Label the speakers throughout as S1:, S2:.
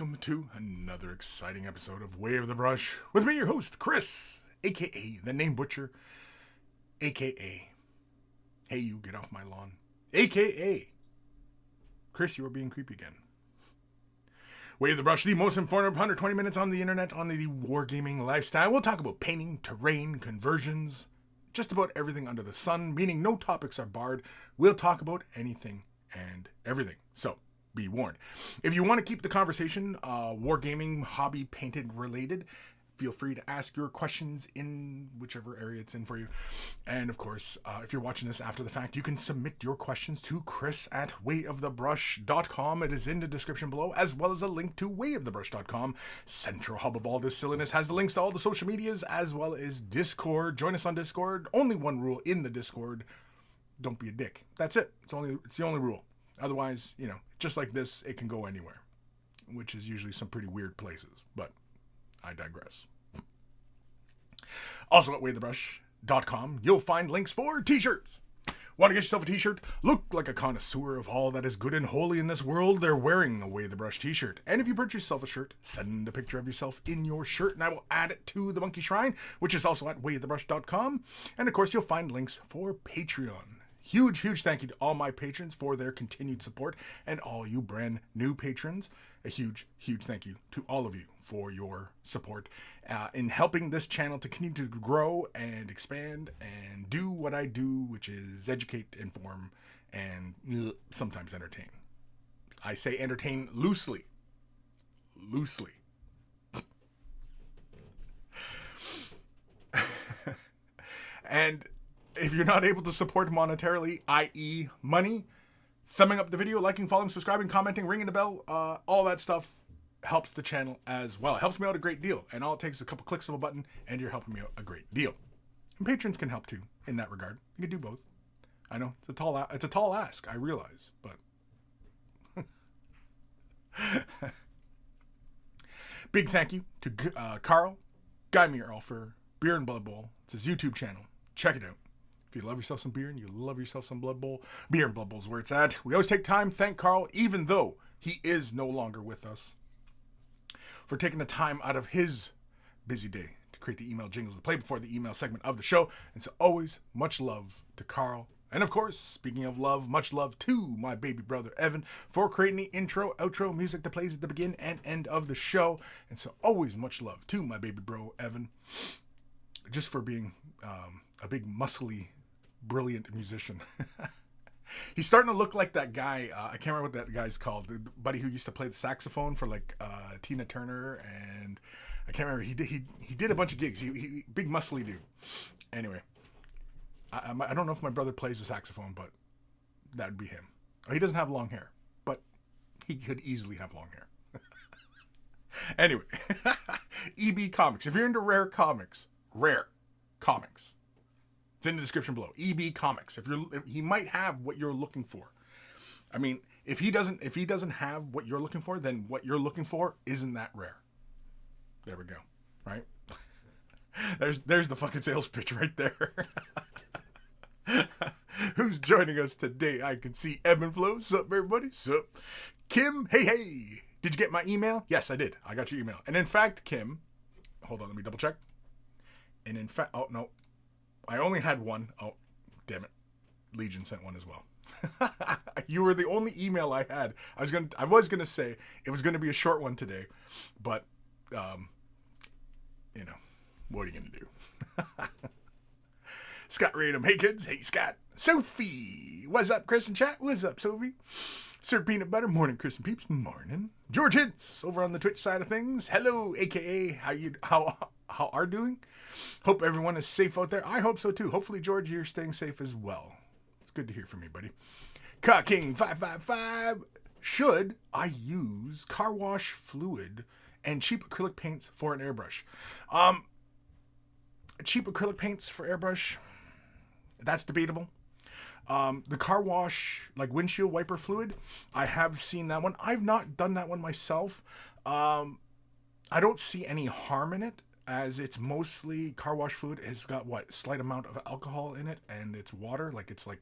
S1: welcome to another exciting episode of Way of the Brush with me, your host, Kris, aka the Name Butcher, aka Hey You, Get Off My Lawn, aka Kris, you are being creepy again. Way of the Brush, the most informative 120 minutes on the internet on the wargaming lifestyle. We'll talk about painting, terrain, conversions, just about everything under the sun, meaning no topics are barred. We'll talk about anything and everything. So, be warned. If you want to keep the conversation wargaming, hobby, painted related, feel free to ask your questions in whichever area it's in for you. And of course, if you're watching this after the fact, you can submit your questions to Kris at wayofthebrush.com. It is in the description below, as well as a link to wayofthebrush.com. Central hub of all this silliness has the links to all the social medias, as well as Discord. Join us on Discord. Only one rule in the Discord: don't be a dick. That's it. It's the only rule. Otherwise, just like this, it can go anywhere, which is usually some pretty weird places, but I digress. Also at wayofthebrush.com, you'll find links for t-shirts. Want to get yourself a t-shirt? Look like a connoisseur of all that is good and holy in this world. They're wearing a Way of the Brush t-shirt. And if you purchase yourself a shirt, send a picture of yourself in your shirt, and I will add it to the Monkey Shrine, which is also at wayofthebrush.com. And of course, you'll find links for Patreon. Huge thank you to all my patrons for their continued support, and all you brand new patrons. A huge thank you to all of you for your support in helping this channel to continue to grow and expand and do what I do, which is educate, inform, and sometimes entertain. I say entertain loosely. And if you're not able to support monetarily, i.e. money, thumbing up the video, liking, following, subscribing, commenting, ringing the bell, all that stuff helps the channel as well. It helps me out a great deal. And all it takes is a couple clicks of a button, and you're helping me out a great deal. And patrons can help too in that regard. You can do both. I know it's a tall ask, I realize, but big thank you to Carl, Guy Mural for Beer and Blood Bowl. It's his YouTube channel. Check it out. If you love yourself some beer and you love yourself some Blood Bowl, Beer and Blood Bowl is where it's at. We always take time to thank Carl, even though he is no longer with us, for taking the time out of his busy day to create the email jingles to play before the email segment of the show. And so always much love to Carl. And of course, speaking of love, much love to my baby brother Evan for creating the intro, outro music that plays at the begin and end of the show. And so always much love to my baby bro Evan, just for being a big muscly brilliant musician. He's starting to look like that guy. I can't remember what that guy's called. The buddy who used to play the saxophone for like Tina Turner, and I can't remember. He did a bunch of gigs. He big muscly dude. Anyway, I don't know if my brother plays the saxophone, but that'd be him. He doesn't have long hair, but he could easily have long hair. Anyway, EB Comics. If you're into rare comics. It's in the description below. EB Comics. If he might have what you're looking for. I mean, if he doesn't have what you're looking for, then what you're looking for isn't that rare. There we go. Right? There's the fucking sales pitch right there. Who's joining us today? I can see Evan Belleau. Sup, everybody? Sup? Kim, hey. Did you get my email? Yes, I did. I got your email. And in fact, Kim, hold on, let me double check. And in fact, oh no, I only had one. Oh, damn it. Legion sent one as well. You were the only email I had. I was gonna say it was gonna be a short one today, but what are you gonna do? Scott Radom, hey kids, hey Scott. Sophie, what's up, Kris and chat? What's up, Sophie? Sir Peanut Butter, morning, Kris and peeps, morning. George Hintz, over on the Twitch side of things. Hello, aka how are doing? Hope everyone is safe out there. I hope so too. Hopefully, George, you're staying safe as well. It's good to hear from you, buddy. Car King 555. Should I use car wash fluid and cheap acrylic paints for an airbrush? Cheap acrylic paints for airbrush, that's debatable. The car wash, like windshield wiper fluid, I have seen that one. I've not done that one myself. I don't see any harm in it, as it's mostly car wash fluid. It's got slight amount of alcohol in it, and it's water. Like it's like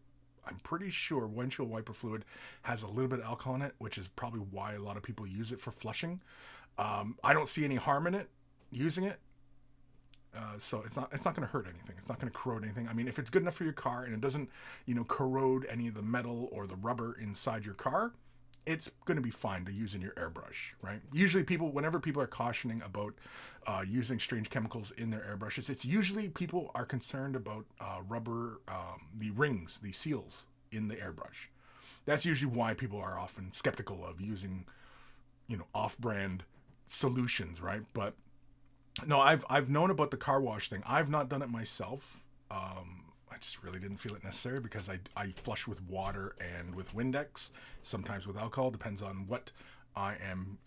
S1: I'm pretty sure windshield wiper fluid has a little bit of alcohol in it, which is probably why a lot of people use it for flushing. I don't see any harm in it using it. So it's not going to hurt anything. It's not going to corrode anything. I mean, if it's good enough for your car and it doesn't, corrode any of the metal or the rubber inside your car, it's going to be fine to use in your airbrush, right? Usually whenever people are cautioning about using strange chemicals in their airbrushes, it's usually people are concerned about rubber, the rings, the seals in the airbrush. That's usually why people are often skeptical of using, off-brand solutions, right? But no, I've known about the car wash thing. I've not done it myself. I just really didn't feel it necessary because I flush with water and with Windex, sometimes with alcohol, depends on what I am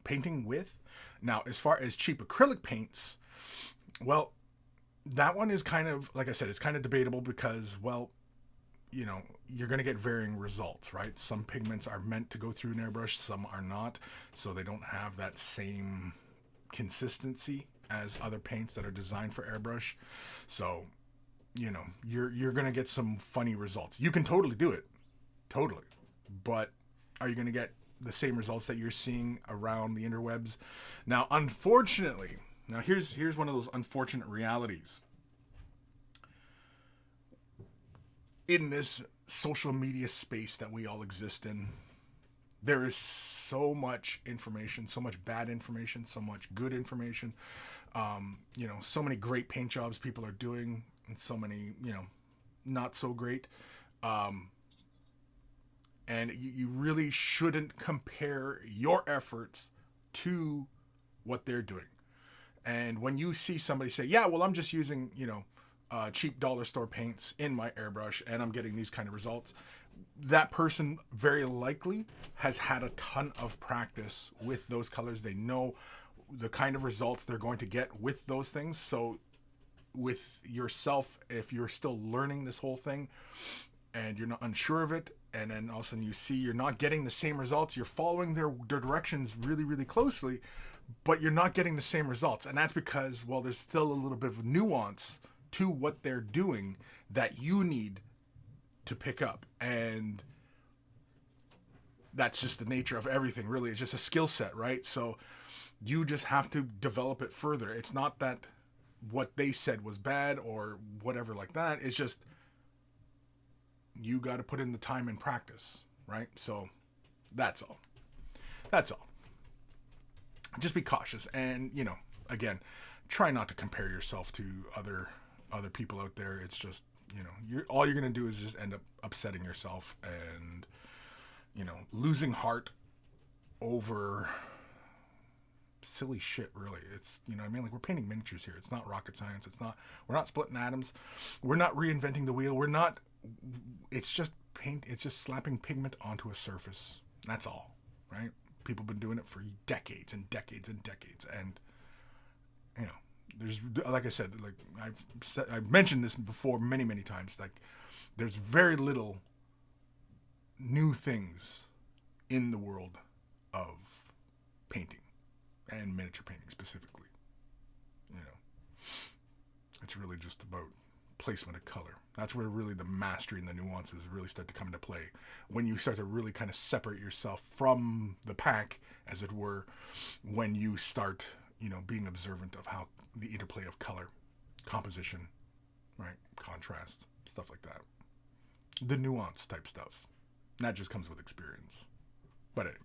S1: painting with. Now, as far as cheap acrylic paints, well, that one is kind of, like I said, it's kind of debatable because, well, you're going to get varying results, right? Some pigments are meant to go through an airbrush, some are not, so they don't have that same consistency as other paints that are designed for airbrush. So, you're going to get some funny results. You can totally do it. Totally. But are you going to get the same results that you're seeing around the interwebs? Now, unfortunately, here's one of those unfortunate realities. In this social media space that we all exist in, there is so much information, so much bad information, so much good information. So many great paint jobs people are doing, and so many, not so great. And you really shouldn't compare your efforts to what they're doing. And when you see somebody say, yeah, well, I'm just using, cheap dollar store paints in my airbrush and I'm getting these kind of results, that person very likely has had a ton of practice with those colors. They know the kind of results they're going to get with those things. So with yourself, if you're still learning this whole thing and you're not unsure of it, and then all of a sudden you see you're not getting the same results, you're following their directions really, really closely, but you're not getting the same results. And that's because, well, there's still a little bit of nuance to what they're doing that you need to pick up. And that's just the nature of everything, really. It's just a skill set, right? So you just have to develop it further. It's not that what they said was bad or whatever like that. It's just you got to put in the time and practice, right? So that's all. That's all. Just be cautious. And, again, try not to compare yourself to other people out there. It's just, all you're going to do is just end up upsetting yourself and, losing heart over silly shit, really. It's, like we're painting miniatures here. It's not rocket science. We're not splitting atoms. We're not reinventing the wheel. It's just paint. It's just slapping pigment onto a surface. That's all, right? People have been doing it for decades and decades and decades. And, there's, like I said, like I've mentioned this before many, many times, like there's very little new things in the world of painting and miniature painting specifically. It's really just about placement of color. That's where really the mastery and the nuances really start to come into play. When you start to really kind of separate yourself from the pack, as it were, when you start, being observant of how the interplay of color, composition, right, contrast, stuff like that. The nuance type stuff. And that just comes with experience. But anyway.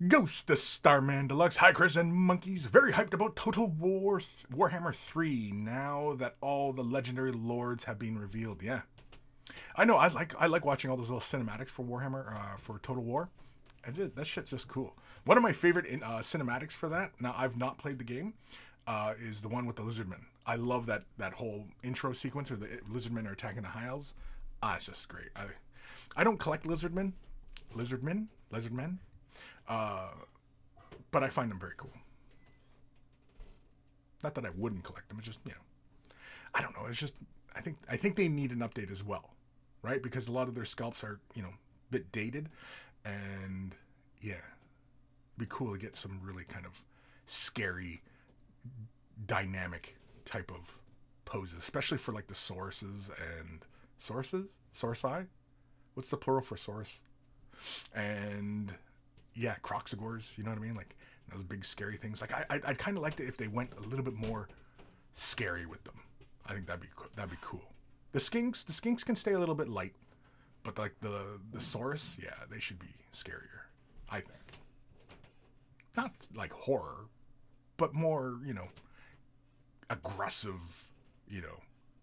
S1: Ghost the Starman Deluxe. Hi, Kris and Monkeys. Very hyped about Total War Warhammer 3 now that all the legendary lords have been revealed. Yeah. I know, I like watching all those little cinematics for Warhammer, for Total War. That shit's just cool. One of my favorite cinematics for that, now I've not played the game, is the one with the lizardmen. I love that whole intro sequence where the lizardmen are attacking the high elves. It's just great. I don't collect lizardmen. But I find them very cool. Not that I wouldn't collect them. It's just, I don't know. It's just, I think they need an update as well, right? Because a lot of their sculpts are, a bit dated, and yeah, it'd be cool to get some really kind of scary, dynamic type of poses, especially for like the Sauruses and Sources? Sorci? What's the plural for source? And yeah, Croxagores, you know what I mean? Like those big scary things. Like I'd kind of like it if they went a little bit more scary with them. I think that'd be cool. The skinks can stay a little bit light, but like the Saurus, yeah, they should be scarier, I think. Not like horror, but more, aggressive,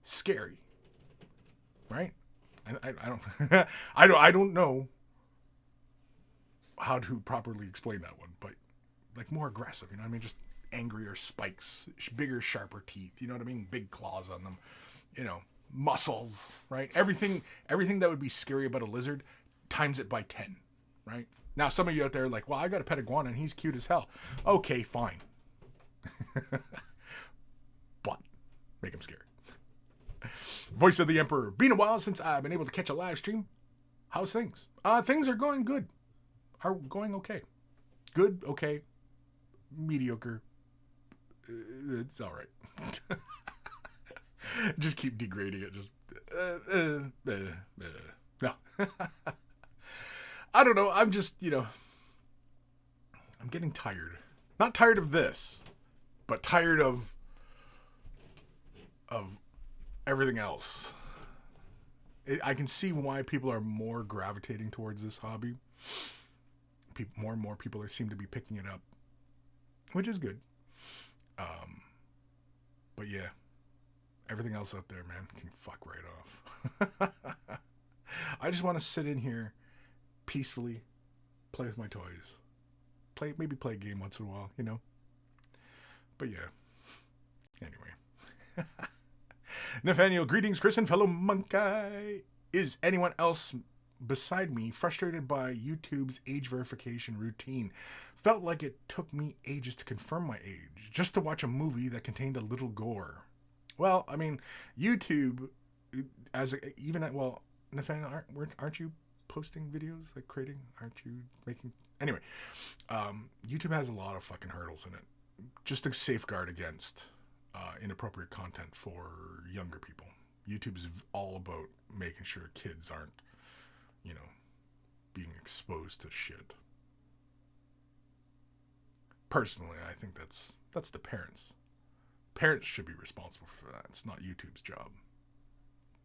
S1: scary. Right? I don't I don't know how to properly explain that one, but like more aggressive, I mean, just angrier spikes, bigger, sharper teeth, you know what I mean? Big claws on them, muscles, right? Everything that would be scary about a lizard, times it by 10, right? Now, some of you out there are like, well, I got a pet iguana and he's cute as hell. Okay, fine. But make him scary. Voice of the Emperor. Been a while since I've been able to catch a live stream. How's things? Things are going good. Are going okay. Good, okay. Mediocre. It's all right. Just keep degrading it. Just no. I don't know. I'm just, I'm getting tired. Not tired of this, but tired of everything else. I can see why people are more gravitating towards this hobby. More and more people seem to be picking it up, which is good. But yeah, everything else out there, man, can fuck right off. I just want to sit in here peacefully, play with my toys, maybe play a game once in a while, But yeah, anyway. Nathaniel, greetings, Kris and fellow monkey. Is anyone else beside me frustrated by YouTube's age verification routine? Felt like it took me ages to confirm my age, just to watch a movie that contained a little gore. Well, I mean, YouTube, Nathaniel, aren't you posting videos, like creating? Aren't you making? Anyway, YouTube has a lot of fucking hurdles in it, just to safeguard against inappropriate content for younger people. YouTube's all about making sure kids aren't, being exposed to shit. Personally, I think that's the parents. Parents should be responsible for that. It's not YouTube's job.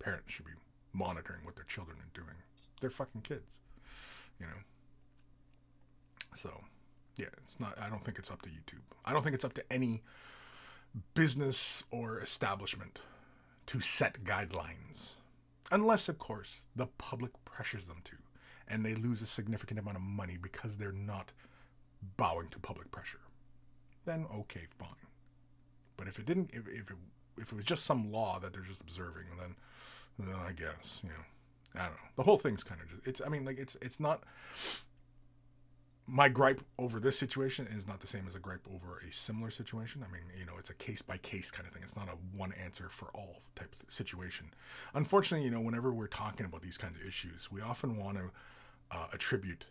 S1: Parents should be monitoring what their children are doing. They're fucking kids, So, yeah, it's not. I don't think it's up to YouTube. I don't think it's up to any business or establishment to set guidelines, unless, of course, the public pressures them to, and they lose a significant amount of money because they're not bowing to public pressure. Then okay, fine. But if it didn't, if it was just some law that they're just observing, then I guess, I don't know. The whole thing's kind of just, it's not. My gripe over this situation is not the same as a gripe over a similar situation. I mean, it's a case-by-case kind of thing. It's not a one answer for all type of situation. Unfortunately, whenever we're talking about these kinds of issues, we often want to attribute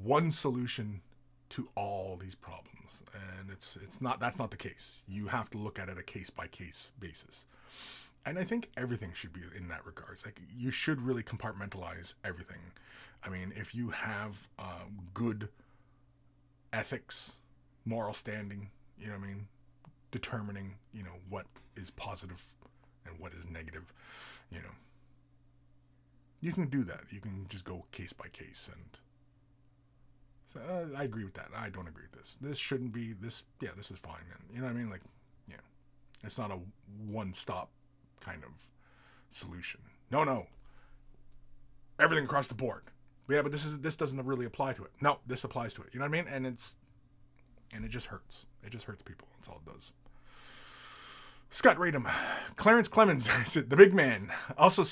S1: one solution to all these problems. And that's not the case. You have to look at it a case-by-case basis. And I think everything should be in that regards. Like, you should really compartmentalize everything. I mean, if you have good ethics, moral standing, determining, what is positive and what is negative, you can do that. You can just go case by case. And so, I agree with that. I don't agree with this. This shouldn't be this. Yeah, this is fine. And you know what I mean? Like, yeah, it's not a one-stop kind of solution. No. Everything across the board. Yeah, but this doesn't really apply to it. No, this applies to it. You know what I mean? And it just hurts. It just hurts people. That's all it does. Scott Radom, Clarence Clemens, the big man, also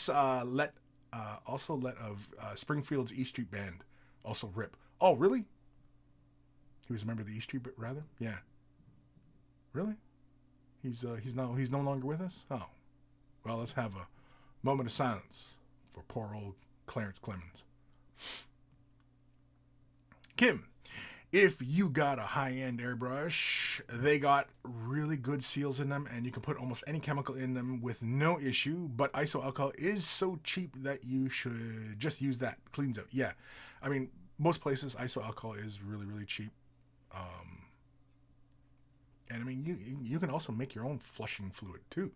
S1: let of Springfield's E Street Band, also rip. Oh, really? He was a member of the E Street, rather? Yeah. Really? He's no longer with us? Oh. Well, let's have a moment of silence for poor old Clarence Clemens. Kim, If you got a high-end airbrush, they got really good seals in them, and you can put almost any chemical in them with no issue. But isoalcohol is so cheap that you should just use that. Cleans out. Yeah, I mean, most places isoalcohol is really, really cheap. And I mean, you can also make your own flushing fluid too,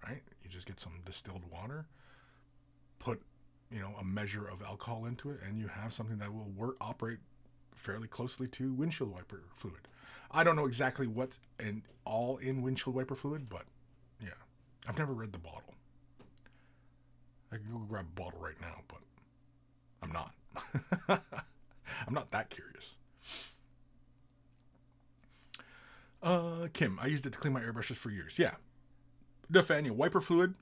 S1: right? You just get some distilled water, put a measure of alcohol into it, and you have something that will operate fairly closely to windshield wiper fluid. I don't know exactly what's all in windshield wiper fluid, but yeah, I've never read the bottle. I could go grab a bottle right now, but I'm not. I'm not that curious. Kim, I used it to clean my airbrushes for years. Yeah. Defania, wiper fluid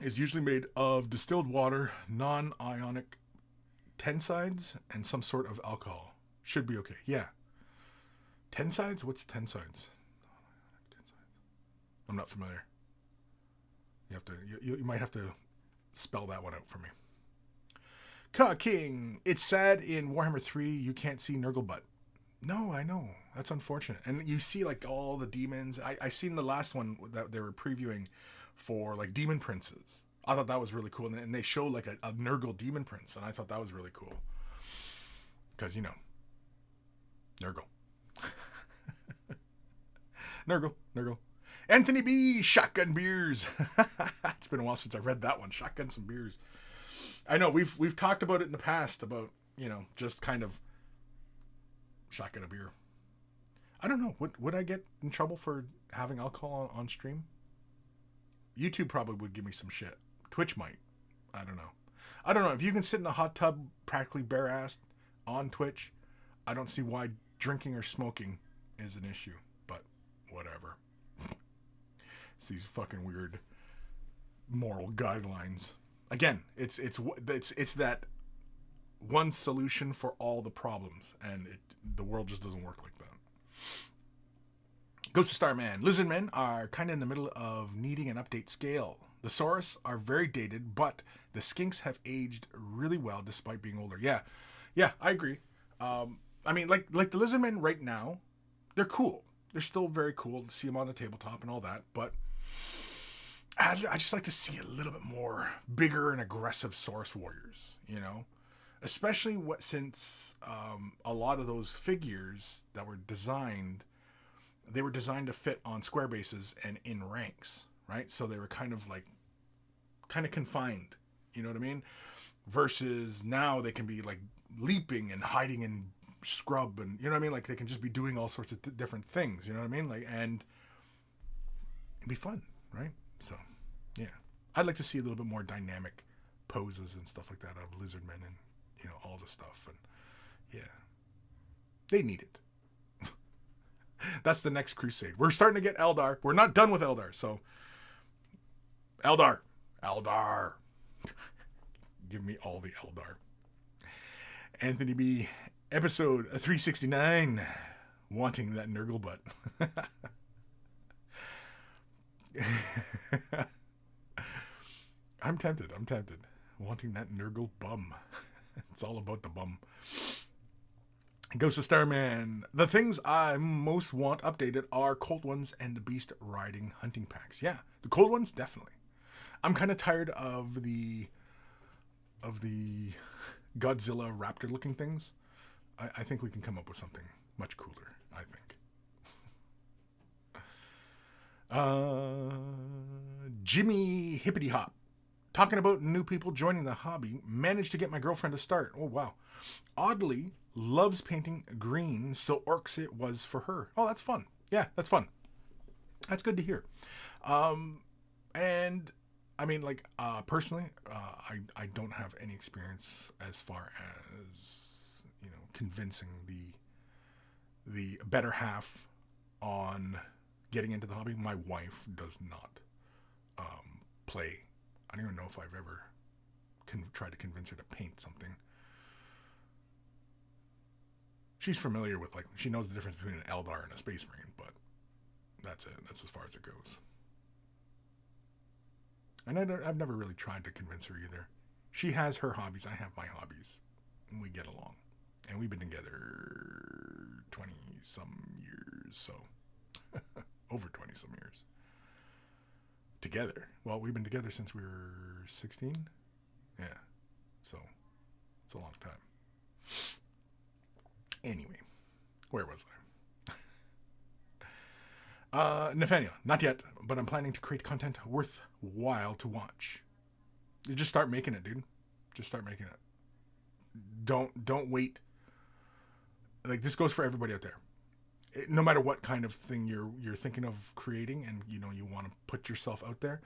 S1: is usually made of distilled water, non-ionic tensides, and some sort of alcohol. Should be okay. Yeah. Tensides? What's tensides? I'm not familiar. You might have to spell that one out for me. Ka King, it's sad in Warhammer 3 you can't see Nurgle butt. No, I know. That's unfortunate. And you see like all the demons. I seen the last one that they were previewing for like demon princes. I thought that was really cool. And they show like a Nurgle demon prince. And I thought that was really cool. Because, Nurgle. Nurgle. Anthony B. Shotgun Beers. It's been a while since I read that one. Shotgun some beers. I know we've talked about it in the past about, just kind of shotgun a beer. I don't know. Would I get in trouble for having alcohol on stream? YouTube probably would give me some shit. Twitch might. I don't know. If you can sit in a hot tub practically bare-assed on Twitch, I don't see why drinking or smoking is an issue. But whatever. It's these fucking weird moral guidelines. Again, it's that one solution for all the problems, and the world just doesn't work like that. Ghost of Starman. Lizardmen are kind of in the middle of needing an update scale. The Saurus are very dated, but the Skinks have aged really well despite being older. Yeah, I agree. I mean, like the Lizardmen right now, they're cool. They're still very cool to see them on the tabletop and all that, but I just like to see a little bit more bigger and aggressive Saurus warriors, Especially since a lot of those figures that were designed, they were designed to fit on square bases and in ranks, right? So they were kind of confined, you know what I mean? Versus now they can be like leaping and hiding in scrub, and you know what I mean? Like they can just be doing all sorts of different things, you know what I mean? Like, and it'd be fun, right? So yeah, I'd like to see a little bit more dynamic poses and stuff like that out of Lizardmen and all the stuff. And yeah, they need it. That's the next crusade. We're starting to get Eldar. We're not done with Eldar. So Eldar. Give me all the Eldar. Anthony B. Episode 369. Wanting that Nurgle butt. I'm tempted. Wanting that Nurgle bum. It's all about the bum. Ghost of Starman. The things I most want updated are Cold Ones and the Beast Riding hunting packs. Yeah, the Cold Ones, definitely. I'm kind of tired of the Godzilla raptor looking things. I think we can come up with something much cooler, I think. Jimmy Hippity Hop. Talking about new people joining the hobby, managed to get my girlfriend to start. Oh, wow. Oddly, loves painting green, so orcs it was for her. Oh, that's fun. Yeah, that's fun. That's good to hear. And, I mean, personally, I don't have any experience as far as, convincing the better half on getting into the hobby. My wife does not play. I don't even know if I've ever tried to convince her to paint something. She's familiar with, she knows the difference between an Eldar and a Space Marine, but that's it. That's as far as it goes. And I've never really tried to convince her either. She has her hobbies. I have my hobbies. And we get along. And we've been together 20 some years, so over 20 some years. Together. Well, we've been together since we were 16. Yeah. So it's a long time. Anyway, where was I? Nathaniel, not yet, but I'm planning to create content worthwhile to watch. You just start making it, dude. Just start making it. Don't wait. Like, this goes for everybody out there. No matter what kind of thing you're thinking of creating, and you want to put yourself out there,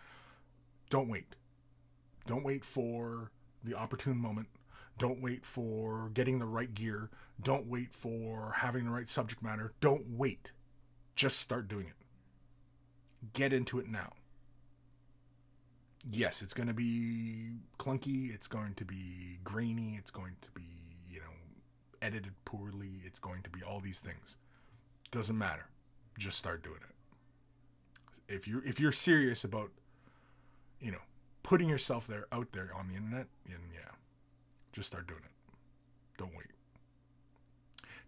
S1: don't wait. Don't wait for the opportune moment. Don't wait for getting the right gear. Don't wait for having the right subject matter. Don't wait. Just start doing it. Get into it now. Yes, it's going to be clunky. It's going to be grainy. It's going to be, edited poorly. It's going to be all these things. Doesn't matter. Just start doing it. If you're serious about, putting yourself out there on the internet, and just start doing it. Don't wait.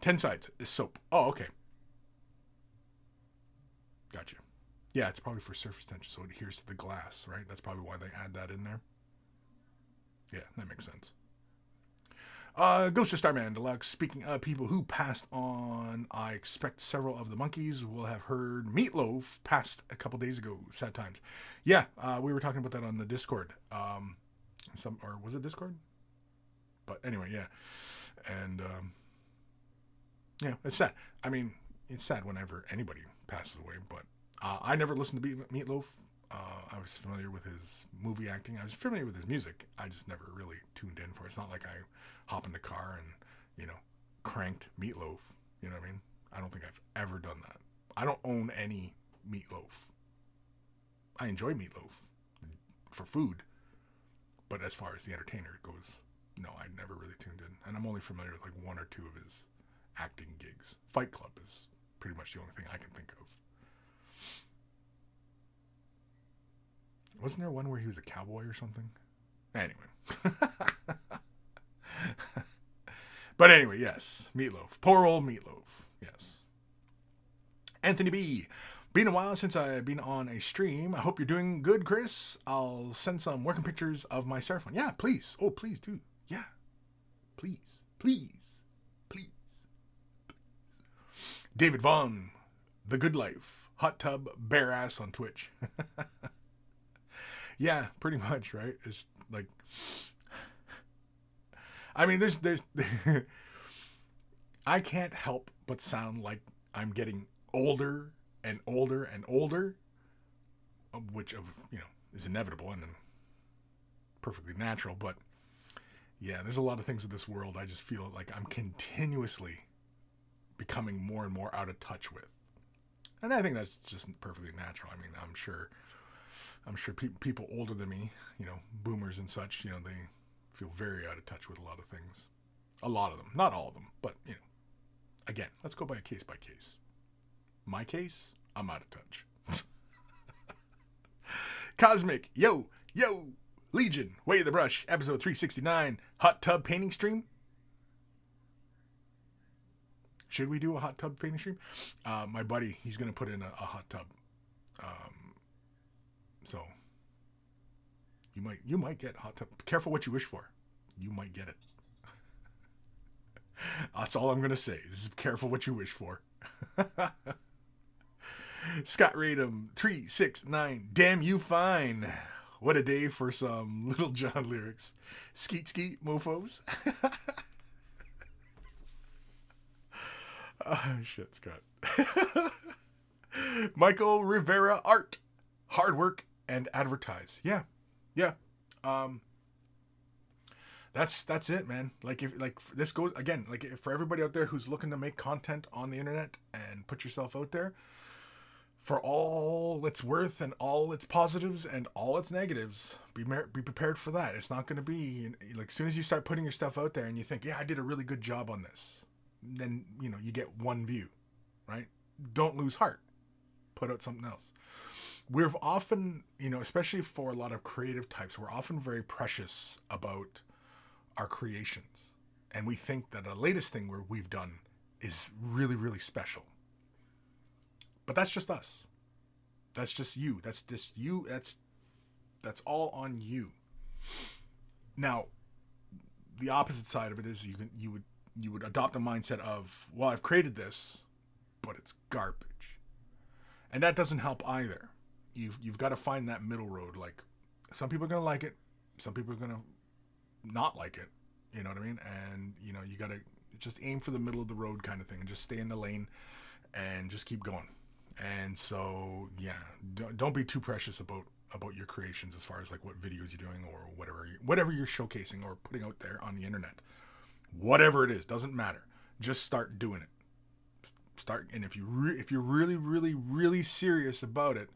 S1: 10 sides is soap. Oh, okay. Gotcha. Yeah, it's probably for surface tension, so it adheres to the glass, right? That's probably why they add that in there. Yeah, that makes sense. Ghost of Starman Deluxe. Speaking of people who passed on, I expect several of the monkeys will have heard Meatloaf passed a couple days ago. Sad times. Yeah, we were talking about that on the Discord. Or was it Discord? But anyway, yeah. And, it's sad. I mean, it's sad whenever anybody passes away, but I never listened to Meatloaf. I was familiar with his movie acting. I was familiar with his music. I just never really tuned in for it. It's not like I hop in the car and, cranked Meatloaf. You know what I mean? I don't think I've ever done that. I don't own any Meatloaf. I enjoy Meatloaf for food. But as far as the entertainer goes, no, I never really tuned in. And I'm only familiar with like one or two of his acting gigs. Fight Club is pretty much the only thing I can think of. Wasn't there one where he was a cowboy or something? Anyway. But anyway, yes. Meatloaf. Poor old Meatloaf. Yes. Anthony B. Been a while since I've been on a stream. I hope you're doing good, Kris. I'll send some working pictures of my Starphone. Yeah, please. Oh, please do. Yeah. Please. Please. Please. David Vaughn. The Good Life. Hot Tub Bare Ass on Twitch. Yeah, pretty much, right? It's like, I mean, there's I can't help but sound like I'm getting older and older and older, which is inevitable and perfectly natural. But yeah, there's a lot of things in this world I just feel like I'm continuously becoming more and more out of touch with, and I think that's just perfectly natural. I mean, I'm sure people older than me, boomers and such, they feel very out of touch with a lot of things. A lot of them. Not all of them, but, again, let's go by case by case. My case, I'm out of touch. Cosmic, yo, Legion, Way of the Brush, episode 369, hot tub painting stream. Should we do a hot tub painting stream? My buddy, he's going to put in a hot tub. So you might get hot tub. Careful what you wish for. You might get it. That's all I'm gonna say. Is careful what you wish for. Scott Radom 369. Damn you fine. What a day for some Little John lyrics. Skeet skeet mofos. Oh shit, Scott. Michael Rivera Art. Hard work and advertise. Yeah. That's it, man. This goes again, for everybody out there who's looking to make content on the internet and put yourself out there, for all its worth and all its positives and all its negatives, be prepared for that. It's not going to be like, as soon as you start putting your stuff out there and you think, yeah, I did a really good job on this, then you get one view, right? Don't lose heart. Put out something else. We're often, especially for a lot of creative types, we're often very precious about our creations. And we think that the latest thing we've done is really, really special. But that's just us. That's just you. That's just you. That's all on you. Now, the opposite side of it is you would adopt a mindset of, well, I've created this, but it's garbage. And that doesn't help either. You've got to find that middle road. Like, some people are going to like it. Some people are going to not like it. You know what I mean? And, you know, you got to just aim for the middle of the road kind of thing and just stay in the lane and just keep going. And so, yeah, don't be too precious about your creations as far as like what videos you're doing or whatever you're showcasing or putting out there on the internet. Whatever it is, doesn't matter. Just start doing it. Start, and if you're really, really, really serious about it,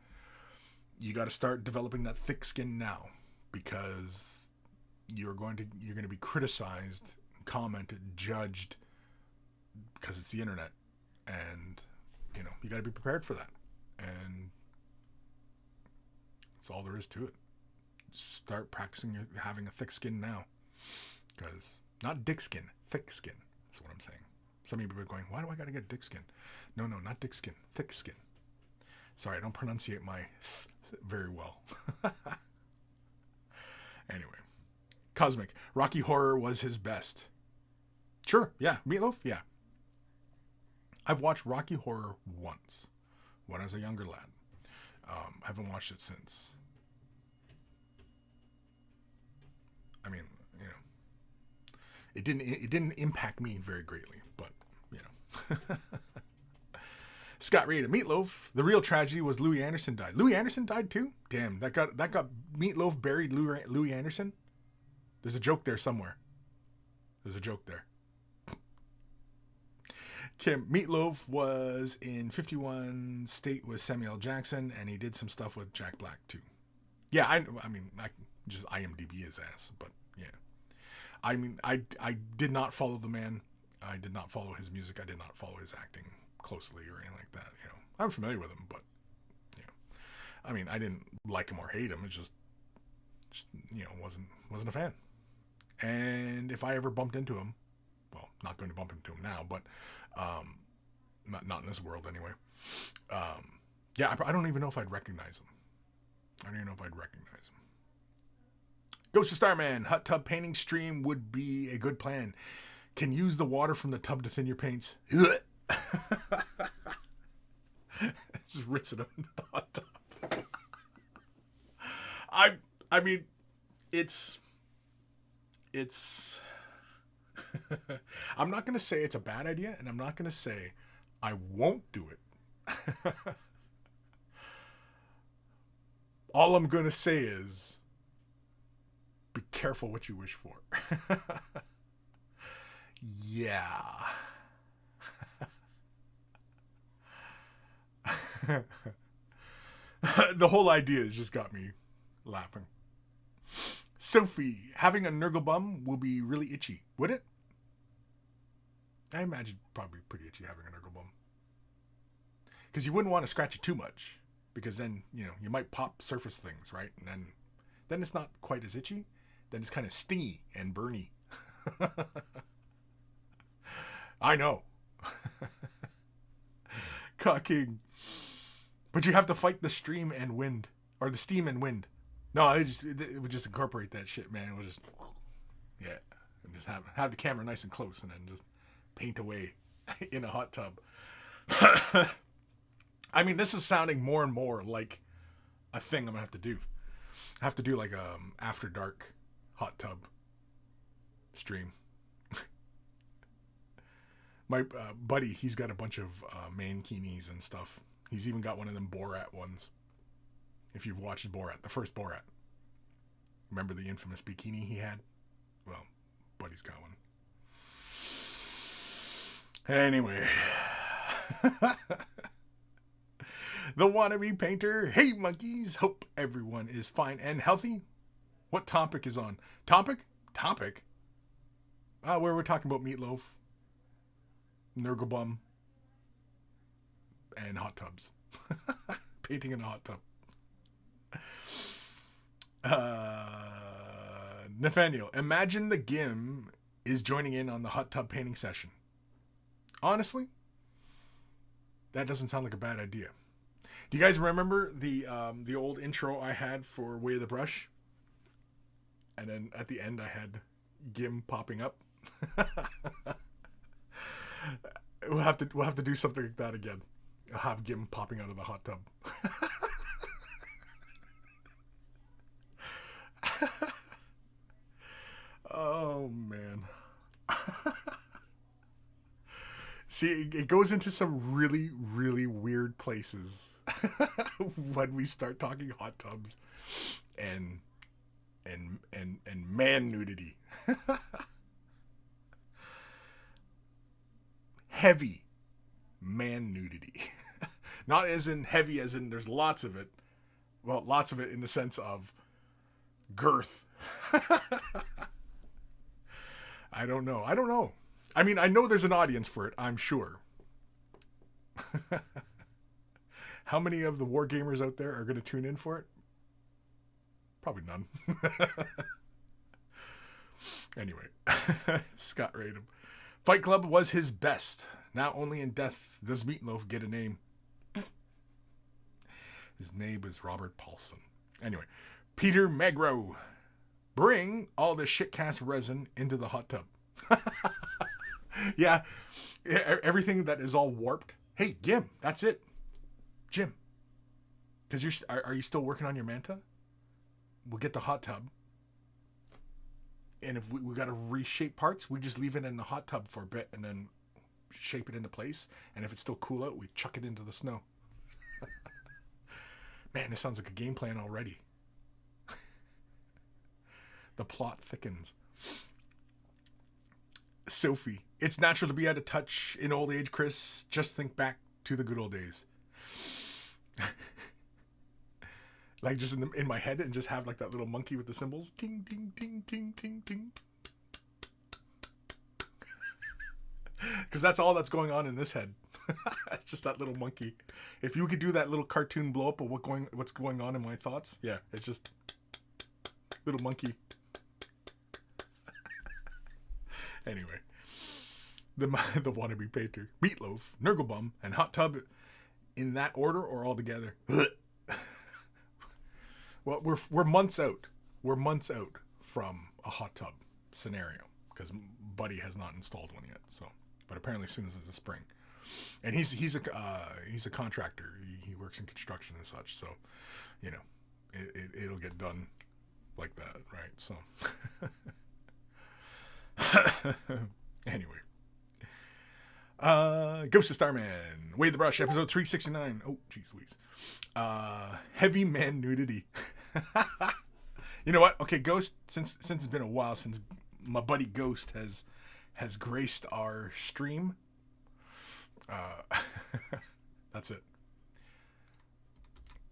S1: you got to start developing that thick skin now, because you're going to be criticized, commented, judged, because it's the internet, and you know you got to be prepared for that, and that's all there is to it. Just start practicing having a thick skin now, because not dick skin, thick skin. That's what I'm saying. Some people are going, why do I got to get dick skin? No, not dick skin, thick skin. Sorry, I don't pronunciate my very well. Anyway, Cosmic. Rocky Horror was his best. Sure, yeah. Meatloaf, yeah. I've watched Rocky Horror once when I was a younger lad. I haven't watched it since. I mean, you know, it didn't impact me very greatly, but you know. Scott Reed, Meatloaf. The real tragedy was Louis Anderson died. Louis Anderson died too? Damn, that got Meatloaf buried Louis Anderson? There's a joke there somewhere. There's a joke there. Kim, Meatloaf was in 51 State with Samuel L. Jackson, and he did some stuff with Jack Black too. Yeah, I mean, I just IMDb his ass, but yeah. I mean, I did not follow the man. I did not follow his music. I did not follow his acting closely or anything like that. You know, I'm familiar with him, but you know, I mean, I didn't like him or hate him. It's just you know, wasn't a fan. And if I ever bumped into him, well, not going to bump into him now, but not in this world anyway. Yeah, I don't even know if I'd recognize him. I don't even know if I'd recognize him. Ghost of Starman, hot tub painting stream would be a good plan. Can use the water from the tub to thin your paints. Just rinse it up in the hot tub. I mean, it's I'm not going to say it's a bad idea, and I'm not going to say I won't do it. All I'm going to say is be careful what you wish for. Yeah. The whole idea has just got me laughing. Sophie, having a nurgle bum will be really itchy. Would it? I imagine probably pretty itchy having a nurgle bum. Because you wouldn't want to scratch it too much. Because then, you know, you might pop surface things, right? And then it's not quite as itchy. Then it's kind of stingy and burny. I know. Cocking. But you have to fight the stream and wind. Or the steam and wind. No, it would just incorporate that shit, man. It would just, yeah. And just have the camera nice and close and then just paint away in a hot tub. I mean, this is sounding more and more like a thing I'm going to have to do. I have to do like a after dark hot tub stream. My buddy, he's got a bunch of mankinis and stuff. He's even got one of them Borat ones. If you've watched Borat, the first Borat. Remember the infamous bikini he had? Well, buddy's got one. Anyway. The wannabe painter. Hey, monkeys. Hope everyone is fine and healthy. What topic is on? Topic? Where we're talking about Meatloaf, Nurglebum, and hot tubs. Painting in a hot tub. Nathaniel, imagine the Gim is joining in on the hot tub painting session. Honestly, that doesn't sound like a bad idea. Do you guys remember the old intro I had for Way of the Brush? And then at the end I had Gim popping up. We'll have to do something like that again. I'll have Gim popping out of the hot tub. Oh man. See, it goes into some really, really weird places when we start talking hot tubs and man nudity. Heavy man nudity. Not as in heavy as in there's lots of it. Well, lots of it in the sense of girth. I don't know. I mean, I know there's an audience for it, I'm sure. How many of the war gamers out there are going to tune in for it? Probably none. Anyway, Scott rated him. Fight Club was his best. Now only in death does Meatloaf get a name. His name is Robert Paulson. Anyway, Peter Magro. Bring all the shitcast resin into the hot tub. Yeah, everything that is all warped. Hey, Gim, that's it. Jim, because are you still working on your manta? We'll get the hot tub. And if we got to reshape parts, we just leave it in the hot tub for a bit and then shape it into place. And if it's still cool out, we chuck it into the snow. Man, this sounds like a game plan already. The plot thickens. Sophie, it's natural to be out of touch in old age, Kris. Just think back to the good old days. Like just in my head and just have like that little monkey with the cymbals. Ting, ting, ting, ting, ting, ting. Because that's all that's going on in this head. It's just that little monkey. If you could do that little cartoon blow up of what's going on in my thoughts, yeah, it's just little monkey. Anyway, the wannabe painter, Meatloaf, Nurglebum, and Hot Tub in that order or all together? Well, we're months out. We're months out from a hot tub scenario because Buddy has not installed one yet. So, but apparently as soon as it's the spring, and he's a contractor. He works in construction and such. So, you know, it'll get done like that, right? So. Anyway, Ghost of Starman, Way the Brush, episode 369. Oh, jeez Louise. Heavy man nudity. You know what? Okay, Ghost. Since it's been a while since my buddy Ghost has graced our stream. That's it.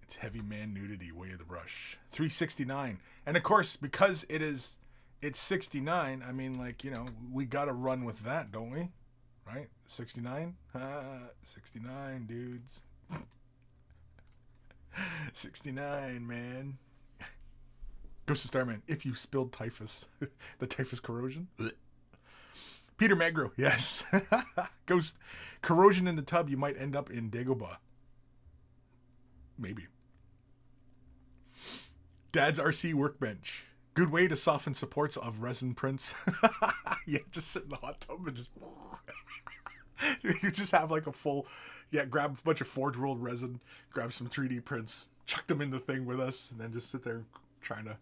S1: It's heavy man nudity. Way of the Brush. 369, and of course because it's 69. I mean, like, you know, we got to run with that, don't we? Right? 69? 69, dudes. 69, man. Ghost of Starman, if you spilled typhus. The typhus corrosion. Peter Magro, yes. Ghost, corrosion in the tub, you might end up in Dagobah. Maybe. Dad's RC workbench. Good way to soften supports of resin prints. Yeah, just sit in the hot tub and just... You just have like a full... Yeah, grab a bunch of forge rolled resin, grab some 3D prints, chuck them in the thing with us, and then just sit there trying to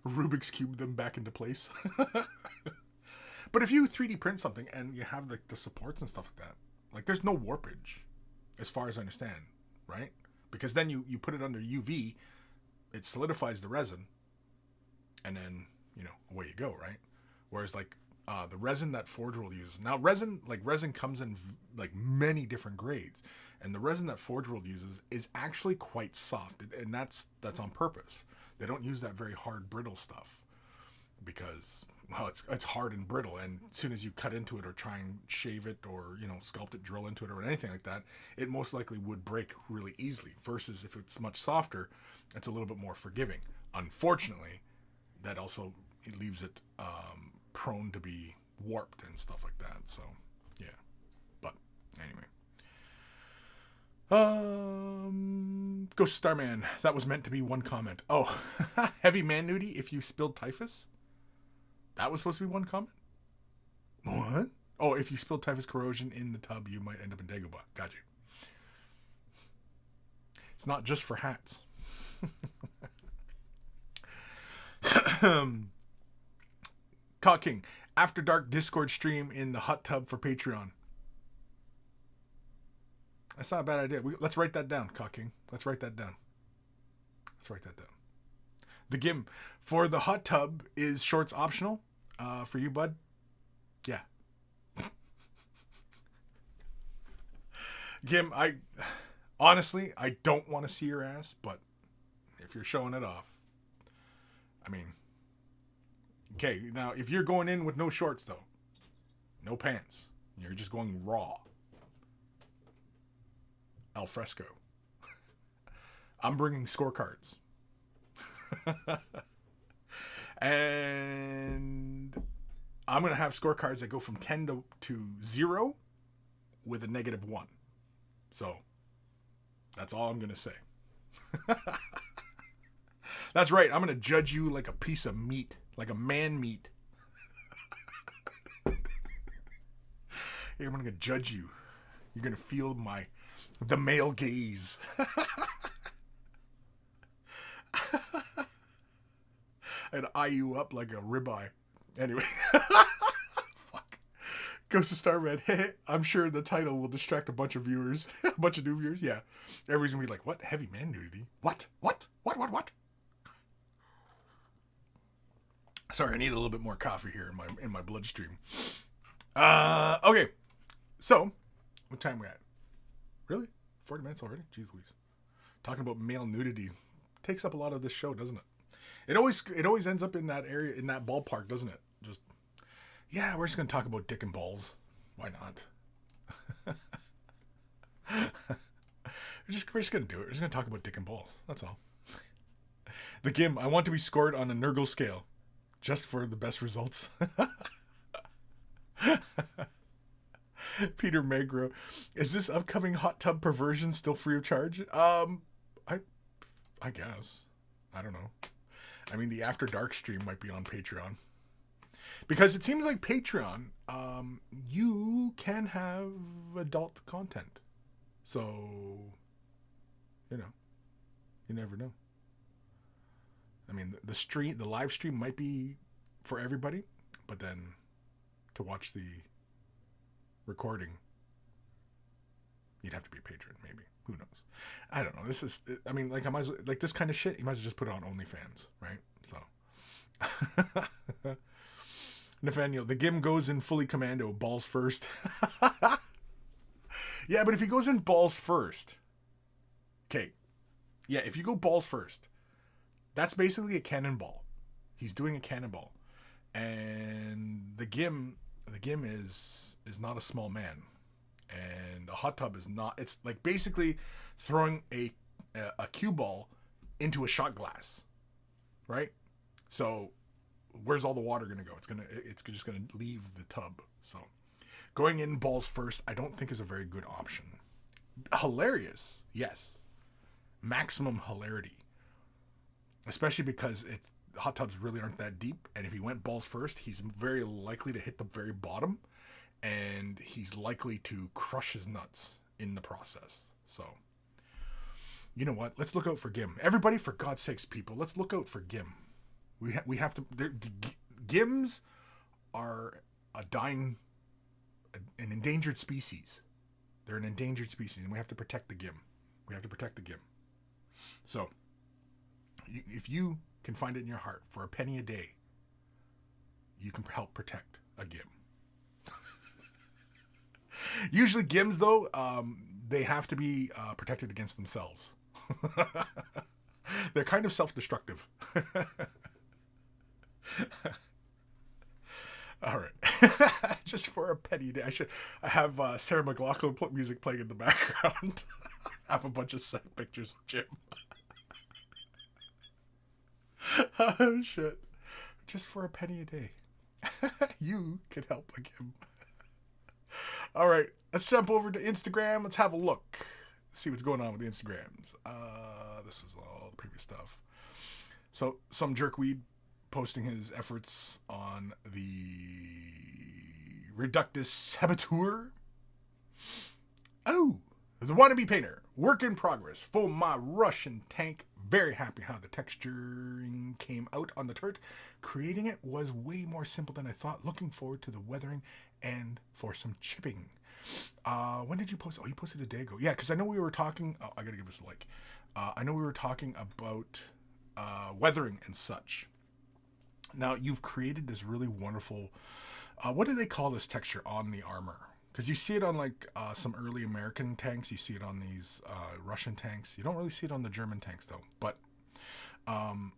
S1: Rubik's Cube them back into place. But if you 3D print something and you have like the supports and stuff like that, like there's no warpage, as far as I understand, right? Because then you put it under UV, it solidifies the resin, and then, you know, away you go, right? Whereas like the resin that Forge World uses, now resin comes in like many different grades, and the resin that Forge World uses is actually quite soft, and that's on purpose. They don't use that very hard brittle stuff because, well, it's hard and brittle, and as soon as you cut into it or try and shave it or, you know, sculpt it, drill into it or anything like that, it most likely would break really easily, versus if it's much softer, it's a little bit more forgiving. Unfortunately, that also leaves it prone to be warped and stuff like that. So, yeah. But anyway. Ghost Starman. That was meant to be one comment. Oh, heavy man nudity if you spilled typhus? That was supposed to be one comment? What? Oh, if you spilled typhus corrosion in the tub, you might end up in Dagobah. Got you. It's not just for hats. Cock King. After Dark Discord stream in the hot tub for Patreon. That's not a bad idea. Let's write that down, Cock King. Let's write that down. The Gim. For the hot tub, is shorts optional? For you, bud? Yeah. Gim, honestly, I don't want to see your ass, but if you're showing it off, I mean, okay, now if you're going in with no shorts though, no pants, you're just going raw, al fresco, I'm bringing scorecards. And I'm going to have scorecards that go from 10 to 0 with a -1. So that's all I'm going to say. That's right. I'm going to judge you like a piece of meat, like a man meat. I'm going to judge you. You're going to feel the male gaze. And eye you up like a ribeye. Anyway. Fuck. Ghost of Starman. I'm sure the title will distract a bunch of viewers. A bunch of new viewers. Yeah. Everybody's going to be like, what? Heavy man nudity? What? Sorry, I need a little bit more coffee here in my bloodstream. Okay. So, what time we at? Really? 40 minutes already? Jeez Louise. Talking about male nudity takes up a lot of this show, doesn't it? It always ends up in that area, in that ballpark, doesn't it? Just, yeah, we're just going to talk about dick and balls. Why not? we're just going to do it. We're just going to talk about dick and balls. That's all. The Gim, I want to be scored on a Nurgle scale. Just for the best results. Peter Magro. Is this upcoming hot tub perversion still free of charge? I guess. I don't know. I mean, the After Dark stream might be on Patreon. Because it seems like Patreon, you can have adult content. So, you never know. I mean, the live stream might be for everybody, but then to watch the recording, you'd have to be a patron, maybe. Who knows? I don't know. I mean, like, like this kind of shit, you might as well just put it on OnlyFans, right? So, Nathaniel, the Gim goes in fully commando, balls first. Yeah, but if he goes in balls first, okay, yeah, if you go balls first, that's basically a cannonball. He's doing a cannonball. And the Gim is not a small man. And a hot tub is not. It's like basically throwing a cue ball into a shot glass. Right? So where's all the water going to go? It's just going to leave the tub. So going in balls first, I don't think is a very good option. Hilarious. Yes. Maximum hilarity. Especially because hot tubs really aren't that deep. And if he went balls first, he's very likely to hit the very bottom. And he's likely to crush his nuts in the process. So, you know what? Let's look out for Gim. Everybody, for God's sakes, people, let's look out for Gim. We have to... Gims are an endangered species. They're an endangered species. And we have to protect the Gim. So... if you can find it in your heart for a penny a day, you can help protect a Gim. Usually Gims, though, they have to be protected against themselves. They're kind of self-destructive. All right. Just for a penny a day. I have Sarah McLachlan music playing in the background. I have a bunch of set pictures of Jim. Oh, shit. Just for a penny a day. You could help again. All right, let's jump over to Instagram. Let's have a look. See what's going on with the Instagrams. This is all the previous stuff. So some jerkweed posting his efforts on the Reductus Saboteur. Oh, the wannabe painter. Work in progress for my Russian tank. Very happy how the texturing came out on the turret. Creating it was way more simple than I thought. Looking forward to the weathering and for some chipping. When did you post? Oh, you posted a day ago. Yeah, because I know we were talking. Oh, I gotta give this a like. I know we were talking about weathering and such. Now you've created this really wonderful. What do they call this texture on the armor? Because you see it on like some early American tanks. You see it on these Russian tanks. You don't really see it on the German tanks though. But now,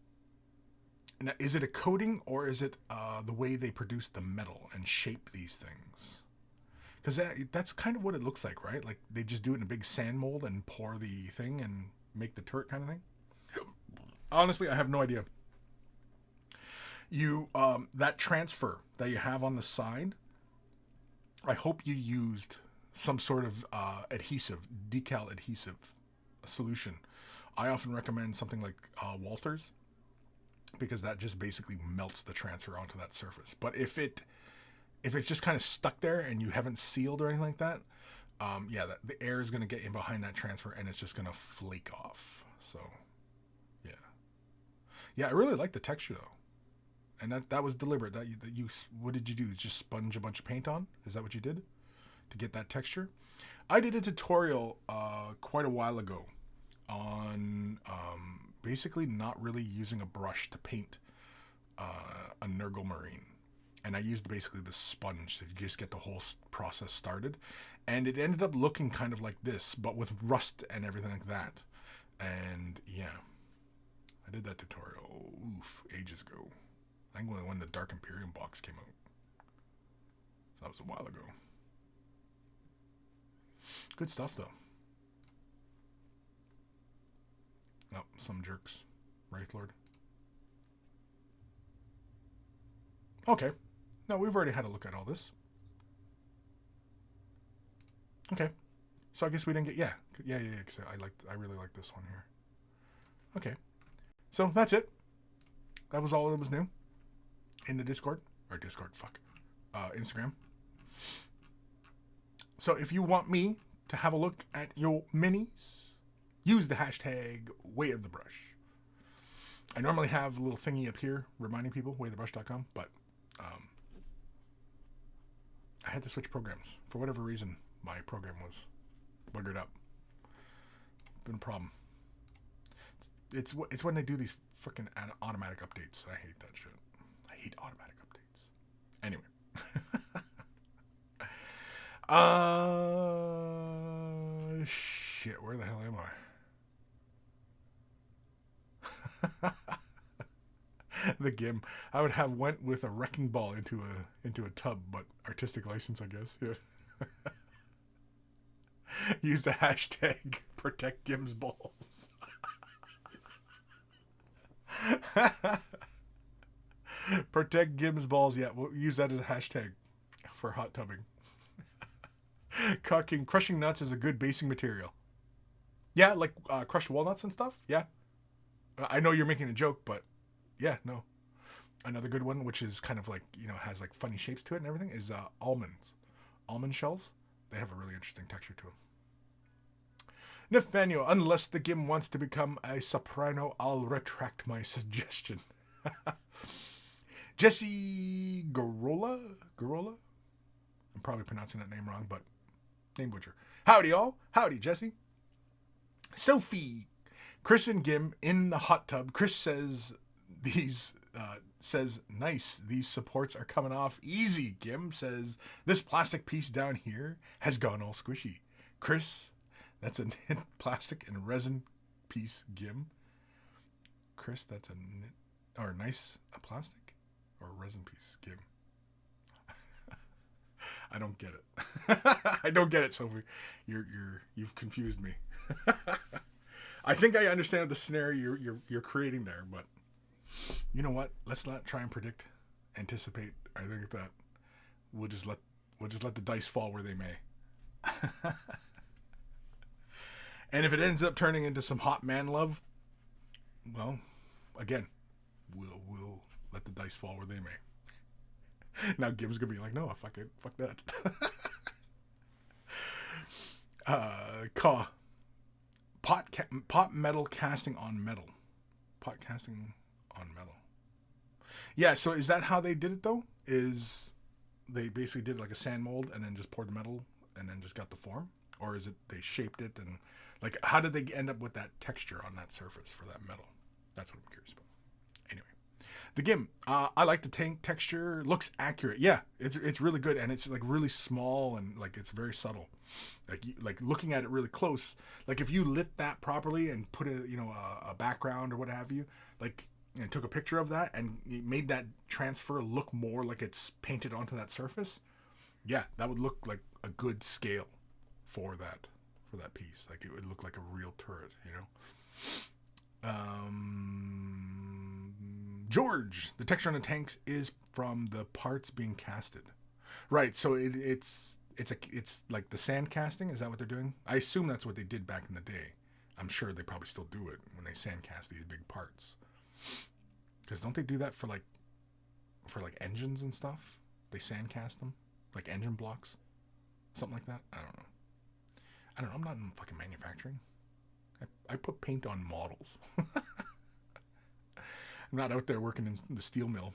S1: is it a coating or is it the way they produce the metal and shape these things? Because that's kind of what it looks like, right? Like they just do it in a big sand mold and pour the thing and make the turret kind of thing. Honestly, I have no idea. You that transfer that you have on the side, I hope you used some sort of adhesive, decal adhesive solution. I often recommend something like Walther's because that just basically melts the transfer onto that surface. But if it's just kind of stuck there and you haven't sealed or anything like that, the air is going to get in behind that transfer and it's just going to flake off. So, yeah. Yeah, I really like the texture though. And that was deliberate. That you what did you do? Just sponge a bunch of paint on? Is that what you did to get that texture? I did a tutorial quite a while ago on basically not really using a brush to paint a Nurgle Marine. And I used basically the sponge to just get the whole process started. And it ended up looking kind of like this, but with rust and everything like that. And yeah, I did that tutorial, ages ago. I think when the Dark Imperium box came out. So that was a while ago. Good stuff, though. Oh, some jerks. Wraith Lord. Okay. No, we've already had a look at all this. Okay. So I guess we didn't get... Yeah. Because I really like this one here. Okay. So that's it. That was all that was new. In the Discord. Or Discord, fuck. Instagram. So if you want me to have a look at your minis, use the hashtag WayOfTheBrush. I normally have a little thingy up here reminding people, wayofthebrush.com, but I had to switch programs. For whatever reason, my program was buggered up. Been a problem. It's when they do these freaking automatic updates. I hate that shit. I hate automatic updates. Anyway. Shit, where the hell am I? The Gim. I would have went with a wrecking ball into a tub, but artistic license, I guess. Yeah. Use the hashtag protect Gim's balls. Protect Gim's balls. Yeah, we'll use that as a hashtag for hot tubbing. Crushing nuts is a good basing material. Yeah, like crushed walnuts and stuff. Yeah. I know you're making a joke, but yeah, no. Another good one, which is kind of like, has like funny shapes to it and everything, is almonds. Almond shells. They have a really interesting texture to them. Nathaniel, unless the Gim wants to become a soprano, I'll retract my suggestion. Jesse Garola? I'm probably pronouncing that name wrong, but name butcher. Howdy, all. Howdy, Jesse. Sophie. Kris and Gim in the hot tub. Kris says nice. These supports are coming off easy. Gim says this plastic piece down here has gone all squishy. Kris, that's a knit plastic and resin piece. Gim. Kris, that's a plastic or a resin piece. Gim. I don't get it. I don't get it, Sophie. You've confused me. I think I understand the scenario you're creating there, but you know what? Let's not try and predict anticipate. I think that we'll just let the dice fall where they may. And if it ends up turning into some hot man love, well, again, we'll let the dice fall where they may. Now Gim's gonna be like, no, fuck it, fuck that. Pot metal casting on metal. Pot casting on metal. Yeah, so is that how they did it though? Is they basically did like a sand mold and then just poured the metal and then just got the form? Or is it they shaped it and like how did they end up with that texture on that surface for that metal? That's what I'm curious about. Anyway, the Gim, I like the tank texture. Looks accurate. Yeah, it's really good and it's like really small and like it's very subtle. Like looking at it really close. Like if you lit that properly and put a background or what have you, like and took a picture of that and made that transfer look more like it's painted onto that surface. Yeah, that would look like a good scale for that piece. Like it would look like a real turret, you know. George, the texture on the tanks is from the parts being casted. Right, so it's like the sand casting. Is that what they're doing? I assume that's what they did back in the day. I'm sure they probably still do it when they sand cast these big parts. Because don't they do that for like engines and stuff? They sand cast them like engine blocks, something like that. I don't know. I'm not in fucking manufacturing. I put paint on models. I'm not out there working in the steel mill.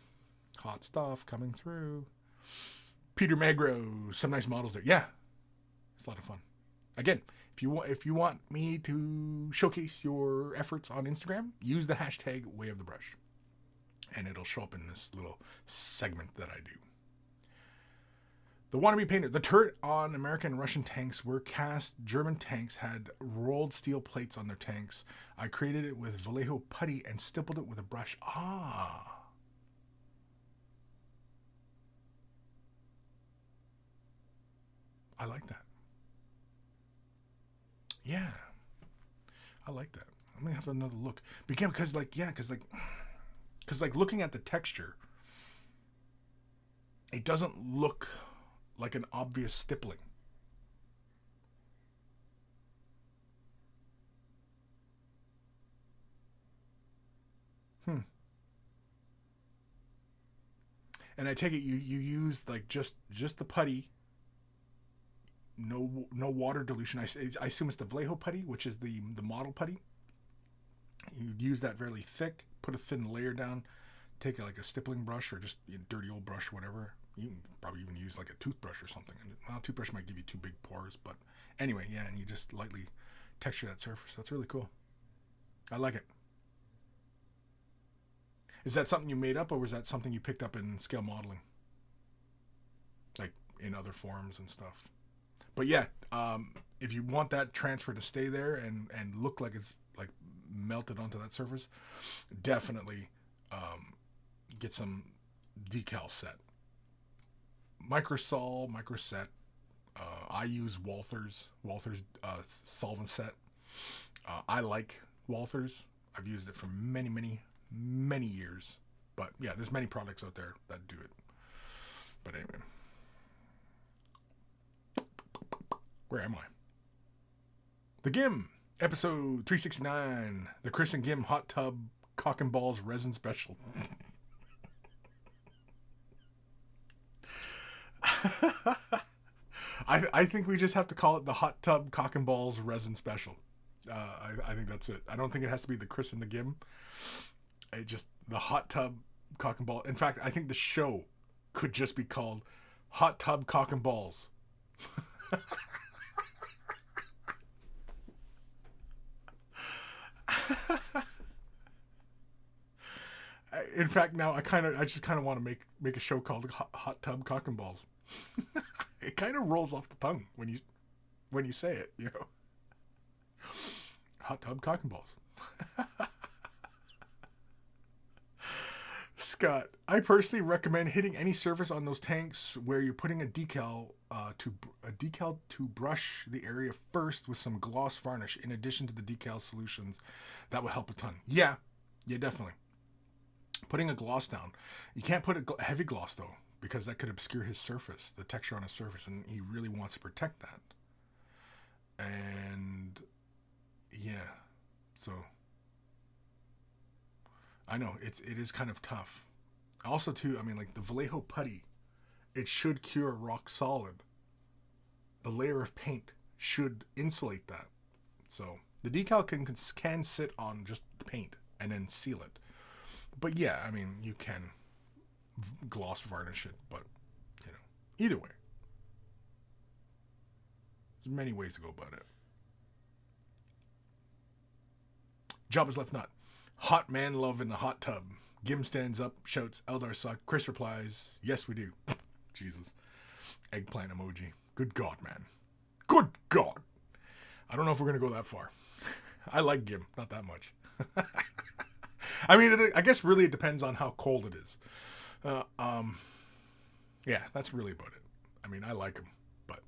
S1: Hot stuff coming through. Peter Magro, some nice models there. Yeah, it's a lot of fun. Again, if you want me to showcase your efforts on Instagram, use the hashtag Way of the Brush, and it'll show up in this little segment that I do. The wannabe painter. The turret on American and Russian tanks were cast. German tanks had rolled steel plates on their tanks. I created it with Vallejo putty and stippled it with a brush. Ah. I like that. Yeah. I like that. I'm going to have another look. Because looking at the texture, it doesn't look like an obvious stippling. And I take it you use like just the putty, no water dilution. I assume it's the Vallejo putty, which is the model putty. You use that fairly thick, put a thin layer down, take like a stippling brush or just dirty old brush, whatever. You can probably even use like a toothbrush or something. Well, a toothbrush might give you too big pores, but anyway, yeah, and you just lightly texture that surface. That's really cool. I like it. Is that something you made up, or was that something you picked up in scale modeling? Like in other forms and stuff? But yeah, if you want that transfer to stay there and look like it's like melted onto that surface, definitely get some decal set. Microset. I use Walther's solvent set. I like Walther's. I've used it for many years. But yeah, there's many products out there that do it. But anyway. Where am I? The Gim, episode 369. The Kris and Gim Hot Tub Cock and Balls Resin Special. I think we just have to call it the Hot Tub Cock and Balls Resin Special. I think that's it. I don't think it has to be the Kris and the Gim. It just the Hot Tub Cock and Ball. In fact, I think the show could just be called Hot Tub Cock and Balls. In fact, now I just kind of want to make a show called Hot Tub Cock and Balls. It kind of rolls off the tongue when you say it, you know. Hot Tub Cock and Balls. Scott, I personally recommend hitting any surface on those tanks where you're putting a decal to brush the area first with some gloss varnish in addition to the decal solutions. That will help a ton. Yeah, definitely. Putting a gloss down. You can't put a heavy gloss, though, because that could obscure his surface, the texture on his surface, and he really wants to protect that. And yeah, so I know it is kind of tough. Also, too, I mean, like the Vallejo putty, it should cure rock solid. The layer of paint should insulate that. So the decal can sit on just the paint and then seal it. But yeah, I mean, you can gloss varnish it, but you know, either way, there's many ways to go about it. Jabba's left nut. Hot man love in the hot tub. Gim stands up, shouts, Eldar suck. Kris replies, yes, we do. Jesus. Eggplant emoji. Good God, man. Good God. I don't know if we're going to go that far. I like Gim. Not that much. I mean, I guess really it depends on how cold it is. Yeah, that's really about it. I mean, I like him, but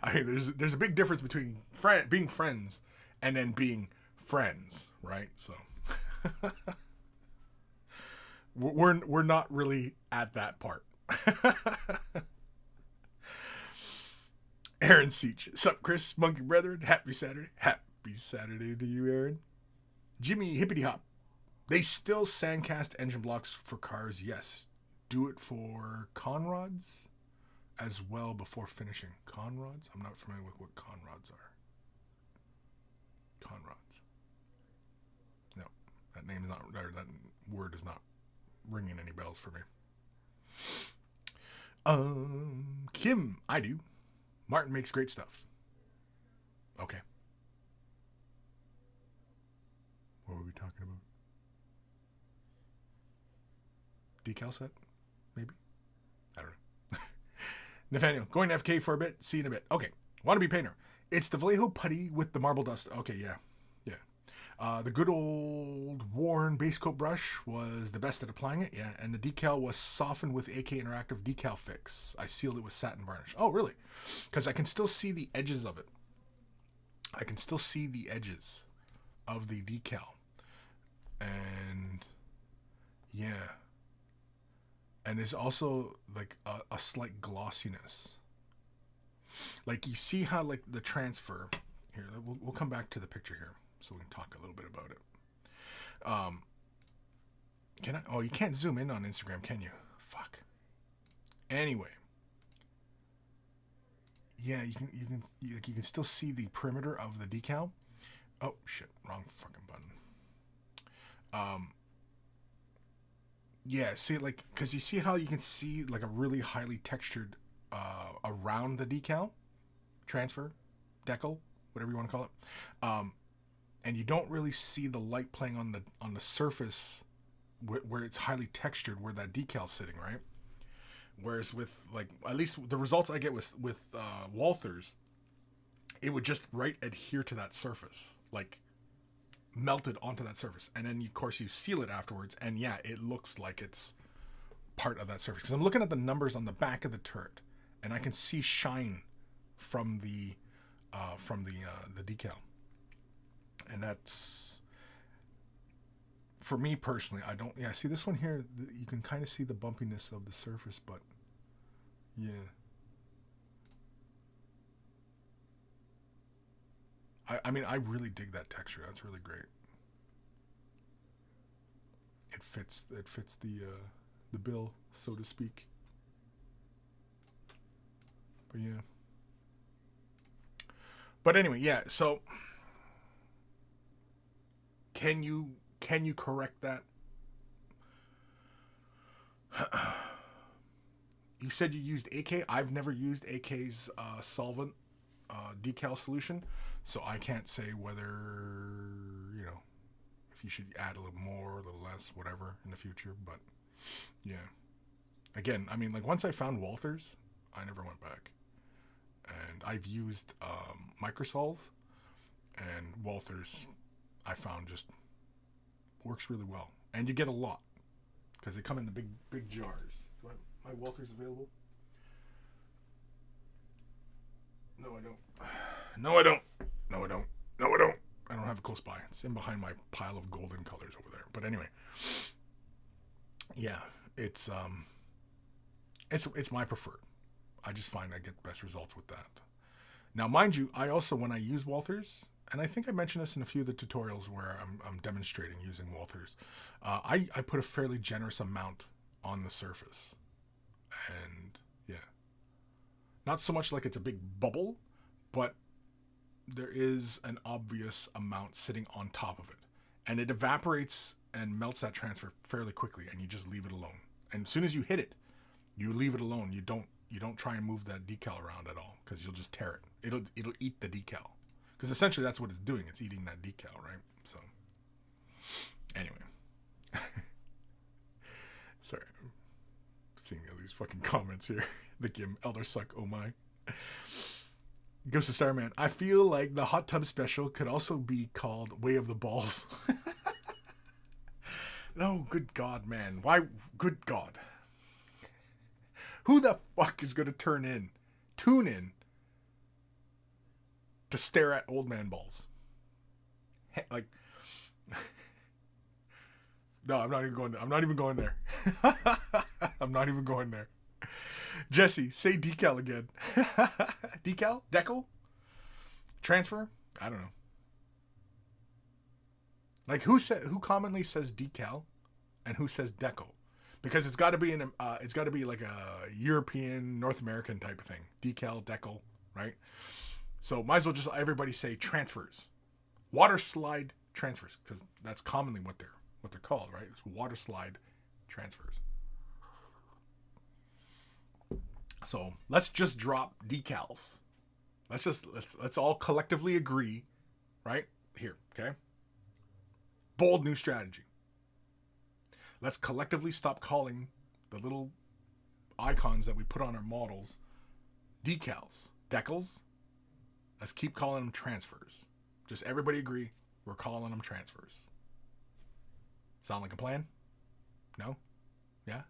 S1: I mean, there's a big difference between being friends and then being friends, right? So we're not really at that part. Aaron Siege. Sup, Kris? Monkey Brethren? Happy Saturday. Happy Saturday to you, Aaron. Jimmy Hippity Hop. They still sandcast engine blocks for cars, yes. Do it for conrods as well before finishing. Conrods? I'm not familiar with what conrods are. Conrods. No, that name is not, or that word is not ringing any bells for me. Kim, I do. Martin makes great stuff. Okay. What were we talking about? Decal set? Maybe? I don't know. Nathaniel, going to FK for a bit. See you in a bit. Okay. Wannabe painter. It's the Vallejo putty with the marble dust. Okay, yeah. Yeah. The good old worn base coat brush was the best at applying it. Yeah. And the decal was softened with AK Interactive Decal Fix. I sealed it with satin varnish. Oh, really? Because I can still see the edges of it. I can still see the edges of the decal. And yeah. And there's also like a slight glossiness. Like you see how like the transfer here, we'll come back to the picture here so we can talk a little bit about it. Can I? Oh, you can't zoom in on Instagram, can you? Fuck. Anyway. Yeah, you can still see the perimeter of the decal. Oh shit, wrong fucking button. Yeah, see, like, because you see how you can see, like, a really highly textured around the decal, transfer, decal, whatever you want to call it, and you don't really see the light playing on the surface where it's highly textured, where that decal's sitting, right? Whereas with, like, at least the results I get with Walthers, it would just right adhere to that surface, like, melted onto that surface, and then of course you seal it afterwards, and yeah, it looks like it's part of that surface. Because I'm looking at the numbers on the back of the turret, and I can see shine from the decal, and that's, for me personally, I don't. Yeah, see this one here, you can kind of see the bumpiness of the surface, but yeah. I mean, I really dig that texture. That's really great. It fits the bill, so to speak. But yeah. But anyway, yeah. So, can you correct that? You said you used AK. I've never used AK's solvent decal solution, so I can't say whether, you know, if you should add a little more, a little less, whatever in the future. But yeah, again, I mean, like, once I found Walthers, I never went back. And I've used Microsols, and Walthers I found just works really well, and you get a lot because they come in the big jars. Do I have my Walthers available? No, I don't. No, I don't. No, I don't. No, I don't. I I don't have it close by. It's in behind my pile of golden colors over there. But anyway, yeah, it's my preferred. I just find I get best results with that. Now, mind you, I also, when I use Walthers, and I think I mentioned this in a few of the tutorials where I'm demonstrating using Walthers, I put a fairly generous amount on the surface. And yeah, not so much like it's a big bubble, but there is an obvious amount sitting on top of it. And it evaporates and melts that transfer fairly quickly, and you just leave it alone. And as soon as you hit it, you leave it alone. You don't try and move that decal around at all, because you'll just tear it. It'll eat the decal. Because essentially that's what it's doing. It's eating that decal, right? So, anyway. Sorry. I'm seeing all these fucking comments here. The Gim, Elder Suck, oh my. Ghost of Starman. I feel like the hot tub special could also be called Way of the Balls. No, good God, man. Why? Good God. Who the fuck is going to tune in to stare at old man balls? Like, no, I'm not even going there. I'm not even going there. I'm not even going there. Jesse, say decal again. Decal? Decal? Transfer? I don't know. Like, who commonly says decal and who says decal? Because it's got to be like a European, North American type of thing. Decal, decal, right? So might as well just everybody say transfers. Water slide transfers, because that's commonly what they're called, right? It's water slide transfers. So let's just drop decals. Let's all collectively agree, right? Here, okay? Bold new strategy. Let's collectively stop calling the little icons that we put on our models decals, decals. Let's keep calling them transfers. Just everybody agree, we're calling them transfers. Sound like a plan? No? Yeah?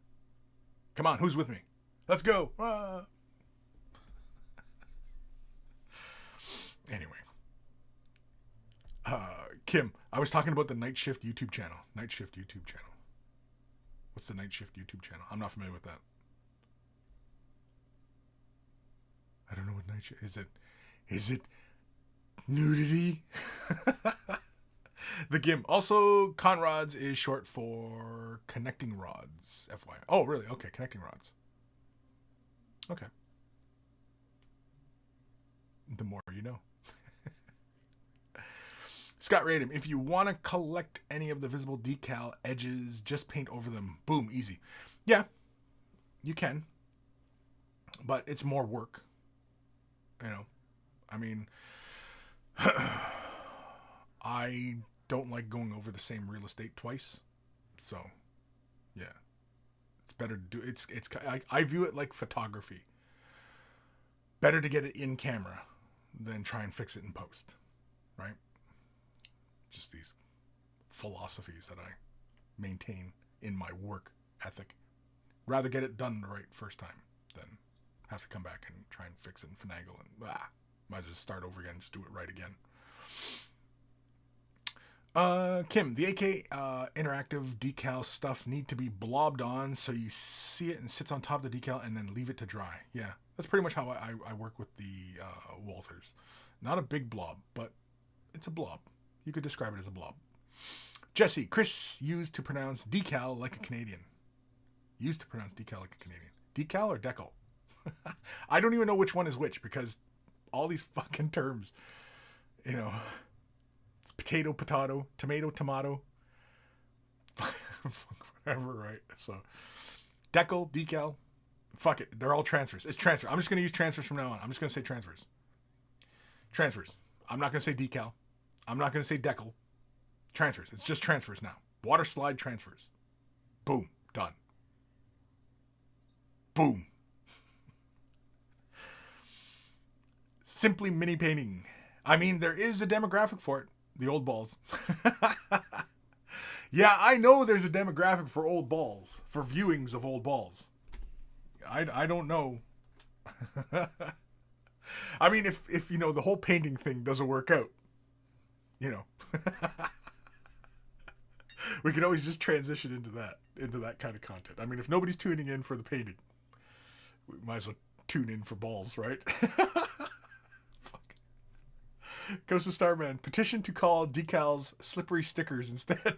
S1: Come on, who's with me? Let's go. Anyway. Kim, I was talking about the Night Shift YouTube channel. Night Shift YouTube channel. What's the Night Shift YouTube channel? I'm not familiar with that. I don't know what Night Shift is. It nudity? The GIM. Also, Conrods is short for connecting rods. FYI. Oh, really? Okay, connecting rods. Okay. The more you know. Scott Radom, if you want to collect any of the visible decal edges, just paint over them. Boom, easy. Yeah, you can. But it's more work. You know, I mean, I don't like going over the same real estate twice. So, yeah. It's better to do I view it like photography. Better to get it in camera than try and fix it in post, right? Just these philosophies that I maintain in my work ethic. Rather get it done the right first time than have to come back and try and fix it and finagle and might as well just start over again, just do it right again. Kim, the AK interactive decal stuff need to be blobbed on so you see it and sits on top of the decal and then leave it to dry. Yeah, that's pretty much how I work with the Walthers. Not a big blob, but it's a blob. You could describe it as a blob. Jesse, Kris used to pronounce decal like a Canadian. Used to pronounce decal like a Canadian. Decal or decal? I don't even know which one is which because all these fucking terms, you know, it's potato, tomato, whatever, right? So, decal, decal, fuck it. They're all transfers. It's transfer. I'm just going to use transfers from now on. I'm just going to say transfers. Transfers. I'm not going to say decal. I'm not going to say decal. Transfers. It's just transfers now. Water slide transfers. Boom. Done. Boom. Simply mini painting. I mean, there is a demographic for it. The old balls. Yeah, I know there's a demographic for old balls. For viewings of old balls. I don't know. I mean, if you know, the whole painting thing doesn't work out. You know. We can always just transition into that kind of content. I mean, if nobody's tuning in for the painted, we might as well tune in for balls, right? Fuck. Ghost of Starman, petition to call decals slippery stickers instead.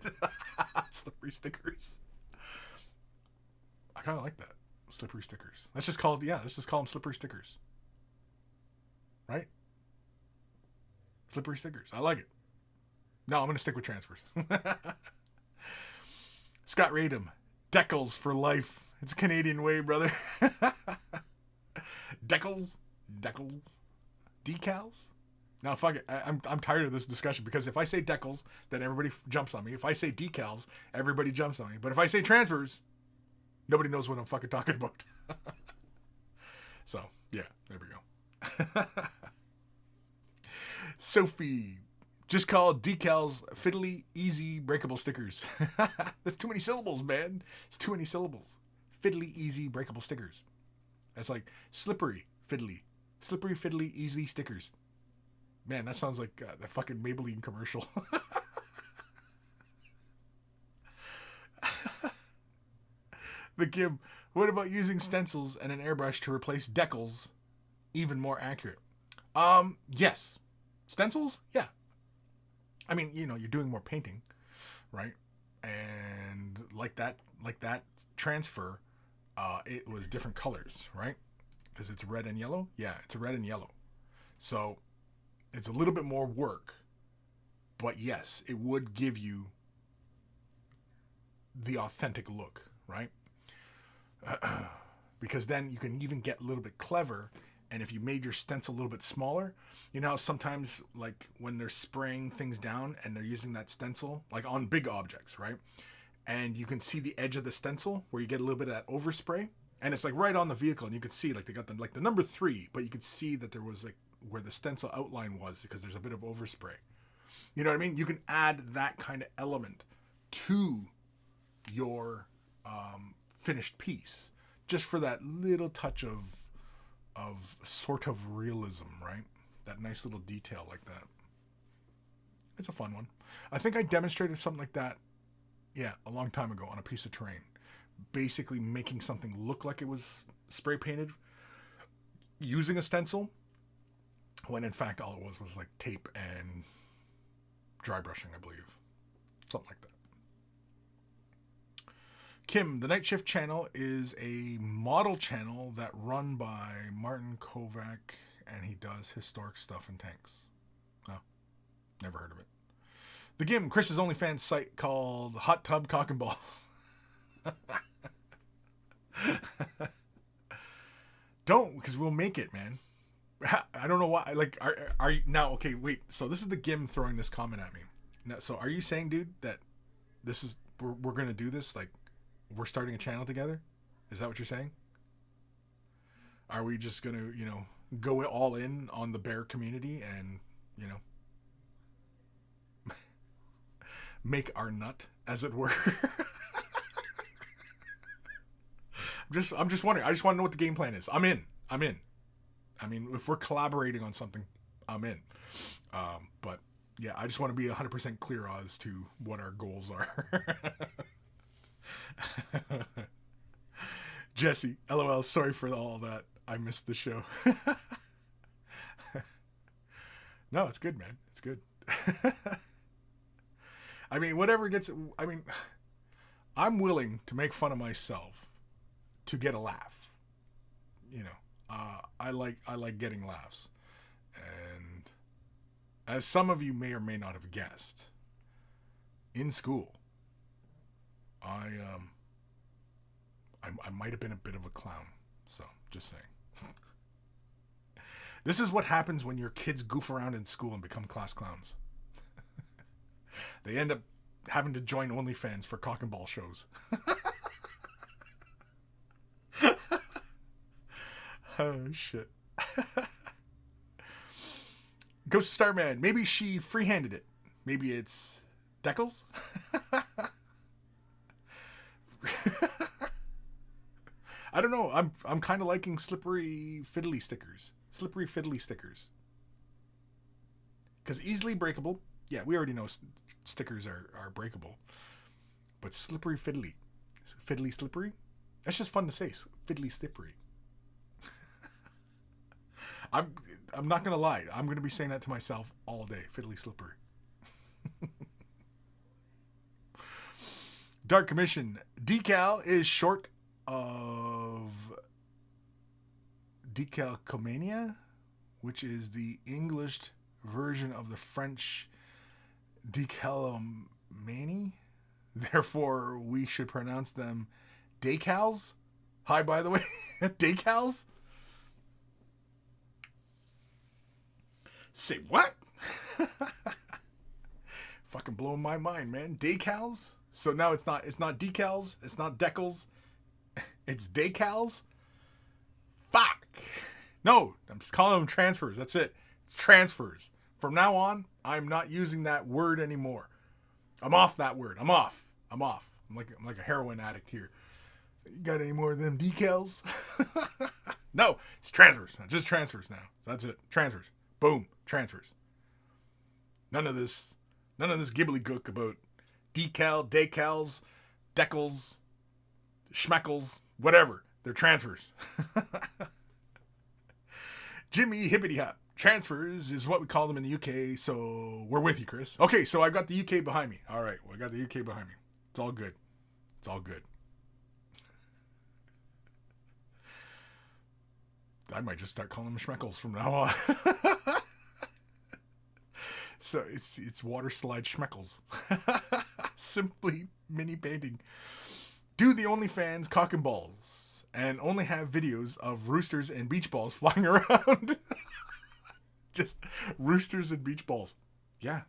S1: Slippery stickers. I kind of like that. Slippery stickers. Let's just call them slippery stickers. Right? Slippery stickers. I like it. No, I'm going to stick with transfers. Scott Radom, decals for life. It's a Canadian way, brother. Decals? Decals? No, fuck it. I'm tired of this discussion because if I say decals, then everybody jumps on me. If I say decals, everybody jumps on me. But if I say transfers, nobody knows what I'm fucking talking about. So, yeah, there we go. Sophie, just call decals fiddly, easy, breakable stickers. That's too many syllables, man. It's too many syllables. Fiddly, easy, breakable stickers. That's like slippery, fiddly, easy stickers. Man, that sounds like the fucking Maybelline commercial. The Kim, what about using stencils and an airbrush to replace decals? Even more accurate. Yes. Stencils? Yeah. I mean, you know, you're doing more painting, right? And like that transfer, it was different colors, right? Because it's red and yellow. Yeah, it's a red and yellow. So it's a little bit more work, but yes, it would give you the authentic look, right? Because then you can even get a little bit clever. And if you made your stencil a little bit smaller, you know how sometimes like when they're spraying things down and they're using that stencil, like on big objects, right? And you can see the edge of the stencil where you get a little bit of that overspray. And it's like right on the vehicle and you can see like they got the number 3, but you could see that there was like where the stencil outline was because there's a bit of overspray. You know what I mean? You can add that kind of element to your finished piece just for that little touch of sort of realism, right? That nice little detail like that. It's a fun one. I think I demonstrated something like that, a long time ago on a piece of terrain. Basically making something look like it was spray painted using a stencil, when in fact all it was like tape and dry brushing, I believe. Something like that. Kim, the Night Shift channel is a model channel that run by Martin Kovac, and he does historic stuff in tanks. Oh, never heard of it. The Gim, Kris's OnlyFans site called Hot Tub Cock and Balls. Don't, because we'll make it, man. I don't know why. Like, are you now? Okay, wait. So this is the Gim throwing this comment at me. Now, so are you saying, dude, that this is we're gonna do this? Like, we're starting a channel together? Is that what you're saying? Are we just gonna, go all in on the bear community and, make our nut, as it were? I'm just wondering. I just want to know what the game plan is. I'm in. I mean, if we're collaborating on something, I'm in. But yeah, I just want to be 100% clear as to what our goals are. Jesse, LOL, sorry for all that. I missed the show. No, it's good, man. It's good. I mean, whatever gets... I mean, I'm willing to make fun of myself to get a laugh. I like getting laughs. And as some of you may or may not have guessed, in school, I might have been a bit of a clown. So, just saying. This is what happens when your kids goof around in school and become class clowns. They end up having to join OnlyFans for cock and ball shows. Oh, shit. Ghost of Starman. Maybe she free-handed it. Maybe it's decals? I don't know. I'm kind of liking slippery fiddly stickers. Slippery fiddly stickers. Because easily breakable. Yeah, we already know stickers are breakable. But slippery fiddly. Fiddly slippery? That's just fun to say. Fiddly slippery. I'm not going to lie. I'm going to be saying that to myself all day. Fiddly slippery. Dark Commission. Decal is short of decalcomania, which is the English version of the French decalomanie. Therefore, we should pronounce them decals. Hi, by the way. Decals? Say what? Fucking blowing my mind, man. Decals? So now it's not decals, it's not decals, it's decals? Fuck. No, I'm just calling them transfers. That's it. It's transfers. From now on, I'm not using that word anymore. I'm off that word. I'm off. I'm like a heroin addict here. You got any more of them decals? No, it's transfers. Just transfers now. That's it. Transfers. Boom. Transfers. None of this gibbly-gook about decal, decals, decals, schmeckles, whatever. They're transfers. Jimmy Hippity Hop. Transfers is what we call them in the UK, so we're with you, Kris. Okay, so I got the UK behind me. All right, well, I got the UK behind me. It's all good. It's all good. I might just start calling them schmeckles from now on. So it's water slide schmeckles. Simply mini painting. Do the OnlyFans cock and balls and only have videos of roosters and beach balls flying around. Just roosters and beach balls. Yeah.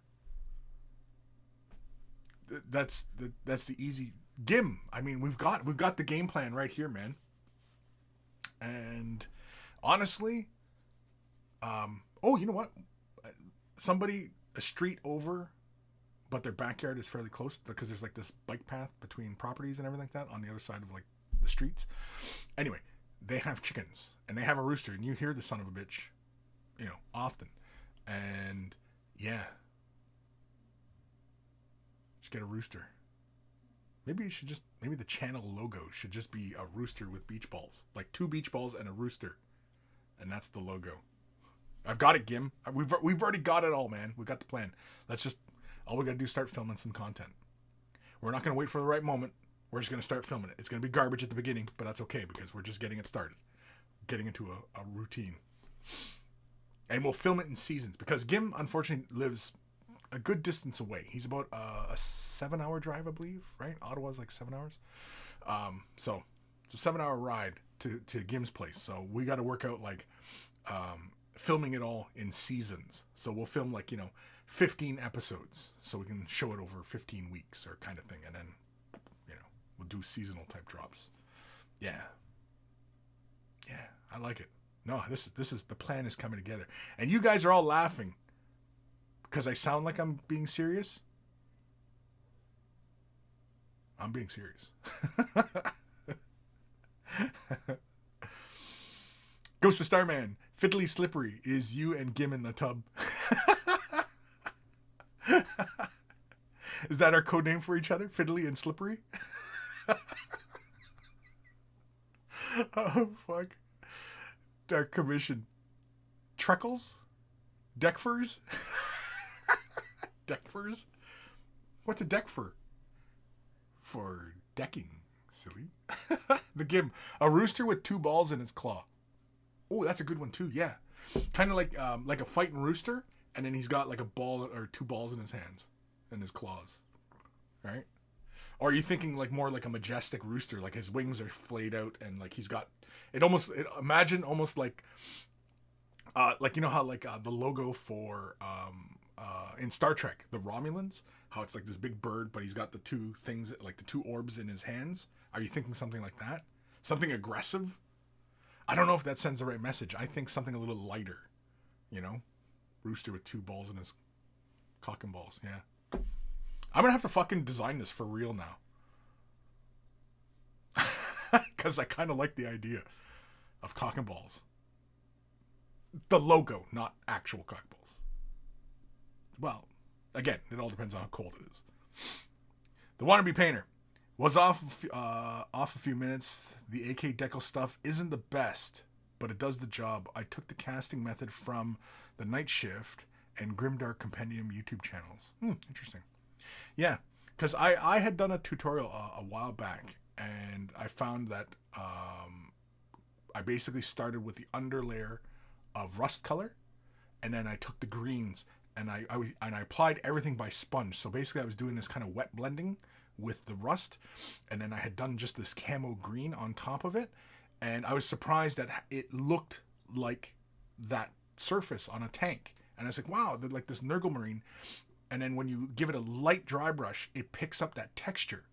S1: That's the easy Gim. I mean, we've got the game plan right here, man. And honestly, oh, you know what? A street over, but their backyard is fairly close because there's like this bike path between properties and everything like that on the other side of like the streets. Anyway, they have chickens and they have a rooster, and you hear the son of a bitch, often. And yeah, just get a rooster. Maybe the channel logo should just be a rooster with beach balls, like 2 beach balls and a rooster, and that's the logo. I've got it, Gim. We've already got it all, man. We got the plan. All we got to do is start filming some content. We're not going to wait for the right moment. We're just going to start filming it. It's going to be garbage at the beginning, but that's okay because we're just getting it started. Getting into a routine. And we'll film it in seasons because Gim, unfortunately, lives a good distance away. He's about a 7-hour drive, I believe, right? Ottawa's like 7 hours. So it's a 7-hour ride to Gim's place. So we got to work out filming it all in seasons. So we'll film 15 episodes so we can show it over 15 weeks or kind of thing. And then, we'll do seasonal type drops. Yeah. Yeah, I like it. No, this is the plan is coming together. And you guys are all laughing because I sound like I'm being serious. I'm being serious. Ghost of Starman. Fiddly Slippery is you and Gim in the tub. Is that our code name for each other? Fiddly and Slippery? Oh, fuck. Dark Commission. Treckles? Deckfurs? Deckfurs? What's a deck fur? For decking, silly. The Gim. A rooster with 2 balls in its claw. Oh, that's a good one too. Yeah, kind of like a fighting rooster, and then he's got like a ball or 2 balls in his hands and his claws, right? Or are you thinking more like a majestic rooster, like his wings are flayed out and like he's got it almost? Imagine almost like how the logo for in Star Trek, the Romulans, how it's like this big bird, but he's got the 2 things like the 2 orbs in his hands. Are you thinking something like that? Something aggressive? I don't know if that sends the right message. I think something a little lighter, rooster with 2 balls in his cock and balls. Yeah. I'm going to have to fucking design this for real now. Because I kind of like the idea of cock and balls. The logo, not actual cock balls. Well, Again, it all depends on how cold it is. The Wannabe Painter was off a few minutes. The AK Deco stuff isn't the best, but it does the job. I took the casting method from the Night Shift and Grimdark Compendium YouTube channels. Interesting. Yeah, because I had done a tutorial a while back, and I found that I basically started with the underlayer of rust color, and then I took the greens and I applied everything by sponge. So basically I was doing this kind of wet blending with the rust, and then I had done just this camo green on top of it, and I was surprised that it looked like that surface on a tank. And I was like, wow, like this Nurgle and then when you give it a light dry brush, it picks up that texture.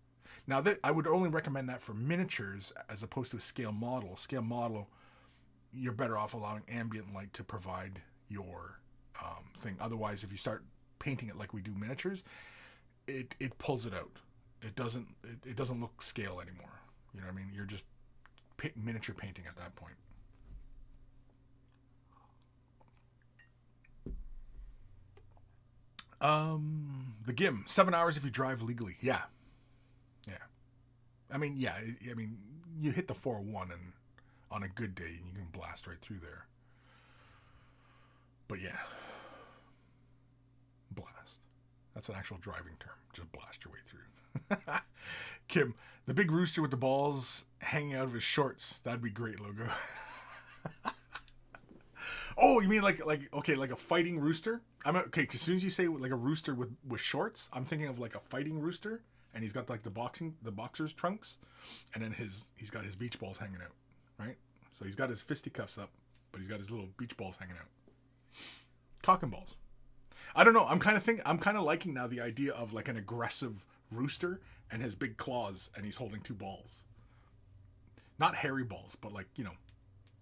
S1: Now, I would only recommend that for miniatures as opposed to a scale model. Scale model, you're better off allowing ambient light to provide your thing. Otherwise, if you start painting it like we do miniatures, it pulls it out. It doesn't look scale anymore. You know what I mean? You're just miniature painting at that point. The GIM, 7 hours if you drive legally. Yeah. I mean, you hit the 401 and on a good day you can blast right through there. But yeah. Blast. That's an actual driving term. Just blast your way through. Kim, the big rooster with the balls hanging out of his shorts. That'd be great logo. Oh, you mean like a fighting rooster? Okay, as soon as you say like a rooster with shorts, I'm thinking of like a fighting rooster, and he's got like the boxer's trunks, and then he's got his beach balls hanging out, right? So he's got his fisticuffs up, but he's got his little beach balls hanging out. Cock and balls. I don't know. I'm kind of liking now the idea of like an aggressive rooster and his big claws, and he's holding two balls. Not hairy balls, but like,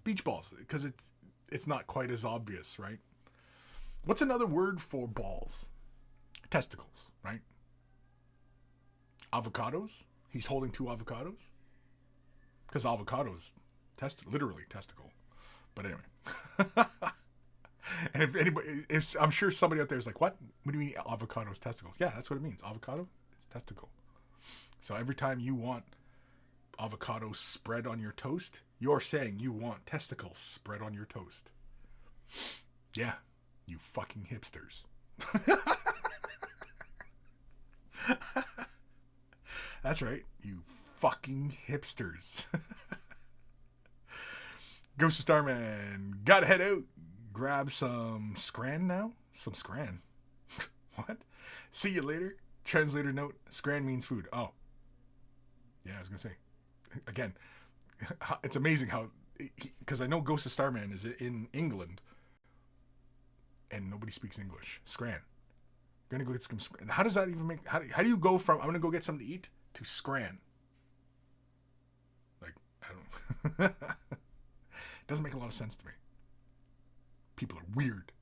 S1: beach balls, because it's not quite as obvious, right? What's another word for balls? Testicles, right? Avocados? He's holding two avocados? Because avocados, literally testicle. But anyway. And if I'm sure somebody out there is like, what? What do you mean avocados, testicles? Yeah, that's what it means. Avocado, it's testicle. So every time you want avocado spread on your toast, you're saying you want testicles spread on your toast. Yeah, you fucking hipsters. That's right, you fucking hipsters. Ghost of Starman, gotta head out. Grab some scran now? Some scran. What? See you later. Translator note, scran means food. Oh. Yeah, I was gonna say. Again, it's amazing how, because I know Ghost of Starman is in England, and nobody speaks English. Scran. I'm gonna go get some scran. How does that even make? How do you go from I'm gonna go get something to eat to scran? Like, I don't. It doesn't make a lot of sense to me. People are weird.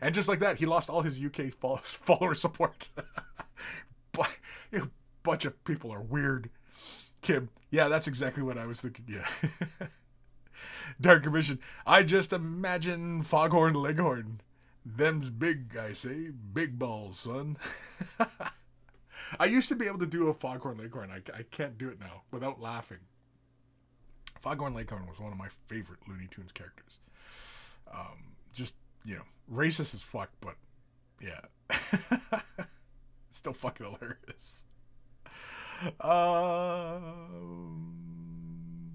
S1: And just like that, he lost all his UK follower support. But a bunch of people are weird. Kim, yeah, that's exactly what I was thinking. Yeah. Darker Vision, I just imagine Foghorn Leghorn. Them's big, I say. Big balls, son. I used to be able to do a Foghorn Leghorn. I can't do it now without laughing. Foghorn Leghorn was one of my favorite Looney Tunes characters. Just, racist as fuck, but yeah. It's still fucking hilarious.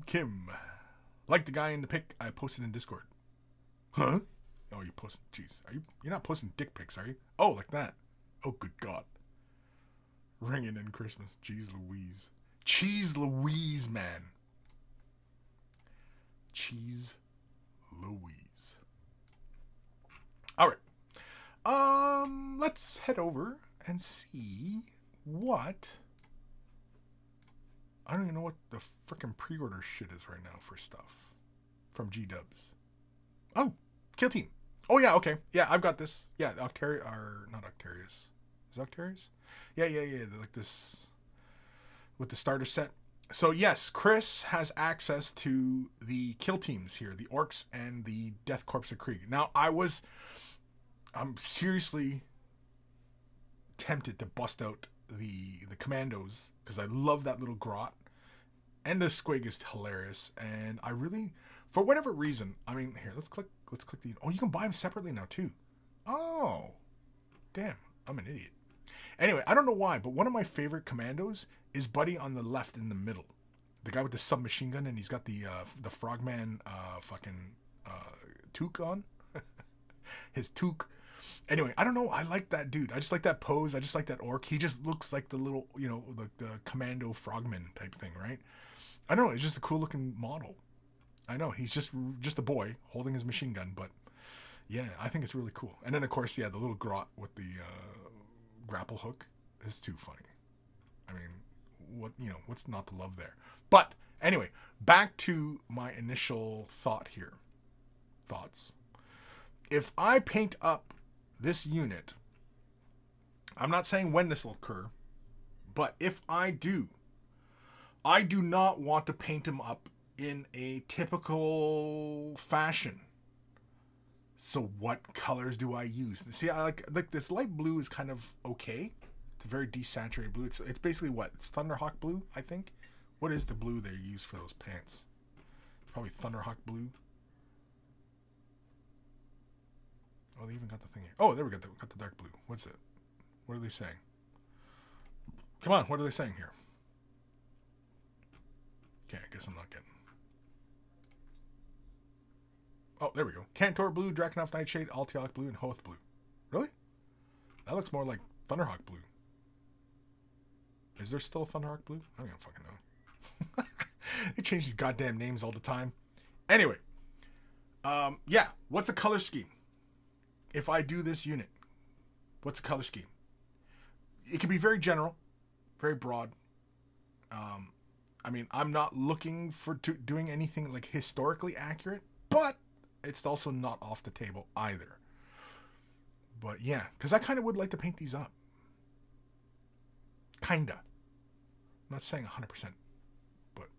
S1: Kim, like the guy in the pic I posted in Discord. Huh? Oh, you posted? Jeez, you're not posting dick pics, are you? Oh, like that. Oh, good God. Ringing in Christmas. Jeez Louise. Cheese Louise, man. Cheese Louise. All right. Let's head over and see what. I don't even know what the frickin' pre-order shit is right now for stuff from G-Dubs. Oh, Kill Team. Oh yeah, okay. Yeah, I've got this. Yeah, not Octarius. Is Octarius? Yeah. They're like this with the starter set. So yes, Kris has access to the kill teams here, the Orcs and the Death Corps of Krieg. Now I'm seriously tempted to bust out the commandos because I love that little grot. And the squig is hilarious. And I really, for whatever reason, I mean, here, let's click the, oh, you can buy them separately now too. Oh, damn, I'm an idiot. Anyway, I don't know why, but one of my favorite commandos is Buddy on the left in the middle. The guy with the submachine gun, and he's got the frogman toque on. His toque. Anyway, I don't know. I like that dude. I just like that pose. I just like that orc. He just looks like the little, the commando frogman type thing, right? I don't know. It's just a cool looking model. I know. He's just a boy holding his machine gun, but yeah, I think it's really cool. And then, of course, yeah, the little grot with the grapple hook is too funny. I mean, what's not to love there? But anyway, back to my initial thoughts. If I paint up this unit, I'm not saying when this will occur, but if I do not want to paint him up in a typical fashion. So what colors do I use? See, I like this light blue is kind of okay. It's a very desaturated blue. It's basically what? It's Thunderhawk blue, I think. What is the blue they use for those pants? Probably Thunderhawk blue. Oh, they even got the thing here. Oh, there we go. Got the dark blue. What's it? What are they saying? Come on, what are they saying here? Okay, I guess I'm not getting. Oh, there we go. Cantor blue, Drakenhof Nightshade, Altiok blue, and Hoth blue. Really? That looks more like Thunderhawk blue. Is there still a Thunderhawk blue? I don't even fucking know. They change these goddamn names all the time. Anyway. Yeah. What's a color scheme? If I do this unit, what's a color scheme? It can be very general, very broad. I mean, I'm not looking for doing anything like historically accurate, but it's also not off the table either. But yeah, because I kind of would like to paint these up. Kinda. I'm not saying 100%, but,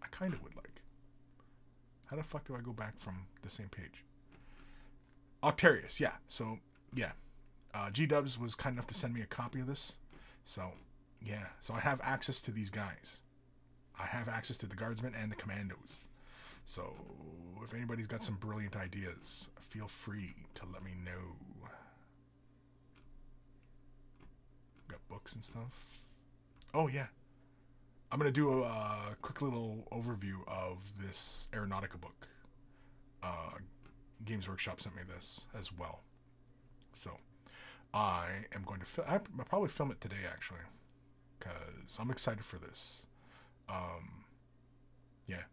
S1: I kind of would like. How the fuck do I go back from the same page? Octarius, yeah. So, yeah. G-Dubs was kind enough to send me a copy of this. So, yeah. So I have access to these guys. I have access to the guardsmen and the commandos. So, if anybody's got some brilliant ideas, feel free to let me know. Got books and stuff. Oh, yeah. I'm going to do a quick little overview of this Aeronautica book. Games Workshop sent me this as well. So, I am going to I'll probably film it today, actually. Because I'm excited for this. Yeah.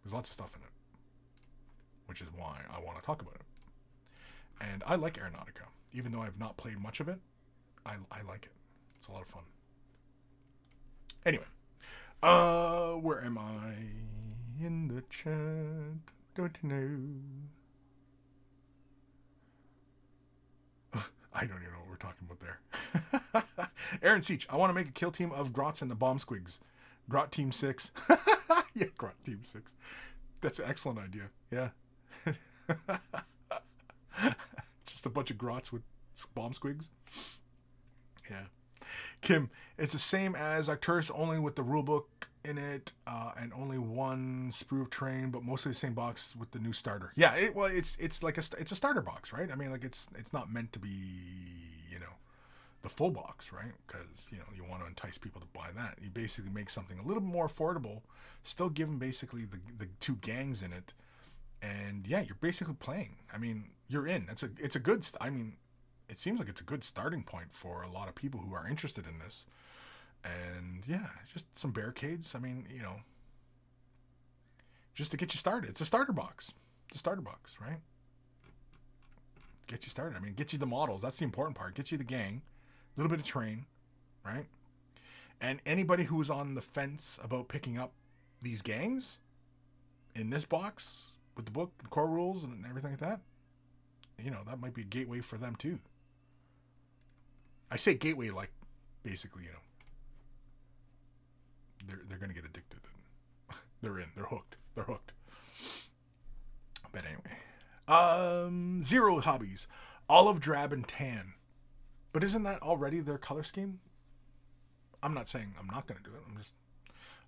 S1: There's lots of stuff in it. Which is why I want to talk about it. And I like Aeronautica. Even though I've not played much of it, I like it. It's a lot of fun. Anyway. Where am I? In the chat. Don't know. I don't even know what we're talking about there. Aaron Seach, I want to make a kill team of Grots and the Bomb Squigs. Grot Team 6. Yeah, Grot Team 6. That's an excellent idea. Yeah. Just a bunch of Grots with Bomb Squigs. Yeah. Kim, it's the same as Arcturus, only with the rulebook in it, and only one sprue of terrain, but mostly the same box with the new starter. Yeah, it's like it's a starter box, right? I mean, like it's not meant to be, the full box, right? Because you want to entice people to buy that. You basically make something a little bit more affordable, still give them basically the two gangs in it, and yeah, you're basically playing. I mean, you're in. It's a good. It seems like it's a good starting point for a lot of people who are interested in this. And yeah, just some barricades. I mean, just to get you started. It's a starter box. It's a starter box, right? Get you started. I mean, get you the models. That's the important part. Get you the gang. A little bit of terrain, right? And anybody who's on the fence about picking up these gangs in this box with the book, the core rules, and everything like that, that might be a gateway for them too. I say gateway like basically, they're going to get addicted. They're in. They're hooked. But anyway, Zero hobbies. Olive, drab, and tan. But isn't that already their color scheme? I'm not saying I'm not going to do it. I'm just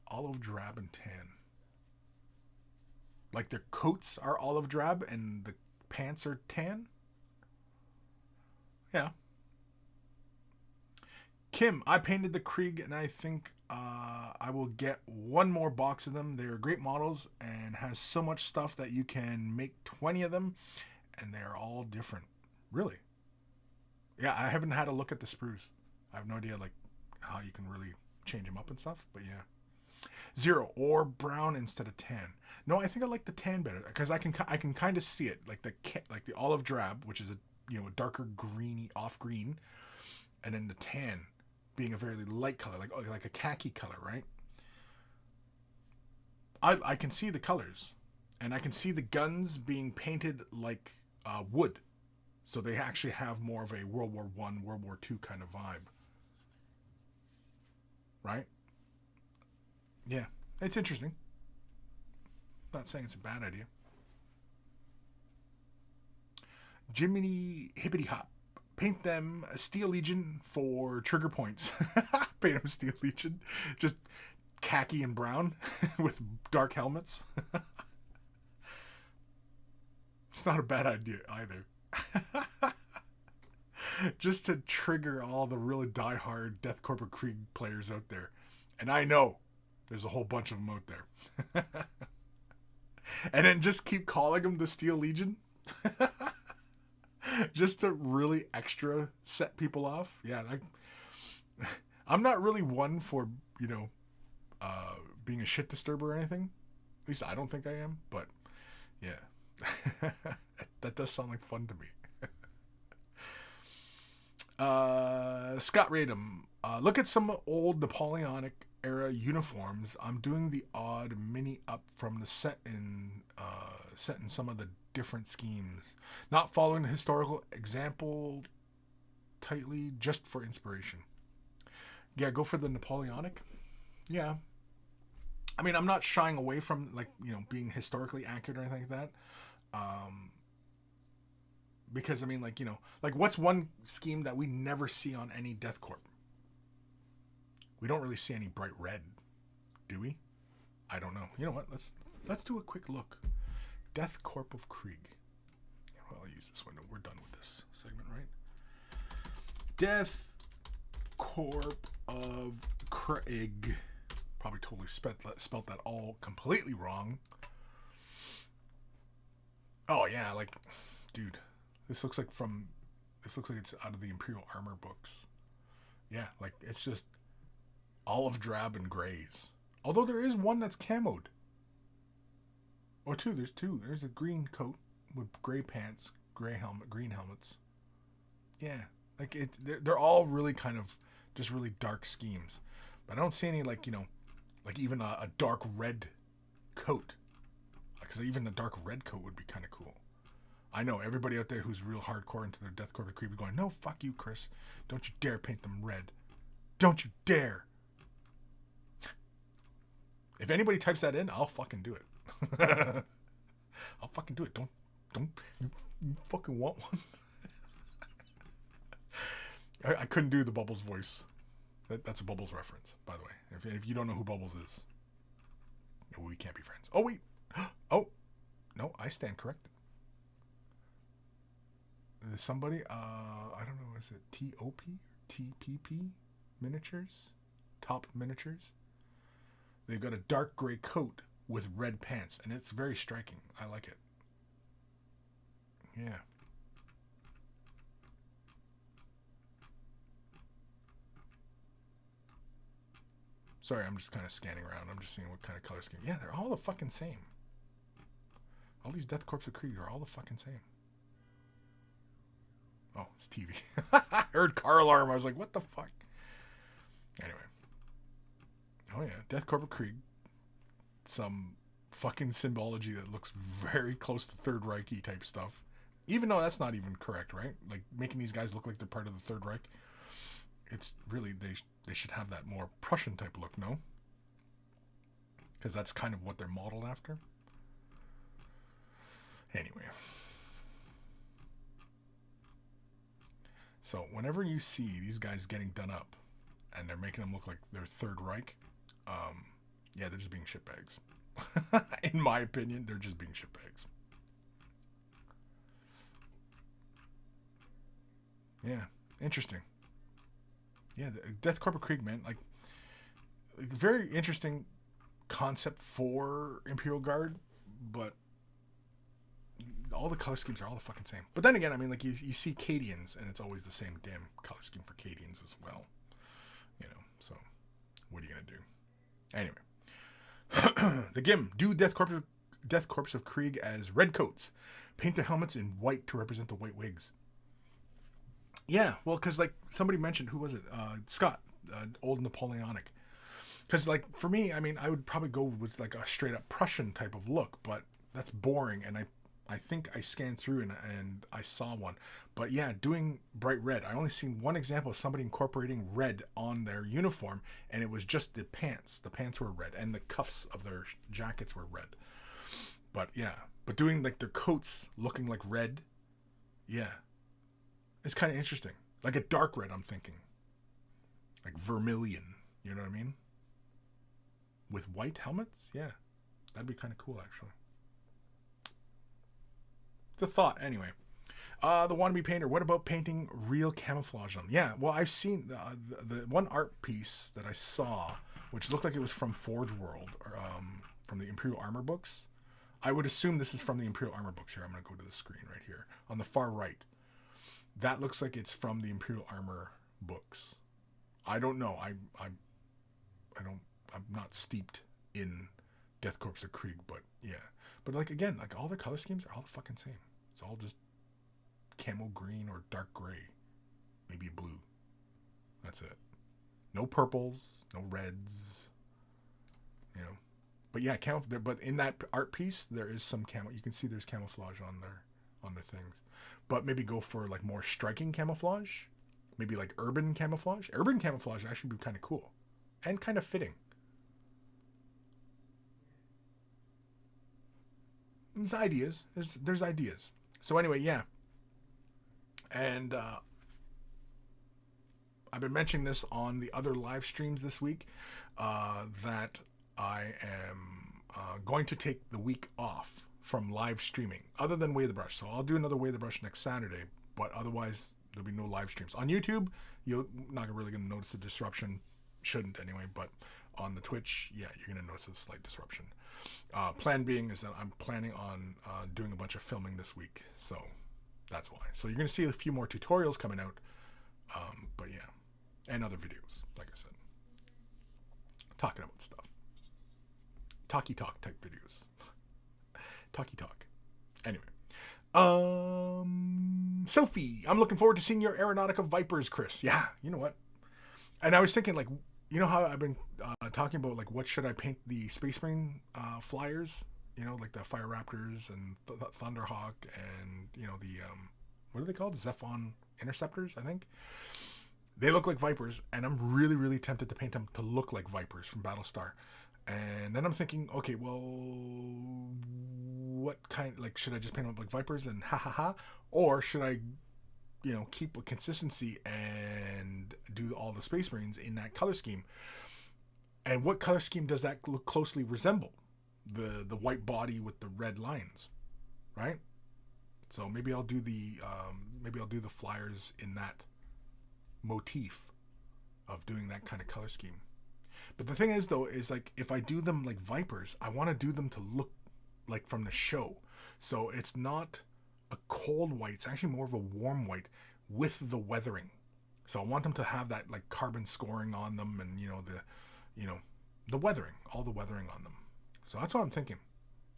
S1: olive, drab, and tan. Like their coats are olive drab and the pants are tan? Yeah. Kim, I painted the Krieg and I think I will get one more box of them. They are great models and has so much stuff that you can make 20 of them and they're all different. Really? Yeah, I haven't had a look at the sprues. I have no idea like how you can really change them up and stuff, but yeah. Zero or brown instead of tan. No, I think I like the tan better because I can kind of see it like the olive drab, which is a darker greeny off green, and then the tan being a very light color, like a khaki color, right? I can see the colors, and I can see the guns being painted like wood, so they actually have more of a World War I, World War II kind of vibe, right? Yeah, it's interesting. Not saying it's a bad idea. Jiminy Hippity Hop. Paint them a Steel Legion for trigger points. Paint them Steel Legion. Just khaki and brown with dark helmets. It's not a bad idea either. Just to trigger all the really diehard Death Corporate Krieg players out there. And I know there's a whole bunch of them out there. And then just keep calling them the Steel Legion. Just to really extra set people off. Yeah, I'm not really one for, being a shit disturber or anything. At least I don't think I am. But, yeah. That does sound like fun to me. Scott Radom. Look at some old Napoleonic era uniforms. I'm doing the odd mini up from the set in some of the different schemes. Not following the historical example tightly, just for inspiration. Yeah, go for the Napoleonic. Yeah. I mean, I'm not shying away from being historically accurate or anything like that. Because I mean, what's one scheme that we never see on any Death Corp? We don't really see any bright red, do we? I don't know. You know what? Let's do a quick look. Death Corp of Krieg. Well, I'll use this window. We're done with this segment, right? Death Corp of Krieg. Probably totally spelt that all completely wrong. Oh yeah, dude, this looks like it's out of the Imperial Armor books. Yeah, it's just olive drab and grays. Although there is one that's camoed. Or two. There's two. There's a green coat with gray pants, gray helmet, green helmets. Yeah, they're all really kind of just really dark schemes. But I don't see any even a dark red coat. Because even a dark red coat would be kind of cool. I know everybody out there who's real hardcore into their Death Corp Krieg is going, no, fuck you, Kris. Don't you dare paint them red. Don't you dare. If anybody types that in, I'll fucking do it. I'll fucking do it. Don't you fucking want one? I couldn't do the Bubbles voice. That's a Bubbles reference, by the way. If you don't know who Bubbles is, we can't be friends. Oh, wait. Oh, no, I stand corrected. There's somebody, I don't know, is it TOP or TPP Miniatures? Top Miniatures? They've got a dark gray coat with red pants, and it's very striking. I like it. Yeah. Sorry, I'm just kind of scanning around. I'm just seeing what kind of color scheme. Yeah, they're all the fucking same. All these Death Corps of Krieg are all the fucking same. Oh, it's TV. I heard car alarm. I was like, what the fuck? Anyway. Oh, yeah. Death Corps of Krieg. Some fucking symbology that looks very close to Third Reich-y type stuff. Even though that's not even correct, right? Making these guys look like they're part of the Third Reich. It's really, they should have that more Prussian type look, no? Because that's kind of what they're modeled after. Anyway. So whenever you see these guys getting done up and they're making them look like they're Third Reich, yeah, they're just being shitbags. In my opinion, they're just being shitbags. Yeah, interesting. Yeah, the Death Corp of Krieg, man, like very interesting concept for Imperial Guard, but all the color schemes are all the fucking same. But then again, I mean, like you see Cadians, and it's always the same damn color scheme for Cadians as well. You know, so what are you gonna do? Anyway, the GIM do Death Corps of Krieg as red coats, paint their helmets in white to represent the white wigs. Yeah, well, because like somebody mentioned, who was it? Scott, old Napoleonic. Because like for me, I mean, I would probably go with like a straight up Prussian type of look, but that's boring. And I think I scanned through and I saw one. But yeah, doing bright red. I only seen one example of somebody incorporating red on their uniform, and it was just the pants. The pants were red, and the cuffs of their jackets were red. But yeah, but doing like their coats looking like red, yeah. It's kind of interesting. Like a dark red, I'm thinking. Like vermilion. You know what I mean? With white helmets? Yeah. That'd be kind of cool, actually. It's a thought, anyway. The wannabe painter. What about painting real camouflage on them? Yeah, well, I've seen the one art piece that I saw, which looked like it was from Forge World, or from the Imperial Armor books. I would assume this is from the Imperial Armor books here. I'm going to go to the screen right here. On the far right. That looks like it's from the Imperial Armor books. I don't know. I'm not steeped in Death Corps of Krieg, but yeah. But like again, like all their color schemes are all the fucking same. It's all just camo green or dark gray, maybe blue. That's it. No purples, no reds. You know. But yeah, but in that art piece, there is some camo. You can see there's camouflage on their things. But maybe go for like more striking camouflage. Maybe like urban camouflage. Urban camouflage would actually be kind of cool. And kind of fitting. There's ideas. There's ideas. So anyway, yeah. And I've been mentioning this on the other live streams this week. That I am going to take the week off from live streaming, other than Way the Brush. So I'll do another Way the Brush next Saturday, but otherwise there'll be no live streams. On YouTube, you're not really going to notice the disruption. Shouldn't anyway, but on the Twitch, yeah, you're going to notice a slight disruption. Plan being is that I'm planning on doing a bunch of filming this week, so that's why. So you're going to see a few more tutorials coming out, but yeah, and other videos, like I said. Talking about stuff. Talky talk type videos. Talky talk. Anyway. Sophie, I'm looking forward to seeing your Aeronautica Vipers, Kris. Yeah, you know what? And I was thinking, like, you know how I've been talking about, like, what should I paint the Space Marine flyers? You know, like the Fire Raptors and Thunderhawk and, you know, the, what are they called? Zephon Interceptors, I think. They look like Vipers, and I'm really, really tempted to paint them to look like Vipers from Battlestar. And then I'm thinking, okay, well, what kind, like, should I just paint them up like Vipers and ha ha ha? Or should I, you know, keep a consistency and do all the Space Marines in that color scheme? And what color scheme does that look closely resemble? The white body with the red lines, right? So maybe I'll do the flyers in that motif of doing that kind of color scheme. But the thing is, though, is like if I do them like Vipers, I want to do them to look like from the show. So it's not a cold white; it's actually more of a warm white with the weathering. So I want them to have that like carbon scoring on them, and the weathering, all the weathering on them. So that's what I'm thinking.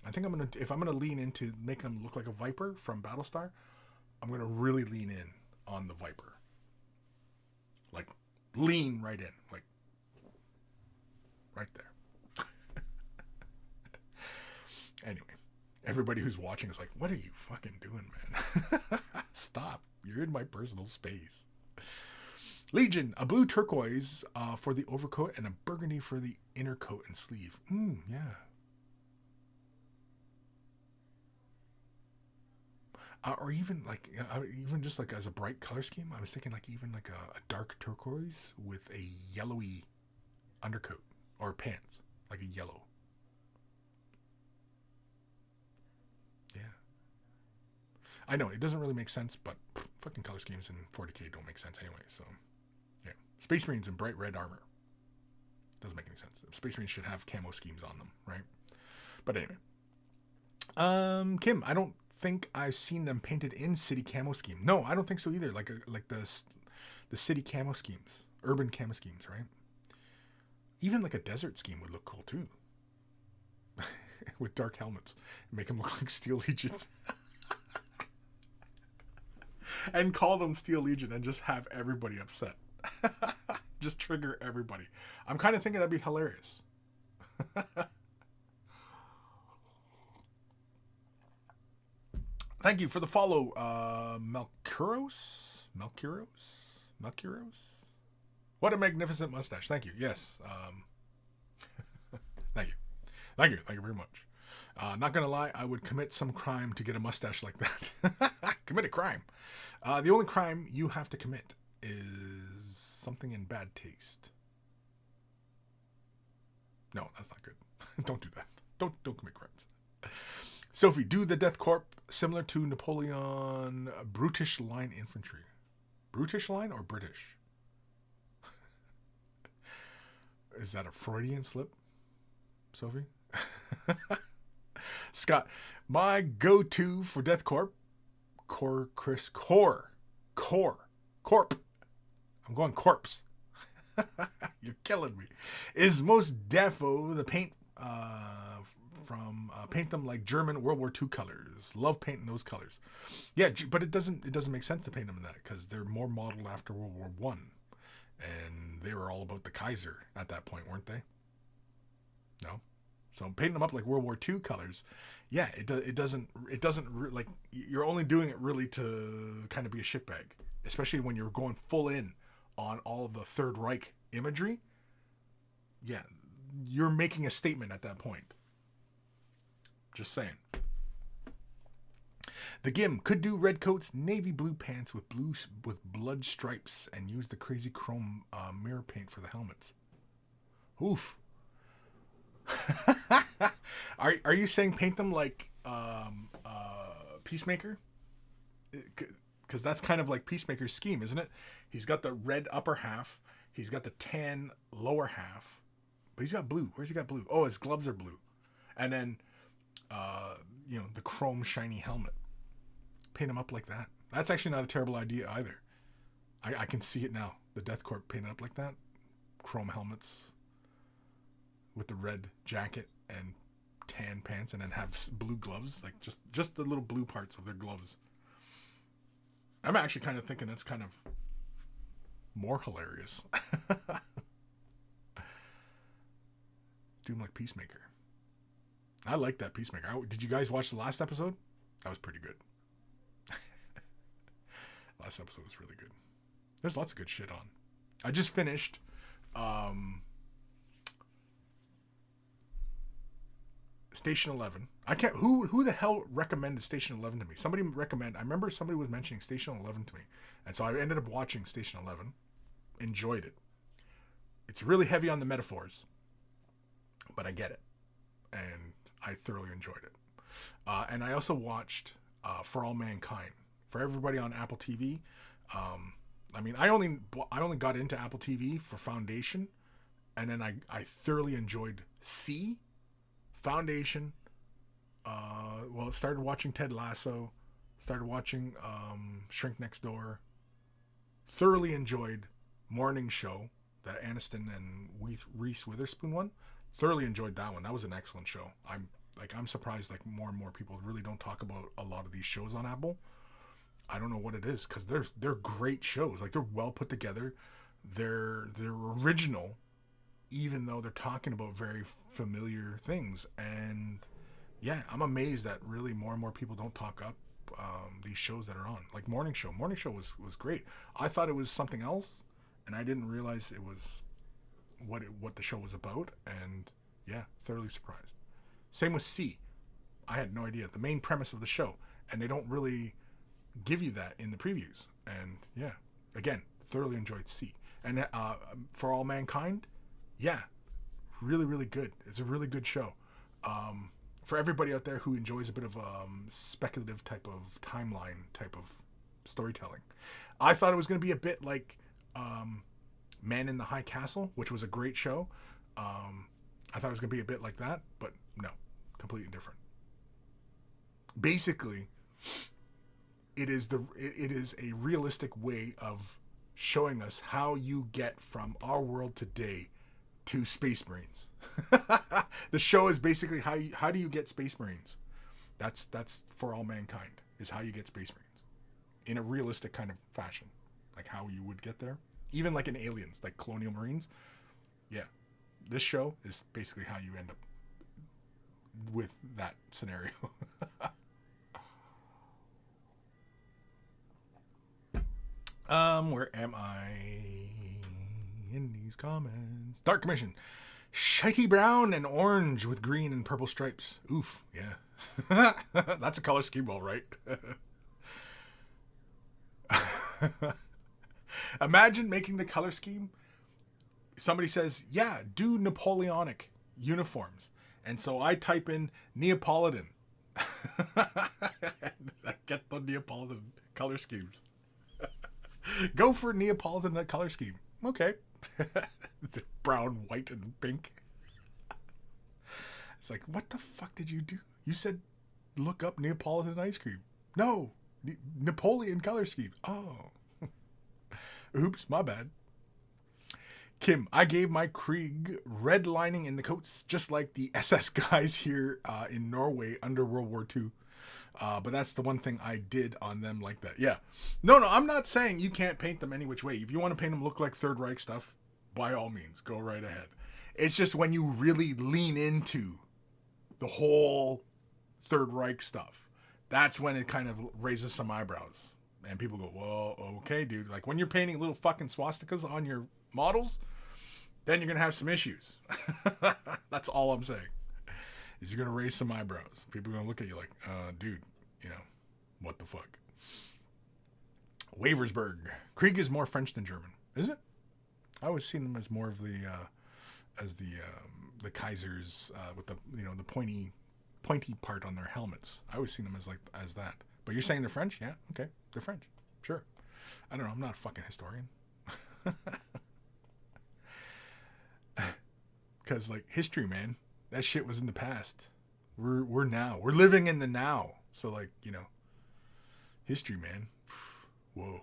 S1: I think if I'm gonna lean into making them look like a Viper from Battlestar, I'm gonna really lean in on the Viper. Like lean right in, like. Right there. Anyway, everybody who's watching is like, what are you fucking doing, man? Stop. You're in my personal space. Legion, a blue turquoise for the overcoat and a burgundy for the inner coat and sleeve. Yeah. Or even like even just like as a bright color scheme, I was thinking like even like a dark turquoise with a yellowy undercoat or pants, like a yellow. Yeah, I know it doesn't really make sense, but fucking color schemes in 40K don't make sense anyway. So yeah, Space Marines in bright red armor doesn't make any sense. Space Marines should have camo schemes on them, right? But anyway, Kim, I don't think I've seen them painted in city camo scheme. No, I don't think so either. Like the city camo schemes, urban camo schemes, right? Even like a desert scheme would look cool too, with dark helmets, make them look like Steel Legion, and call them Steel Legion, and just have everybody upset. Just trigger everybody. I'm kind of thinking that'd be hilarious. Thank you for the follow, Melkuros. What a magnificent mustache. Thank you. Yes. Thank you. Thank you very much. Not gonna lie, I would commit some crime to get a mustache like that. Commit a crime. The only crime you have to commit is something in bad taste. No, that's not good. Don't do that. Don't commit crimes. Sophie, do the Death Corp similar to Napoleon Brutish Line Infantry. Brutish Line or British? Is that a Freudian slip, Sophie? Scott, my go-to for Death Corp, Kris, Corp. I'm going corpse. You're killing me. Is most defo the paint from paint them like German World War II colors. Love painting those colors. Yeah, but it doesn't make sense to paint them in that because they're more modeled after World War One, and they were all about the Kaiser at that point, weren't they? No. So painting them up like World War II colors, yeah, it doesn't like you're only doing it really to kind of be a shitbag, especially when you're going full in on all of the Third Reich imagery. Yeah, you're making a statement at that point. Just saying. The Gim could do red coats, navy blue pants with blood stripes, and use the crazy chrome mirror paint for the helmets. Oof. Are you saying paint them like Peacemaker? Because that's kind of like Peacemaker's scheme, isn't it? He's got the red upper half, he's got the tan lower half, but he's got blue. Where's he got blue? Oh, his gloves are blue, and then the chrome shiny helmet. Paint him up like that. That's actually not a terrible idea either. I can see it now. The Death Corp painted up like that, chrome helmets with the red jacket and tan pants, and then have blue gloves, like just the little blue parts of their gloves. I'm actually kind of thinking that's kind of more hilarious. Do him like Peacemaker. I like that Peacemaker. Did you guys watch the last episode? That was pretty good. Last episode was really good. There's lots of good shit on. I just finished Station 11. I can't. Who the hell recommended Station 11 to me? Somebody recommended. I remember somebody was mentioning Station 11 to me, and so I ended up watching Station 11. Enjoyed it. It's really heavy on the metaphors, but I get it, and I thoroughly enjoyed it. And I also watched For All Mankind. For everybody on Apple TV. I only got into Apple TV for Foundation, and then I thoroughly enjoyed C. Foundation. Started watching Ted Lasso, started watching Shrink Next Door. Thoroughly enjoyed Morning Show, that Aniston and Reese Witherspoon one. Thoroughly enjoyed that one. That was an excellent show. I'm surprised more and more people really don't talk about a lot of these shows on Apple. I don't know what it is, because they're great shows. They're well put together. They're original, even though they're talking about very familiar things. And yeah, I'm amazed that really more and more people don't talk up these shows that are on. Like Morning Show. Morning Show was great. I thought it was something else, and I didn't realize it was what the show was about. And yeah, thoroughly surprised. Same with C. I had no idea the main premise of the show, and they don't really give you that in the previews. And yeah, again, thoroughly enjoyed C. And For All Mankind, yeah, really, really good. It's a really good show. For everybody out there who enjoys a bit of speculative type of timeline type of storytelling, I thought it was going to be a bit like Man in the High Castle, which was a great show. I thought it was going to be a bit like that, but no, completely different. Basically, it is a realistic way of showing us how you get from our world today to Space Marines. The show is basically how do you get Space Marines? That's For All Mankind, is how you get Space Marines in a realistic kind of fashion, like how you would get there, even like in Aliens, like Colonial Marines. Yeah, this show is basically how you end up with that scenario. Where am I in these comments? Dark Commission. Shitey brown and orange with green and purple stripes. Oof, yeah. That's a color scheme, all right. Imagine making the color scheme. Somebody says, yeah, do Napoleonic uniforms. And so I type in Neapolitan. I get the Neapolitan color schemes. Go for Neapolitan color scheme. Okay. Brown, white, and pink. It's like, what the fuck did you do? You said look up Neapolitan ice cream. No, Napoleon color scheme. Oh. Oops, my bad. Kim, I gave my Krieg red lining in the coats, just like the SS guys here in Norway under World War II. But that's the one thing I did on them like that. Yeah. No, I'm not saying you can't paint them any which way. If you want to paint them look like Third Reich stuff, by all means, go right ahead. It's just when you really lean into the whole Third Reich stuff, that's when it kind of raises some eyebrows. And people go, well, okay, dude. Like when you're painting little fucking swastikas on your models, then you're going to have some issues. That's all I'm saying. Is you're going to raise some eyebrows. People are going to look at you like, dude, what the fuck? Waversburg. Krieg is more French than German. Is it? I always seen them as more of the Kaisers with the the pointy part on their helmets. I always seen them as that. But you're saying they're French? Yeah, okay, they're French. Sure. I don't know. I'm not a fucking historian. Because history, man, that shit was in the past. We're now. We're living in the now. So history, man. Whoa.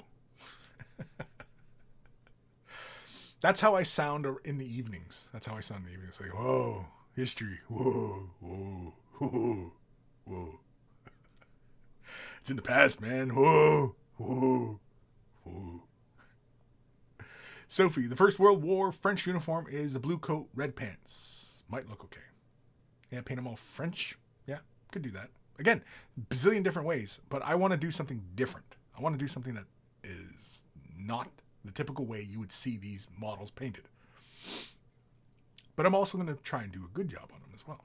S1: That's how I sound in the evenings. Like, whoa, history. Whoa, whoa, whoa, whoa. It's in the past, man. Whoa, whoa, whoa. Sophie, the First World War French uniform is a blue coat, red pants. Might look okay. Yeah, paint them all French. Yeah, could do that. Again, bazillion different ways, but I want to do something different. I want to do something that is not the typical way you would see these models painted. But I'm also going to try and do a good job on them as well.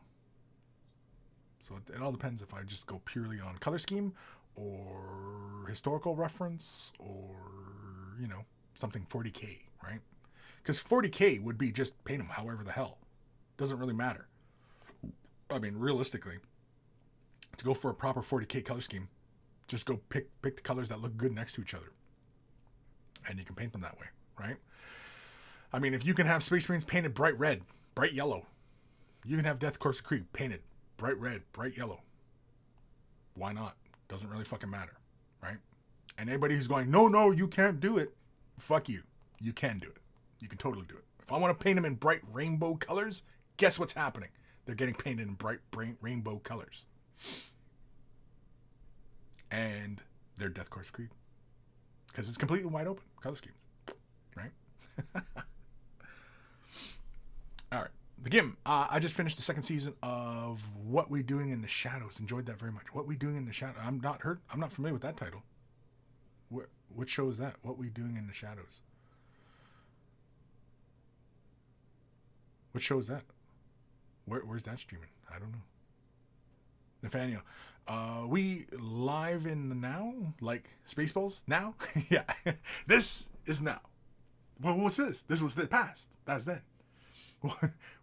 S1: So it all depends if I just go purely on color scheme or historical reference or, something 40K, right? Because 40K would be just paint them however the hell. Doesn't really matter. I mean, realistically, to go for a proper 40K color scheme, just go pick the colors that look good next to each other. And you can paint them that way, right? I mean, if you can have Space Marines painted bright red, bright yellow, you can have Death Corps of Krieg painted bright red, bright yellow. Why not? Doesn't really fucking matter, right? And anybody who's going, no, you can't do it, fuck you. You can do it. You can totally do it. If I want to paint them in bright rainbow colors, guess what's happening? They're getting painted in bright rainbow colors. And they're Death Corps of Krieg. Because it's completely wide open color schemes, right? All right. The Gim. I just finished the second season of What We Doing in the Shadows. Enjoyed that very much. What We Doing in the Shadows. I'm not familiar with that title. What show is that? What We Doing in the Shadows. What show is that? Where's that streaming? I don't know. Nathaniel. We live in the now, like Spaceballs now. Yeah, this is now. Well, what's this? This was the past. That's then.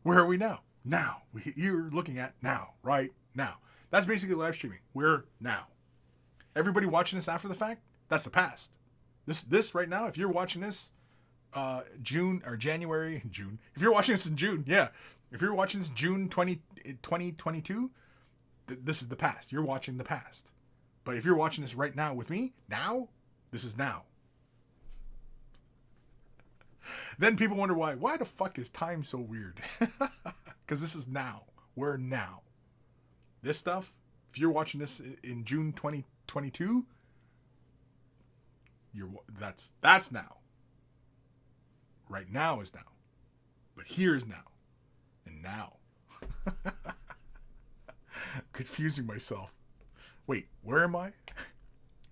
S1: Where are we now? Now. You're looking at now, right now. That's basically live streaming. We're now. Everybody watching this after the fact, that's the past. This right now, if you're watching this June or January, June. If you're watching this in June, yeah. If you're watching this June 2022, this is the past. You're watching the past. But if you're watching this right now with me, now, this is now. Then people wonder why the fuck is time so weird? Because this is now. We're now. This stuff, if you're watching this in June 2022, that's now. Right now is now. But here's now. And now. Confusing myself. Wait, where am I?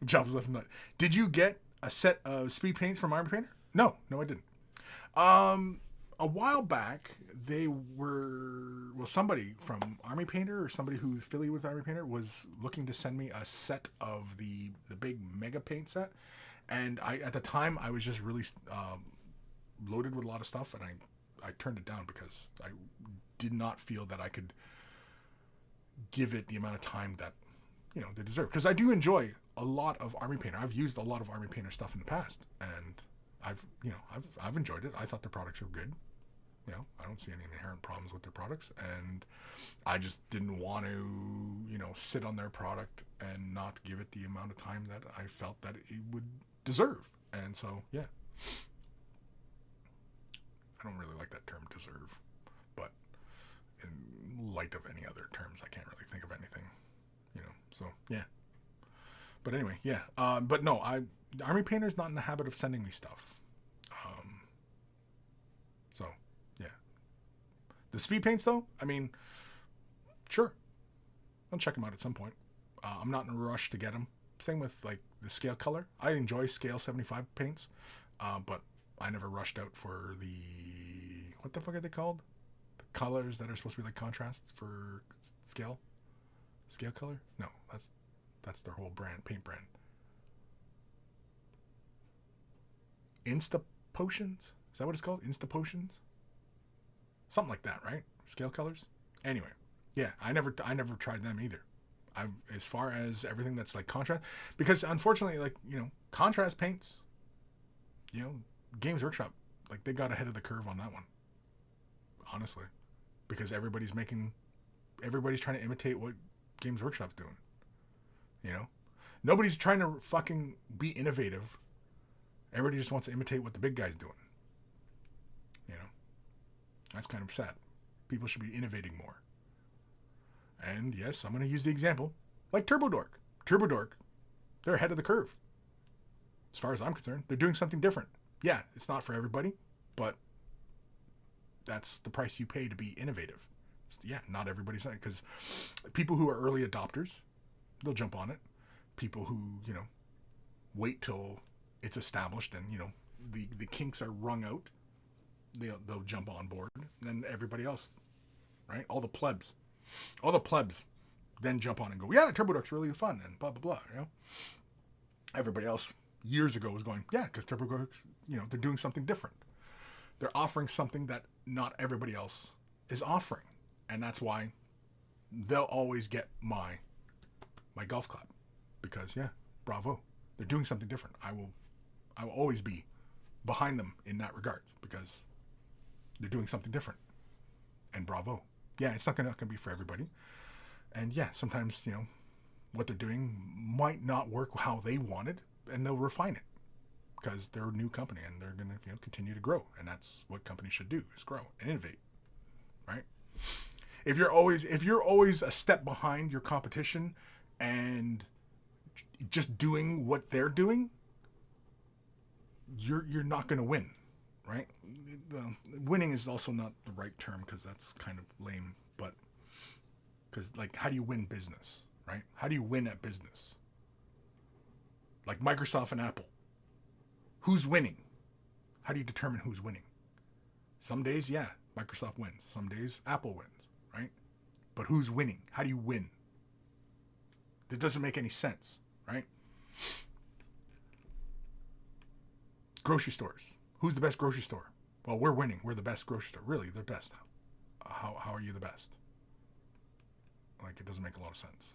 S1: Jobs left nut. Did you get a set of speed paints from Army Painter? No, I didn't. A while back, somebody from Army Painter or somebody who's affiliated with Army Painter was looking to send me a set of the big mega paint set. And at the time, I was just really loaded with a lot of stuff, and I turned it down because I did not feel that I could give it the amount of time that, they deserve. Because I do enjoy a lot of Army Painter. I've used a lot of Army Painter stuff in the past, and I've enjoyed it. I thought their products were good. I don't see any inherent problems with their products, and I just didn't want to, sit on their product and not give it the amount of time that I felt that it would deserve. And so, yeah. I don't really like that term deserve, but in light of any other terms, I can't really think of anything, so yeah. But anyway, yeah. But no, Army Painter's not in the habit of sending me stuff. So yeah. The speed paints though, I mean, sure. I'll check them out at some point. I'm not in a rush to get them. Same with like the scale color. I enjoy scale 75 paints, but I never rushed out for what the fuck are they called? The colors that are supposed to be like contrast for scale color? No, that's their whole paint brand. Insta Potions? Is that what it's called? Insta Potions? Something like that, right? Scale colors? Anyway, yeah, I never tried them either. As far as everything that's like contrast, because unfortunately, like, contrast paints, Games Workshop, like, they got ahead of the curve on that one. Honestly. Because everybody's trying to imitate what Games Workshop's doing. Nobody's trying to fucking be innovative. Everybody just wants to imitate what the big guy's doing. That's kind of sad. People should be innovating more. And yes, I'm going to use the example, like TurboDork. TurboDork, they're ahead of the curve. As far as I'm concerned, they're doing something different. Yeah, it's not for everybody, but that's the price you pay to be innovative. Yeah, not everybody's on it, because people who are early adopters, they'll jump on it. People who, wait till it's established and, the kinks are wrung out, they'll jump on board. And then everybody else, right? All the plebs then jump on and go, yeah, TurboDork's really fun and blah, blah, blah, Everybody else years ago was going, yeah, because TurboDork's, they're doing something different. They're offering something that not everybody else is offering. And that's why they'll always get my golf clap. Because, yeah, bravo. They're doing something different. I will always be behind them in that regard, because they're doing something different. And bravo. Yeah, it's not gonna be for everybody. And yeah, sometimes, what they're doing might not work how they wanted, and they'll refine it. Because they're a new company and they're going to continue to grow. And that's what companies should do, is grow and innovate. Right? If you're always a step behind your competition and just doing what they're doing, you're not going to win, right? Winning is also not the right term, because that's kind of lame, but because, like, how do you win business, right? How do you win at business? Like Microsoft and Apple. Who's winning? How do you determine who's winning? Some days, yeah, Microsoft wins. Some days, Apple wins, right? But who's winning? How do you win? It doesn't make any sense, right? Grocery stores. Who's the best grocery store? Well, we're winning. We're the best grocery store. Really, they're best. How are you the best? Like, it doesn't make a lot of sense.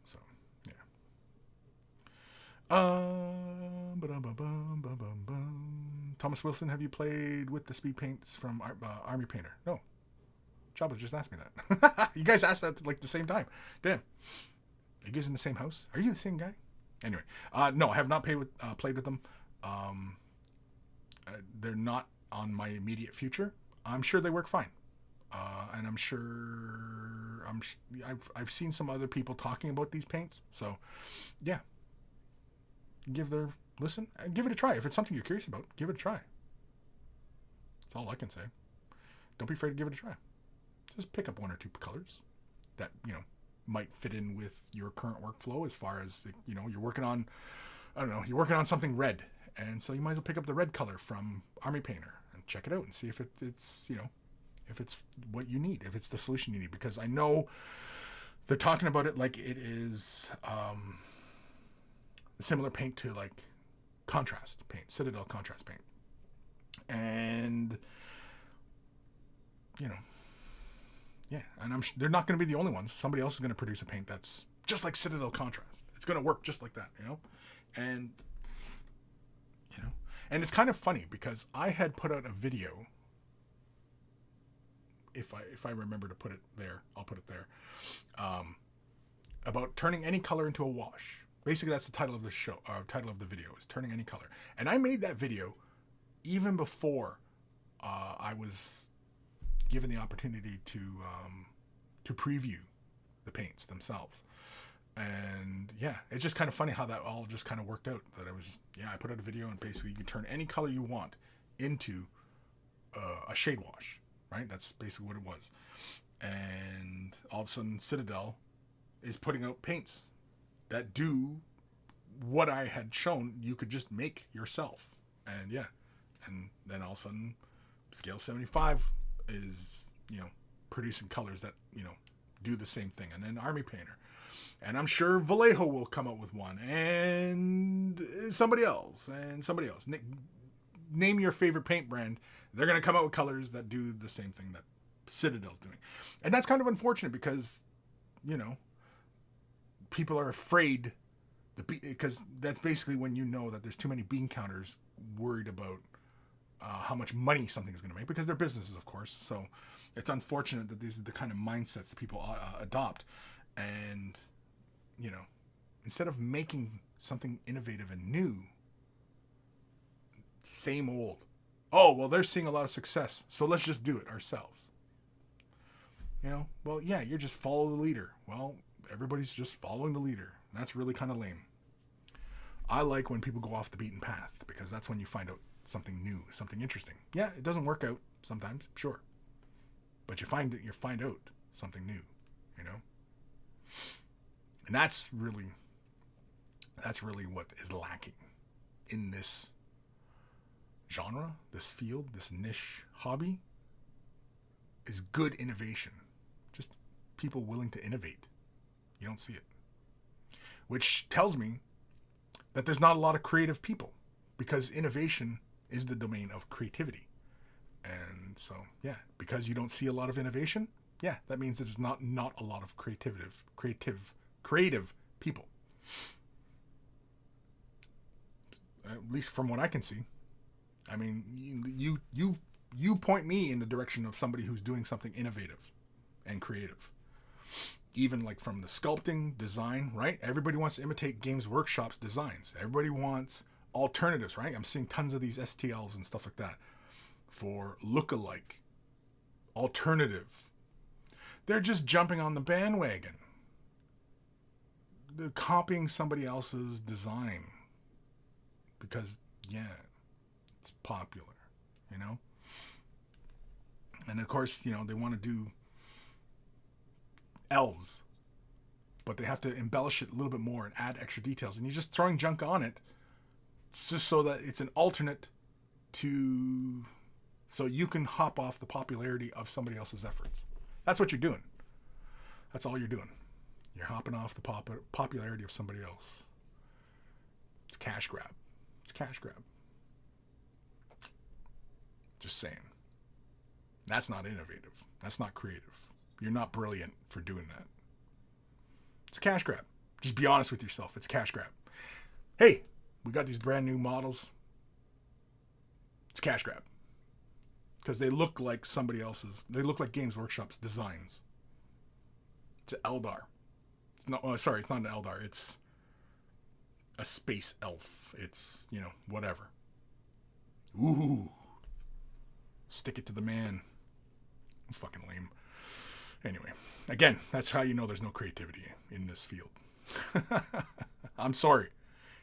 S1: So, yeah. Thomas Wilson, have you played with the speed paints from Army Painter? No. Chaba just asked me that. You guys asked that like the same time. Damn. Are you guys in the same house? Are you the same guy? Anyway, no, I have not played with them. They're not on my immediate future. I'm sure they work fine, and I'm sure I've seen some other people talking about these paints. So, yeah, give it a try. If it's something you're curious about, give it a try. That's all I can say. Don't be afraid to give it a try. Just pick up one or two colors that might fit in with your current workflow. As far as you're working on, you're working on something red, and so you might as well pick up the red color from Army Painter and check it out and see if it's if it's what you need, if it's the solution you need. Because I know they're talking about it like it is a similar paint to like contrast paint, Citadel contrast paint, and yeah, and they're not going to be the only ones. Somebody else is going to produce a paint that's just like Citadel contrast. It's going to work just like that, and and it's kind of funny because I had put out a video. If I remember to put it there, I'll put it there. About turning any color into a wash. Basically, that's the title of the show. Title of the video is turning any color. And I made that video even before I was given the opportunity to preview the paints themselves. And yeah, it's just kind of funny how that all just kind of worked out. That I put out a video and basically you can turn any color you want into a shade wash, right? That's basically what it was. And all of a sudden Citadel is putting out paints that do what I had shown you could just make yourself. And yeah, and then all of a sudden Scale 75 is, producing colors that, do the same thing. And then Army Painter. And I'm sure Vallejo will come up with one. And somebody else. Name your favorite paint brand. They're going to come out with colors that do the same thing that Citadel's doing. And that's kind of unfortunate because, people are afraid, because that's basically when you know that there's too many bean counters worried about how much money something is going to make, because they're businesses, of course. So it's unfortunate that these are the kind of mindsets that people adopt. And, instead of making something innovative and new, same old. Oh, well, they're seeing a lot of success, so let's just do it ourselves. Well, yeah, you're just follow the leader. Well, everybody's just following the leader. That's really kind of lame. I like when people go off the beaten path, because that's when you find out something new, something interesting. Yeah, it doesn't work out sometimes, sure. But you find out something new, And that's really what is lacking in this genre, this field, this niche hobby, is good innovation. Just people willing to innovate. You don't see it. Which tells me that there's not a lot of creative people, because innovation is the domain of creativity. And so, yeah, because you don't see a lot of innovation, yeah, that means there's not a lot of creative people. At least from what I can see. I mean, you point me in the direction of somebody who's doing something innovative and creative. Even like from the sculpting, design, right? Everybody wants to imitate Games Workshop's designs. Everybody wants alternatives, right? I'm seeing tons of these STLs and stuff like that for look-alike, alternative. They're just jumping on the bandwagon. They're copying somebody else's design because, yeah, it's popular, And of course, they want to do elves, but they have to embellish it a little bit more and add extra details. And you're just throwing junk on it just so that it's an alternate so you can hop off the popularity of somebody else's efforts. That's what you're doing. That's all you're doing. You're hopping off the popularity of somebody else. It's cash grab. It's cash grab. Just saying. That's not innovative. That's not creative. You're not brilliant for doing that. It's a cash grab. Just be honest with yourself. It's a cash grab. Hey, we got these brand new models. It's a cash grab. Because they look like somebody else's. They look like Games Workshop's designs. It's an Eldar. It's not. Oh, sorry, it's not an Eldar. It's a space elf. It's, you know, whatever. Ooh. Stick it to the man. I'm fucking lame. Anyway, again, that's how you know there's no creativity in this field. I'm sorry.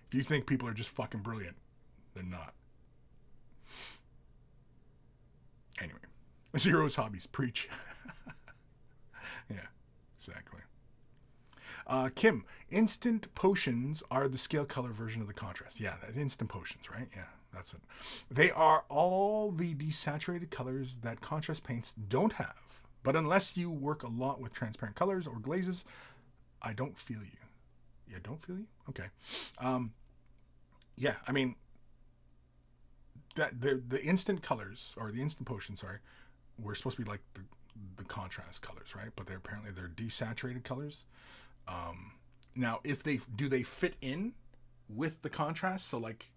S1: If you think people are just fucking brilliant, they're not. Anyway, Zero's hobbies. Preach. Yeah, exactly. Kim, instant potions are the scale color version of the contrast. Yeah, instant potions, right? Yeah, that's it. They are all the desaturated colors that contrast paints don't have. But unless you work a lot with transparent colors or glazes, I don't feel you. Yeah, don't feel you? Okay. Yeah, I mean, that the instant colors, or the instant potions, sorry, were supposed to be like the contrast colors, right? But they're desaturated colors. Now, if they fit in with the contrast? So like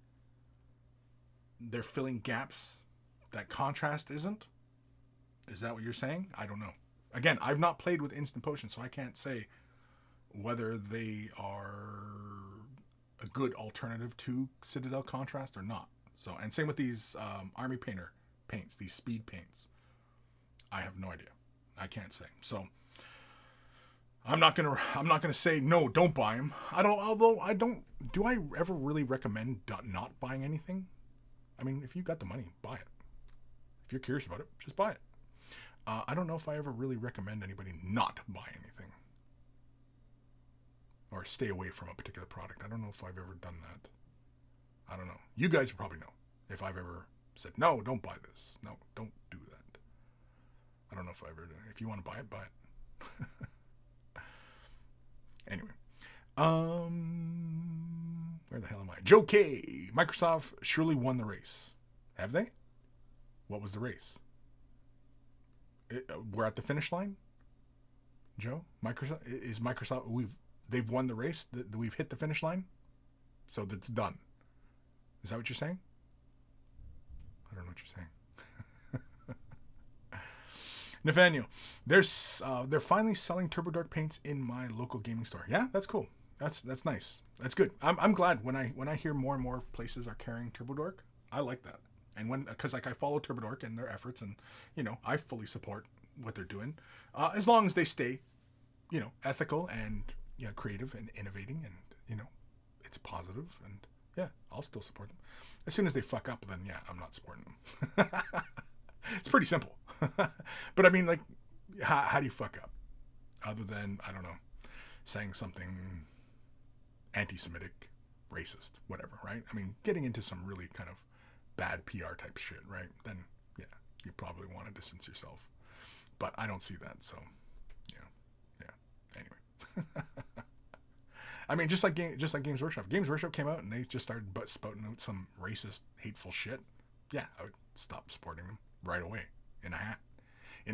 S1: they're filling gaps that contrast isn't? Is that what you're saying? I don't know. Again, I've not played with instant potions, so I can't say whether they are a good alternative to Citadel contrast or not. So, and same with these Army Painter paints, these speed paints. I have no idea. I can't say. So, I'm not gonna say no. Don't buy them. Do I ever really recommend not buying anything? I mean, if you got the money, buy it. If you're curious about it, just buy it. I don't know if I ever really recommend anybody not buy anything or stay away from a particular product. I don't know if I've ever done that. I don't know. You guys probably know if I've ever said, no, don't buy this. No, don't do that. I don't know if I ever do. If you want to buy it, buy it. Anyway. Where the hell am I? Joe K. Microsoft surely won the race. Have they? What was the race? We're at the finish line? Joe? Microsoft, they've won the race? We've hit the finish line? So that's done. Is that what you're saying? I don't know what you're saying. Nathaniel, they're finally selling TurboDark paints in my local gaming store. Yeah, that's cool. That's nice. That's good. I'm glad when I hear more and more places are carrying TurboDark. I like that. And because like I follow TurboDark and their efforts, and I fully support what they're doing, as long as they stay, ethical and creative and innovating, and it's positive, and yeah, I'll still support them. As soon as they fuck up, then yeah, I'm not supporting them. It's pretty simple. But I mean, like, how do you fuck up? Other than, I don't know, saying something anti-Semitic, racist, whatever, right? I mean, getting into some really kind of bad PR type shit, right? Then yeah, you probably want to distance yourself. But I don't see that, so yeah. Anyway. I mean, just like Games Workshop. Games Workshop came out and they just started spouting out some racist, hateful shit. Yeah, I would stop supporting them right away, in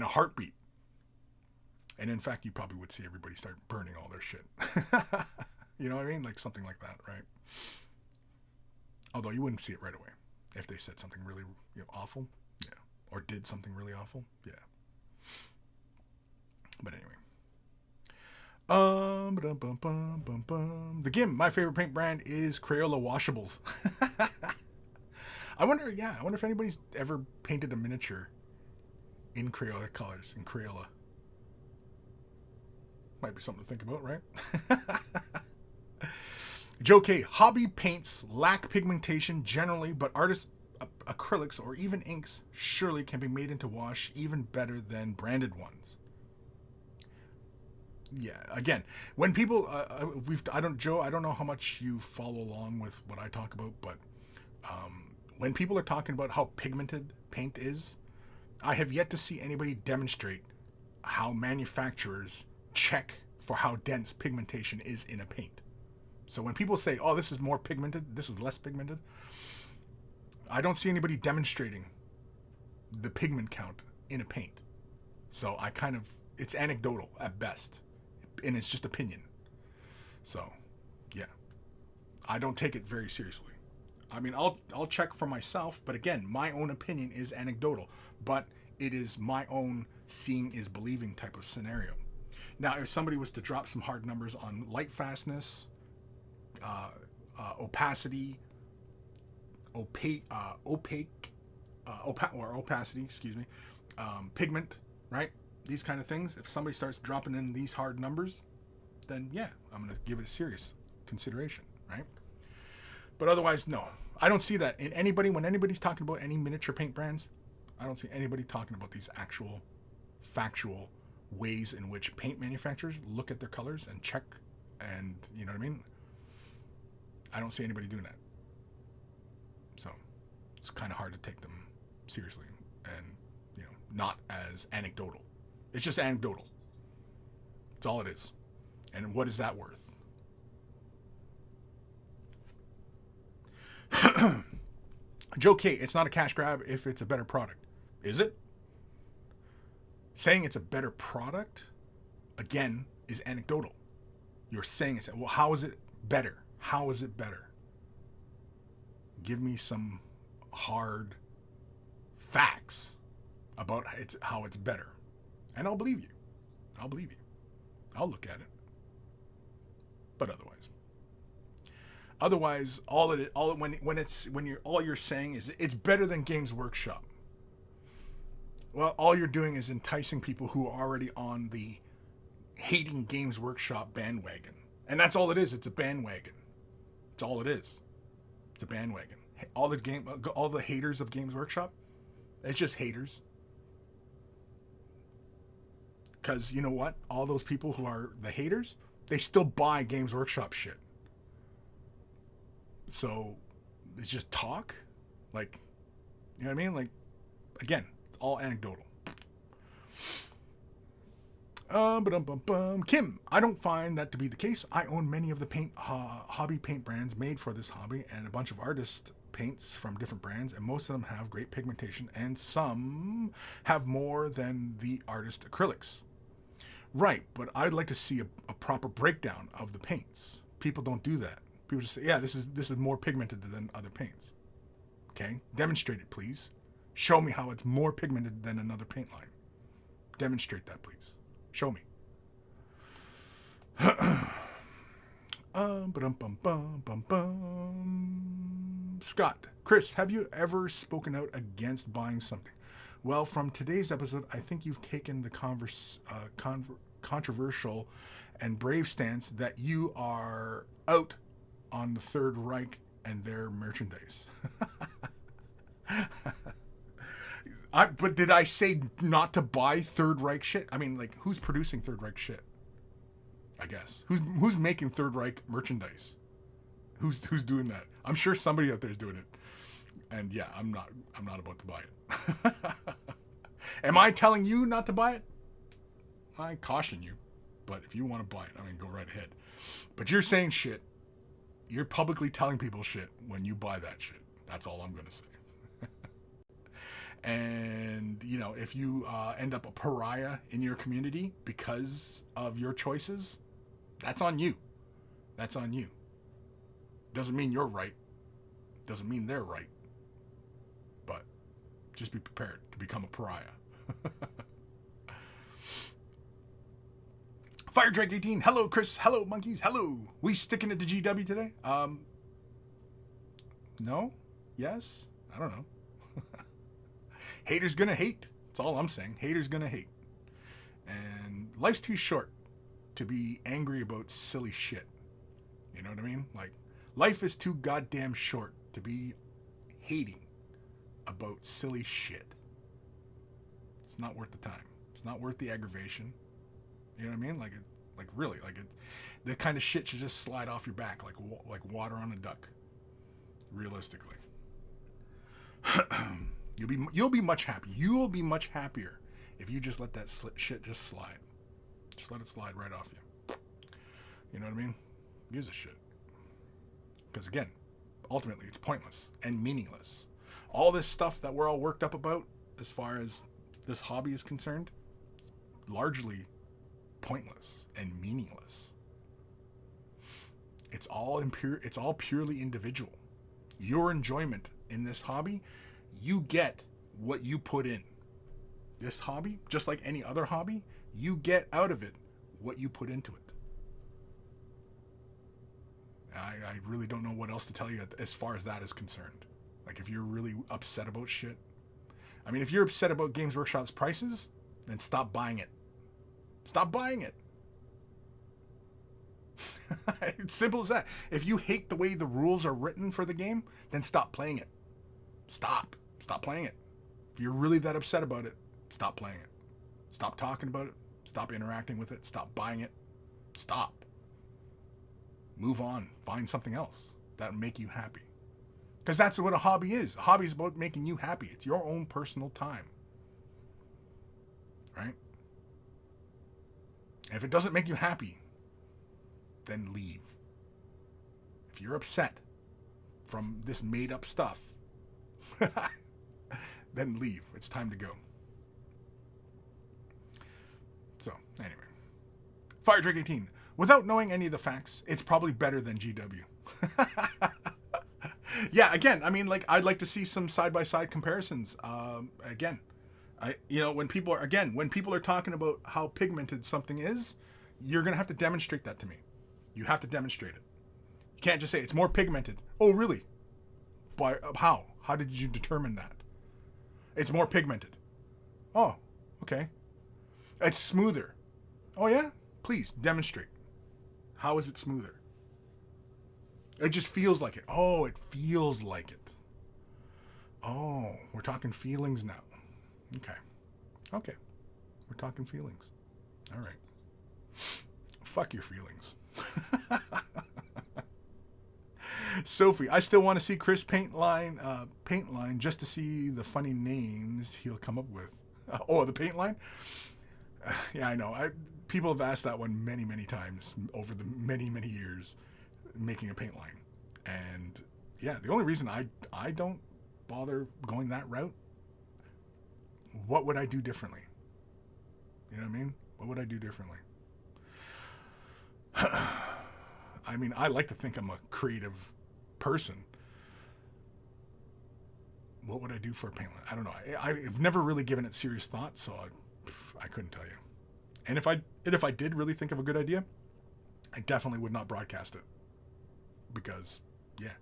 S1: a heartbeat. And in fact, you probably would see everybody start burning all their shit. You know what I mean? Like something like that, right? Although you wouldn't see it right away if they said something really awful, yeah, or did something really awful, yeah. But anyway. The GIM, my favorite paint brand is Crayola Washables. I wonder if anybody's ever painted a miniature in Crayola colors, in Crayola. Might be something to think about, right? Joe K. Hobby paints lack pigmentation generally, but artist acrylics or even inks surely can be made into wash even better than branded ones. Yeah, again, when people, I don't know how much you follow along with what I talk about, but when people are talking about how pigmented paint is, I have yet to see anybody demonstrate how manufacturers check for how dense pigmentation is in a paint. So when people say, oh, this is more pigmented, this is less pigmented, I don't see anybody demonstrating the pigment count in a paint. So it's anecdotal at best, and it's just opinion. So, yeah, I don't take it very seriously. I mean, I'll check for myself, but again, my own opinion is anecdotal, but it is my own seeing is believing type of scenario. Now, if somebody was to drop some hard numbers on light fastness, opacity, opacity, pigment, right? These kind of things. If somebody starts dropping in these hard numbers, then yeah, I'm going to give it a serious consideration, right? But otherwise, no. I don't see that in anybody. When anybody's talking about any miniature paint brands, I don't see anybody talking about these actual factual ways in which paint manufacturers look at their colors and check, and you know what I mean? I don't see anybody doing that. So it's kind of hard to take them seriously and, you know, not as anecdotal. It's just anecdotal. That's all it is. And what is that worth? Joe K, it's not a cash grab if it's a better product. Is it? Saying it's a better product, again, is anecdotal. You're saying it's, well, how is it better? How is it better? Give me some hard facts about how it's better. And I'll believe you. I'll believe you. I'll look at it. But otherwise, all you're saying is it's better than Games Workshop. Well, all you're doing is enticing people who are already on the hating Games Workshop bandwagon. And that's all it is. It's a bandwagon. That's all it is. It's a bandwagon. All the haters of Games Workshop, it's just haters. Because you know what? All those people who are the haters, they still buy Games Workshop shit. So it's just talk. Like, you know what I mean? Like, again, it's all anecdotal. Kim, I don't find that to be the case. I own many of the hobby paint brands made for this hobby and a bunch of artist paints from different brands, and most of them have great pigmentation and some have more than the artist acrylics. Right, but I'd like to see a proper breakdown of the paints. People don't do that. People just say, yeah, this is more pigmented than other paints. Okay, demonstrate it, please. Show me how it's more pigmented than another paint line. Demonstrate that, please. Show me. Scott, Kris, have you ever spoken out against buying something? Well, from today's episode, I think you've taken the controversial and brave stance that you are out on the Third Reich and their merchandise. But did I say not to buy Third Reich shit? I mean, like, who's producing Third Reich shit? I guess. Who's making Third Reich merchandise? Who's doing that? I'm sure somebody out there is doing it. And yeah, I'm not about to buy it. Am I telling you not to buy it? I caution you. But if you want to buy it, I mean, go right ahead. But you're saying shit. You're publicly telling people shit when you buy that shit. That's all I'm going to say. And, you know, if you end up a pariah in your community because of your choices, that's on you. That's on you. Doesn't mean you're right. Doesn't mean they're right. But just be prepared to become a pariah. Firedrake 18. Hello, Kris. Hello, monkeys. Hello. We sticking it to GW today? No? Yes? I don't know. Haters gonna hate. That's all I'm saying. Haters gonna hate. And life's too short to be angry about silly shit. You know what I mean? Like, life is too goddamn short to be hating about silly shit. It's not worth the time. It's not worth the aggravation. You know what I mean? Really, the kind of shit should just slide off your back like water on a duck. Realistically. You'll be much happier. You will be much happier if you just let that shit just slide. Just let it slide right off you. You know what I mean? Gives a shit. Because again, ultimately it's pointless and meaningless. All this stuff that we're all worked up about as far as this hobby is concerned, it's largely pointless and meaningless. It's all purely individual. Your enjoyment in this hobby, you get what you put in. This hobby, just like any other hobby, you get out of it what you put into it. I really don't know what else to tell you as far as that is concerned. Like, if you're really upset about shit. I mean, if you're upset about Games Workshop's prices, then stop buying it. Stop buying it. It's simple as that. If you hate the way the rules are written for the game, then stop playing it. Stop. Stop playing it. If you're really that upset about it, stop playing it. Stop talking about it. Stop interacting with it. Stop buying it. Stop. Move on. Find something else that'll make you happy. Because that's what a hobby is. A hobby is about making you happy. It's your own personal time. Right? And if it doesn't make you happy, then leave. If you're upset from this made up stuff, then leave. It's time to go. So, anyway. Fire Drake 18. Without knowing any of the facts, it's probably better than GW. Yeah, again, I mean, like, I'd like to see some side-by-side comparisons. Again, when people are talking about how pigmented something is, you're going to have to demonstrate that to me. You have to demonstrate it. You can't just say it's more pigmented. Oh, really? By how? How did you determine that? It's more pigmented. Oh, okay. It's smoother. Oh, yeah? Please, demonstrate. How is it smoother? It just feels like it. Oh, it feels like it. Oh, we're talking feelings now. Okay. We're talking feelings. All right. Fuck your feelings. Sophie, I still want to see Kris paint line just to see the funny names he'll come up with. Oh, the paint line? Yeah, I know. People have asked that one many, many times over the many, many years, making a paint line. And yeah, the only reason I don't bother going that route, what would I do differently? You know what I mean? What would I do differently? I mean, I like to think I'm a creative person. What would I do for a paint line? I don't know. I've never really given it serious thought, so I couldn't tell you. And if I did really think of a good idea, I definitely would not broadcast it. Because, yeah,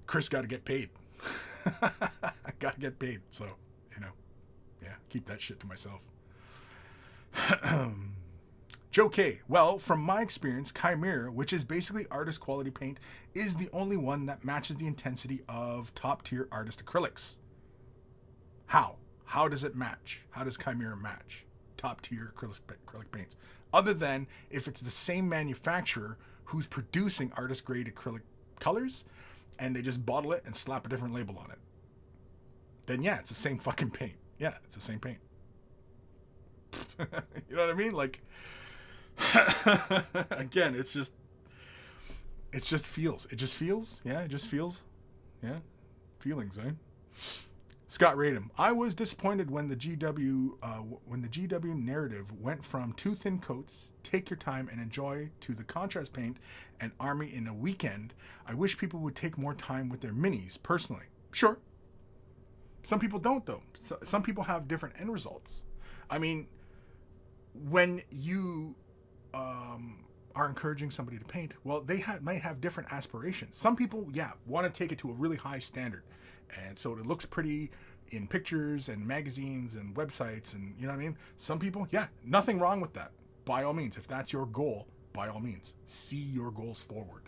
S1: Kris got to get paid. I got to get paid. So, yeah, keep that shit to myself. Joe K. Well, from my experience, Chimera, which is basically artist quality paint, is the only one that matches the intensity of top tier artist acrylics. How? How does it match? How does Chimera match top tier acrylic paints? Other than if it's the same manufacturer who's producing artist grade acrylic colors and they just bottle it and slap a different label on it. Then yeah, it's the same fucking paint. Yeah, it's the same paint. You know what I mean? Like, again, it just feels. It just feels. Yeah, it just feels. Yeah. Feelings, right? Scott Radham. I was disappointed when the GW narrative went from 2 thin coats, take your time and enjoy, to the contrast paint and army in a weekend. I wish people would take more time with their minis, personally. Sure. Some people don't, though. Some people have different end results. I mean, when you are encouraging somebody to paint, well, they might have different aspirations. Some people, yeah, want to take it to a really high standard. And so it looks pretty in pictures and magazines and websites and, you know what I mean? Some people, yeah, nothing wrong with that. By all means, if that's your goal, by all means, see your goals forward.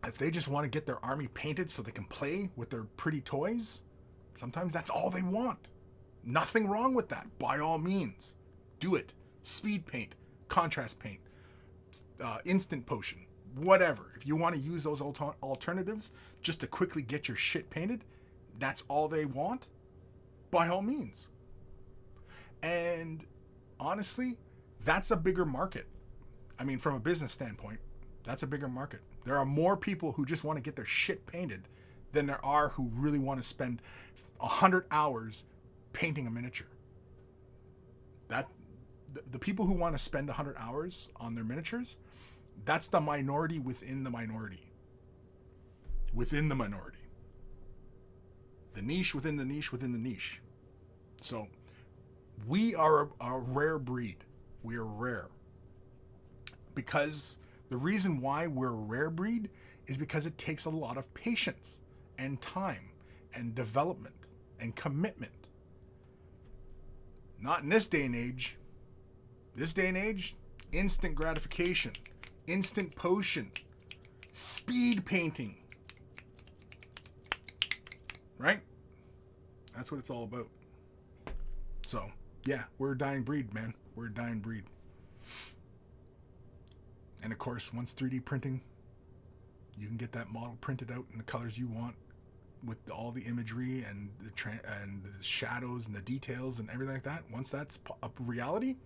S1: If they just want to get their army painted so they can play with their pretty toys, sometimes that's all they want. Nothing wrong with that. By all means, do it. Speed paint, contrast paint, instant potion, whatever. If you want to use those alternatives just to quickly get your shit painted, that's all they want, by all means. And honestly, that's a bigger market. I mean, from a business standpoint, that's a bigger market. There are more people who just want to get their shit painted than there are who really want to spend 100 hours painting a miniature. The people who want to spend 100 hours on their miniatures, that's the minority within the minority. Within the minority. The niche within the niche within the niche. So, we are a rare breed. We are rare. Because the reason why we're a rare breed is because it takes a lot of patience and time and development and commitment. Not in this day and age. This day and age, instant gratification, instant potion, speed painting. Right? That's what it's all about. So, yeah, we're a dying breed, man. We're a dying breed. And of course, once 3D printing, you can get that model printed out in the colors you want with all the imagery and the shadows and the details and everything like that. Once that's a reality,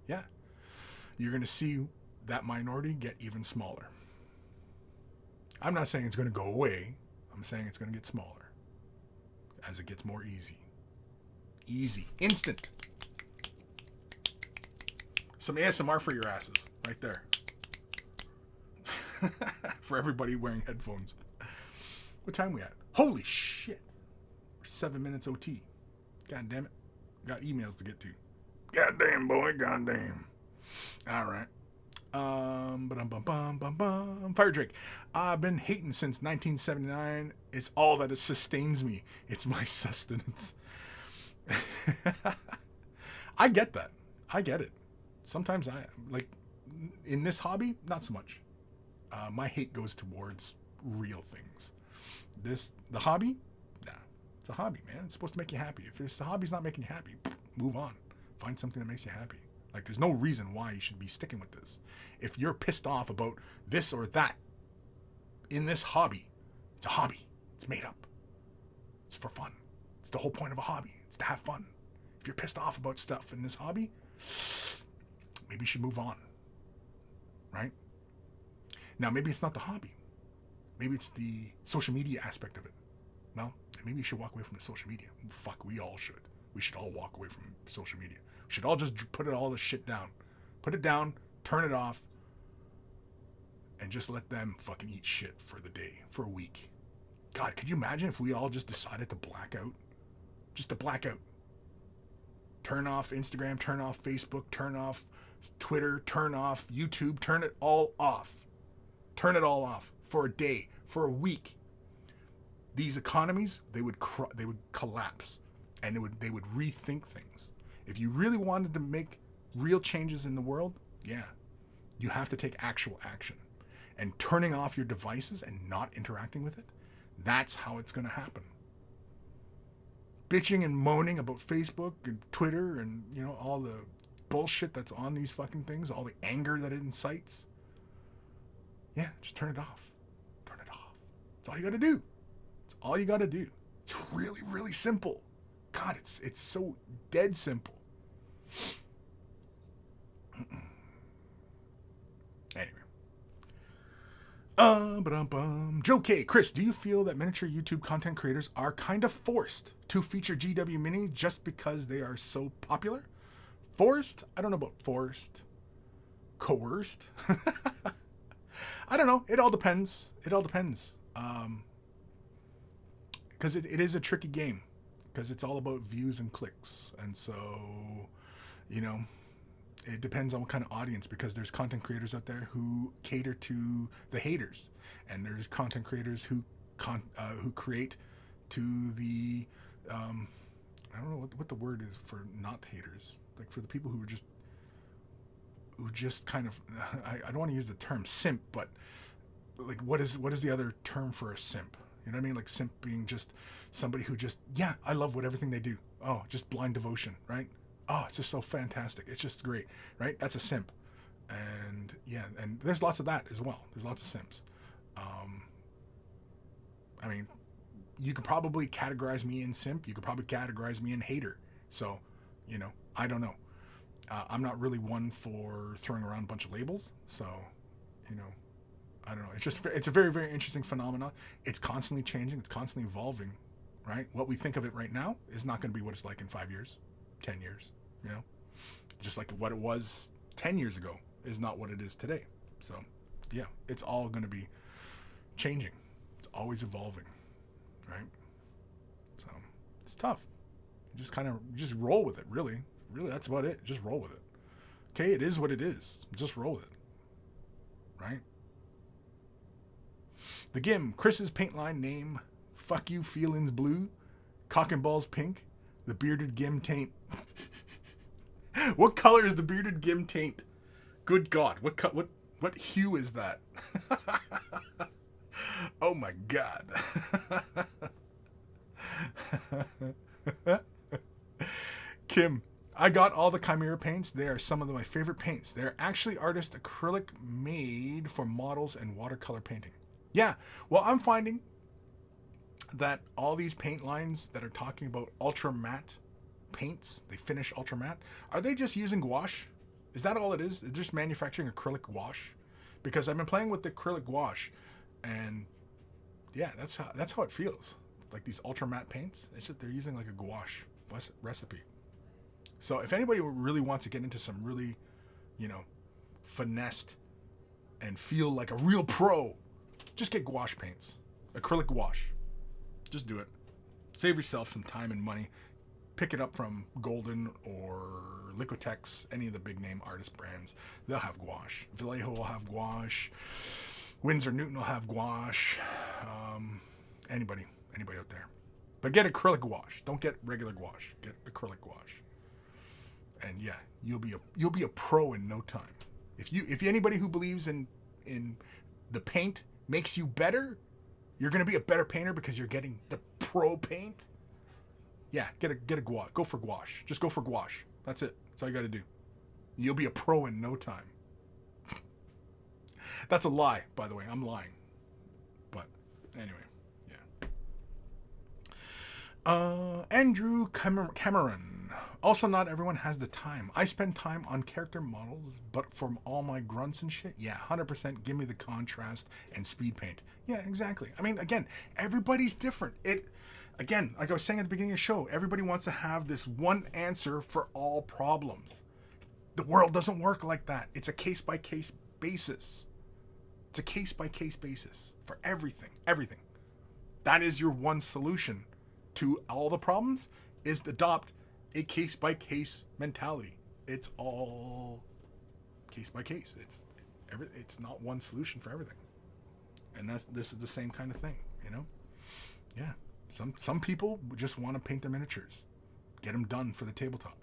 S1: yeah, you're going to see that minority get even smaller. I'm not saying it's going to go away. I'm saying it's going to get smaller as it gets more easy. Easy. Instant. Some ASMR for your asses. Right there. For everybody wearing headphones. What time we at? Holy shit. We're 7 minutes OT. God damn it. Got emails to get to. God damn, boy. God damn. All right. Fire Drake. I've been hating since 1979. It's all that sustains me. It's my sustenance. I get that. I get it. Sometimes in this hobby, not so much. My hate goes towards real things. The hobby, nah, it's a hobby, man. It's supposed to make you happy. If the hobby's not making you happy, move on. Find something that makes you happy. Like, there's no reason why you should be sticking with this. If you're pissed off about this or that in this hobby, it's a hobby. It's made up. It's for fun. It's the whole point of a hobby. It's to have fun. If you're pissed off about stuff in this hobby, maybe you should move on. Right? Now, maybe it's not the hobby. Maybe it's the social media aspect of it. Well, maybe you should walk away from the social media. Fuck, we all should. We should all walk away from social media. We should all just put all this shit down. Put it down, turn it off, and just let them fucking eat shit for the day, for a week. God, could you imagine if we all just decided to black out? Just to black out. Turn off Instagram, turn off Facebook, turn off Twitter, turn off YouTube, turn it all off. Turn it all off for a day, for a week. These economies, they would collapse, and they would rethink things. If you really wanted to make real changes in the world, yeah, you have to take actual action. And turning off your devices and not interacting with it, that's how it's going to happen. Bitching and moaning about Facebook and Twitter and, all the bullshit that's on these fucking things, all the anger that it incites. Yeah, just turn it off. Turn it off. That's all you got to do. It's all you got to do. It's really, really simple. God, it's so dead simple. Anyway. Joe K. Kris, do you feel that miniature YouTube content creators are kind of forced to feature GW Minis just because they are so popular? Forced? I don't know about forced. Coerced? I don't know. It all depends. Because it is a tricky game. Because it's all about views and clicks. And so, it depends on what kind of audience. Because there's content creators out there who cater to the haters. And there's content creators who create to the... I don't know what the word is for not haters. Like for the people who just kind of, I don't want to use the term simp, but like what is the other term for a simp? You know what I mean? Like simp being just somebody who just, yeah, I love everything they do. Oh, just blind devotion, right? Oh, it's just so fantastic. It's just great, right? That's a simp. And yeah, and there's lots of that as well. There's lots of simps. I mean, you could probably categorize me in simp. You could probably categorize me in hater. So, I don't know. I'm not really one for throwing around a bunch of labels. So, you know, I don't know. It's a very, very interesting phenomenon. It's constantly changing. It's constantly evolving, right? What we think of it right now is not going to be what it's like in 5 years, 10 years, you know? Just like what it was 10 years ago is not what it is today. So, yeah, it's all going to be changing. It's always evolving, right? So, it's tough. You just roll with it, really. Really, that's about it. Just roll with it. Okay, it is what it is. Just roll with it, right? The Gim, Kris's paint line name, Fuck You Feelings Blue, Cock and Balls Pink, the Bearded Gim Taint. What color is the Bearded Gim Taint? Good God, what hue is that? Oh my God. Kim, I got all the Chimera paints. They are some of my favorite paints. They're actually artist acrylic made for models and watercolor painting. Yeah, well, I'm finding that all these paint lines that are talking about ultra matte paints, they finish ultra matte, are they just using gouache? Is that all it is? They're just manufacturing acrylic gouache? Because I've been playing with the acrylic gouache, and yeah, that's how it feels. Like these ultra matte paints, it's just they're using like a gouache recipe. So if anybody really wants to get into some really, you know, finessed and feel like a real pro, just get gouache paints, acrylic gouache. Just do it. Save yourself some time and money. Pick it up from Golden or Liquitex, any of the big name artist brands. They'll have gouache. Vallejo will have gouache. Winsor Newton will have gouache. Anybody out there. But get acrylic gouache. Don't get regular gouache. Get acrylic gouache. And yeah, you'll be a pro in no time. If anybody who believes in the paint makes you better, you're gonna be a better painter because you're getting the pro paint. Yeah, get a gouache. Go for gouache. Just go for gouache. That's it. That's all you got to do. You'll be a pro in no time. That's a lie, by the way. I'm lying. But anyway, yeah. Andrew Cameron. Also, not everyone has the time. I spend time on character models, but for all my grunts and shit, yeah, 100% give me the contrast and speed paint. Yeah, exactly. I mean, again, everybody's different. Again, like I was saying at the beginning of the show, everybody wants to have this one answer for all problems. The world doesn't work like that. It's a case-by-case basis. It's a case-by-case basis for everything. Everything. That is your one solution to all the problems, is to adopt a case-by-case mentality. It's all case-by-case. It's not one solution for everything. And this is the same kind of thing, you know? Yeah. Some people just want to paint their miniatures, get them done for the tabletop,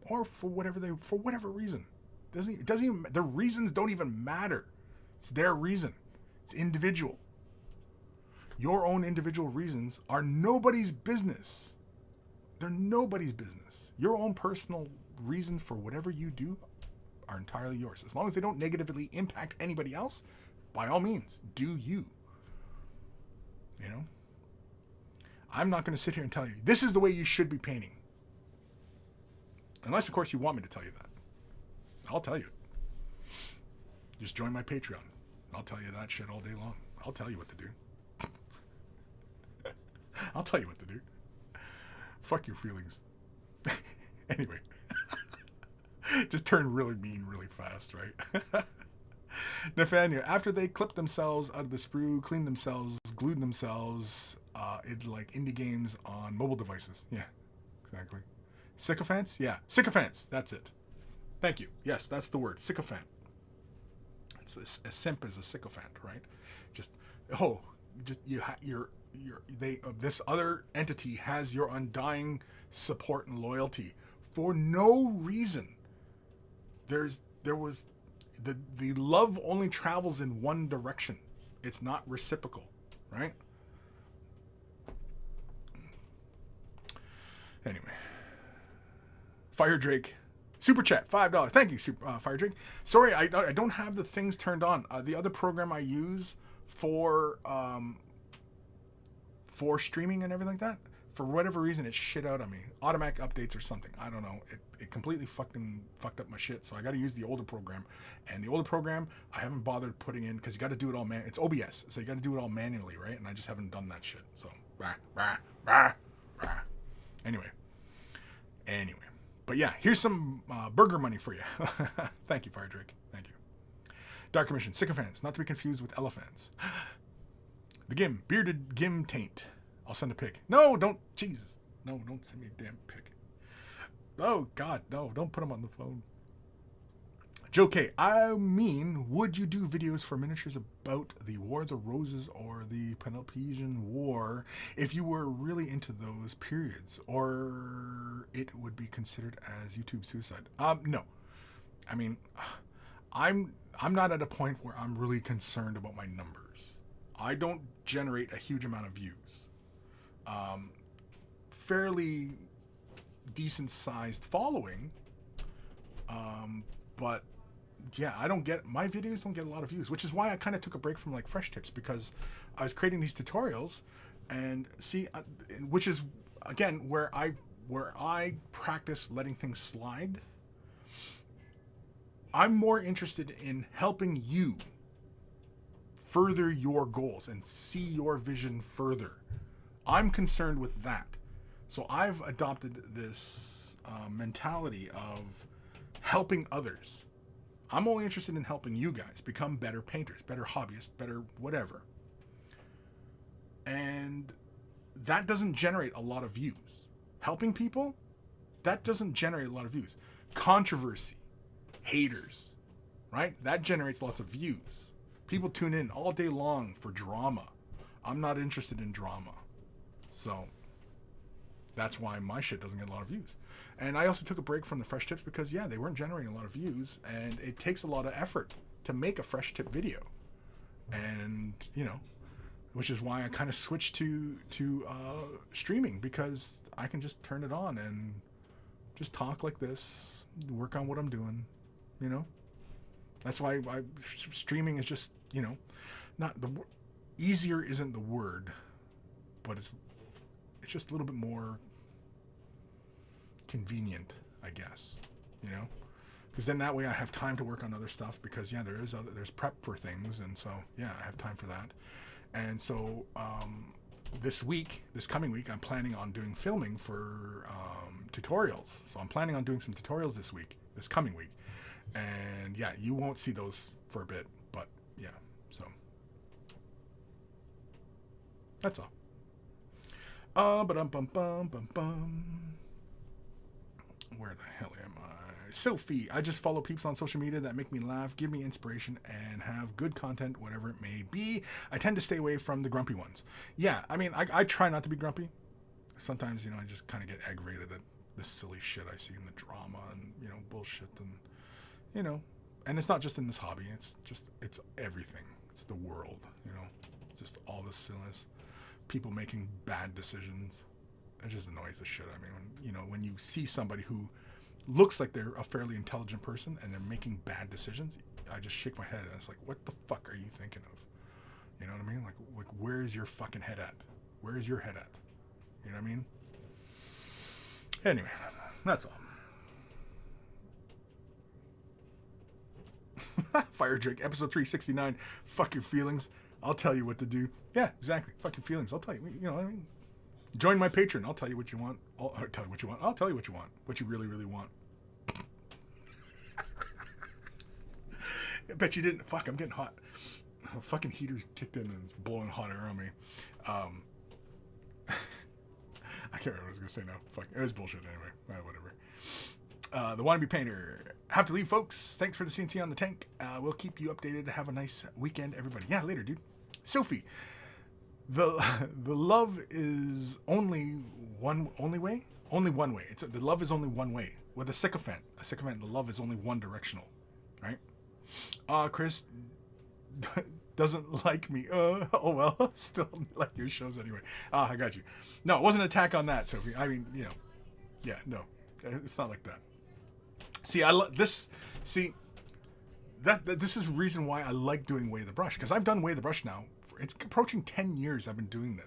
S1: or for whatever reason. It doesn't even, their reasons don't even matter. It's their reason. It's individual. Your own individual reasons are nobody's business. They're nobody's business. Your own personal reasons for whatever you do are entirely yours. As long as they don't negatively impact anybody else, by all means, do you. You know? I'm not going to sit here and tell you, this is the way you should be painting. Unless, of course, you want me to tell you that. I'll tell you. Just join my Patreon. I'll tell you that shit all day long. I'll tell you what to do. I'll tell you what to do. Fuck your feelings. Anyway. Just turn really mean really fast, right? Nathaniel, after they clipped themselves out of the sprue, cleaned themselves, glued themselves, it's like indie games on mobile devices. Yeah, exactly. Sycophants? Yeah, sycophants. That's it. Thank you. Yes, that's the word. Sycophant. It's a simp is a sycophant, right? This other entity has your undying support and loyalty for no reason. The love only travels in one direction. It's not reciprocal, right? Anyway. Fire Drake. Super chat, $5. Thank you, Fire Drake. Sorry, I don't have the things turned on. The other program I use for streaming and everything like that, for whatever reason, it shit out on me. Automatic updates or something. I don't know. It completely fucked up my shit. So I got to use the older program. And the older program, I haven't bothered putting in because you got to do it all It's OBS, so you got to do it all manually, right? And I just haven't done that shit. So, Anyway. But yeah, here's some burger money for you. Thank you, Fire Drake. Thank you. Dark Commission, sycophants, not to be confused with elephants. The Gim, bearded Gim taint. I'll send a pic. No, don't. Jesus. No, don't send me a damn pic. Oh, God, no. Don't put them on the phone. Joe K. I mean, would you do videos for miniatures about the War of the Roses or the Peloponnesian War if you were really into those periods? Or it would be considered as YouTube suicide? No. I mean, I'm not at a point where I'm really concerned about my numbers. I don't generate a huge amount of views. Fairly decent sized following, but yeah, my videos don't get a lot of views, which is why I kind of took a break from like Fresh Tips, because I was creating these tutorials and which is again where I practice letting things slide. I'm more interested in helping you further your goals and see your vision further. I'm concerned with that. So I've adopted this mentality of helping others. I'm only interested in helping you guys become better painters, better hobbyists, better whatever. And that doesn't generate a lot of views. Helping people, that doesn't generate a lot of views. Controversy, haters, right? That generates lots of views. People tune in all day long for drama. I'm not interested in drama. So that's why my shit doesn't get a lot of views. And I also took a break from the Fresh Tips because, yeah, they weren't generating a lot of views. And it takes a lot of effort to make a Fresh Tip video. And, which is why I kind of switched to streaming, because I can just turn it on and just talk like this, work on what I'm doing, That's why streaming is just, not the easier isn't the word, but it's just a little bit more convenient, I guess, because then that way I have time to work on other stuff, because yeah, there's prep for things, and so yeah, I have time for that. And so this coming week, I'm planning on doing filming for tutorials. So I'm planning on doing some tutorials this coming week. And yeah, you won't see those for a bit, but yeah, so that's all. Where the hell am I? Sophie, I just follow peeps on social media that make me laugh, give me inspiration, and have good content, whatever it may be. I tend to stay away from the grumpy ones. Yeah, I mean, I try not to be grumpy. Sometimes, I just kind of get aggravated at the silly shit I see in the drama and, bullshit and, and it's not just in this hobby. It's everything. It's the world, It's just all this silliness. People making bad decisions. It just annoys the shit out of me. When you see somebody who looks like they're a fairly intelligent person and they're making bad decisions, I just shake my head and it's like, what the fuck are you thinking of? You know what I mean? Like where is your fucking head at? Where is your head at? You know what I mean? Anyway, that's all. Fire Drake, episode 369. Fuck your feelings. I'll tell you what to do. Yeah, exactly. Fuck your feelings. I'll tell you. You know what I mean? Join my Patreon. I'll tell you what you want. I'll tell you what you want. I'll tell you what you want. What you really, really want. I bet you didn't. Fuck, I'm getting hot. A fucking heater's kicked in and it's blowing hot air on me. I can't remember what I was going to say now. Fuck, it was bullshit anyway. Whatever. The Wannabe Painter. Have to leave, folks. Thanks for the CNC on the tank. We'll keep you updated. Have a nice weekend, everybody. Yeah, later, dude. Sophie. The love is only one way. Only one way. The love is only one way. With a sycophant, the love is only one directional, right? Kris doesn't like me. Oh well, still like your shows anyway. I got you. No, it wasn't an attack on that, Sophie. I mean, yeah, no, it's not like that. See, this is the reason why I like doing Way the Brush, because I've done Way the Brush now. It's approaching 10 years I've been doing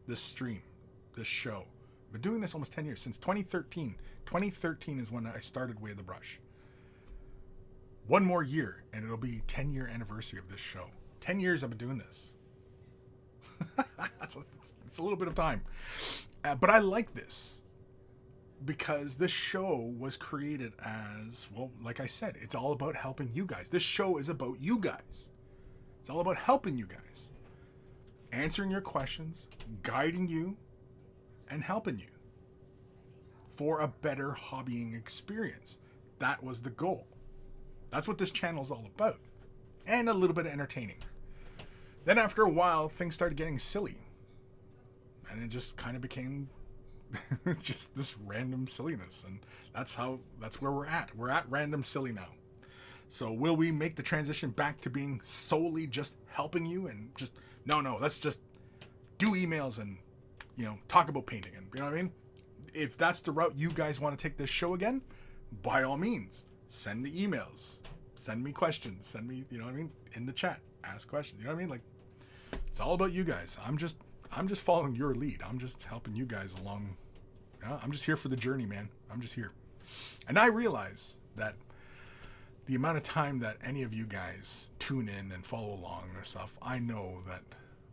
S1: this stream, this show. Been doing this almost 10 years, since 2013. 2013 is when I started Way of the Brush. One more year, and it'll be 10-year anniversary of this show. 10 years I've been doing this. It's a little bit of time. But I like this because this show was created as, well, like I said, it's all about helping you guys. This show is about you guys. It's all about helping you guys. Answering your questions, guiding you, and helping you for a better hobbying experience. That was the goal. That's what this channel is all about. And a little bit of entertaining. Then after a while, things started getting silly. And it just kind of became just this random silliness. And that's where we're at. We're at random silly now. So will we make the transition back to being solely just helping you and just, no, let's just do emails and, talk about painting. And you know what I mean? If that's the route you guys want to take this show again, by all means, send the emails, send me questions, send me, in the chat, ask questions. You know what I mean? Like, it's all about you guys. I'm just following your lead. I'm just helping you guys along. I'm just here for the journey, man. I'm just here. And I realize that the amount of time that any of you guys tune in and follow along and stuff, I know that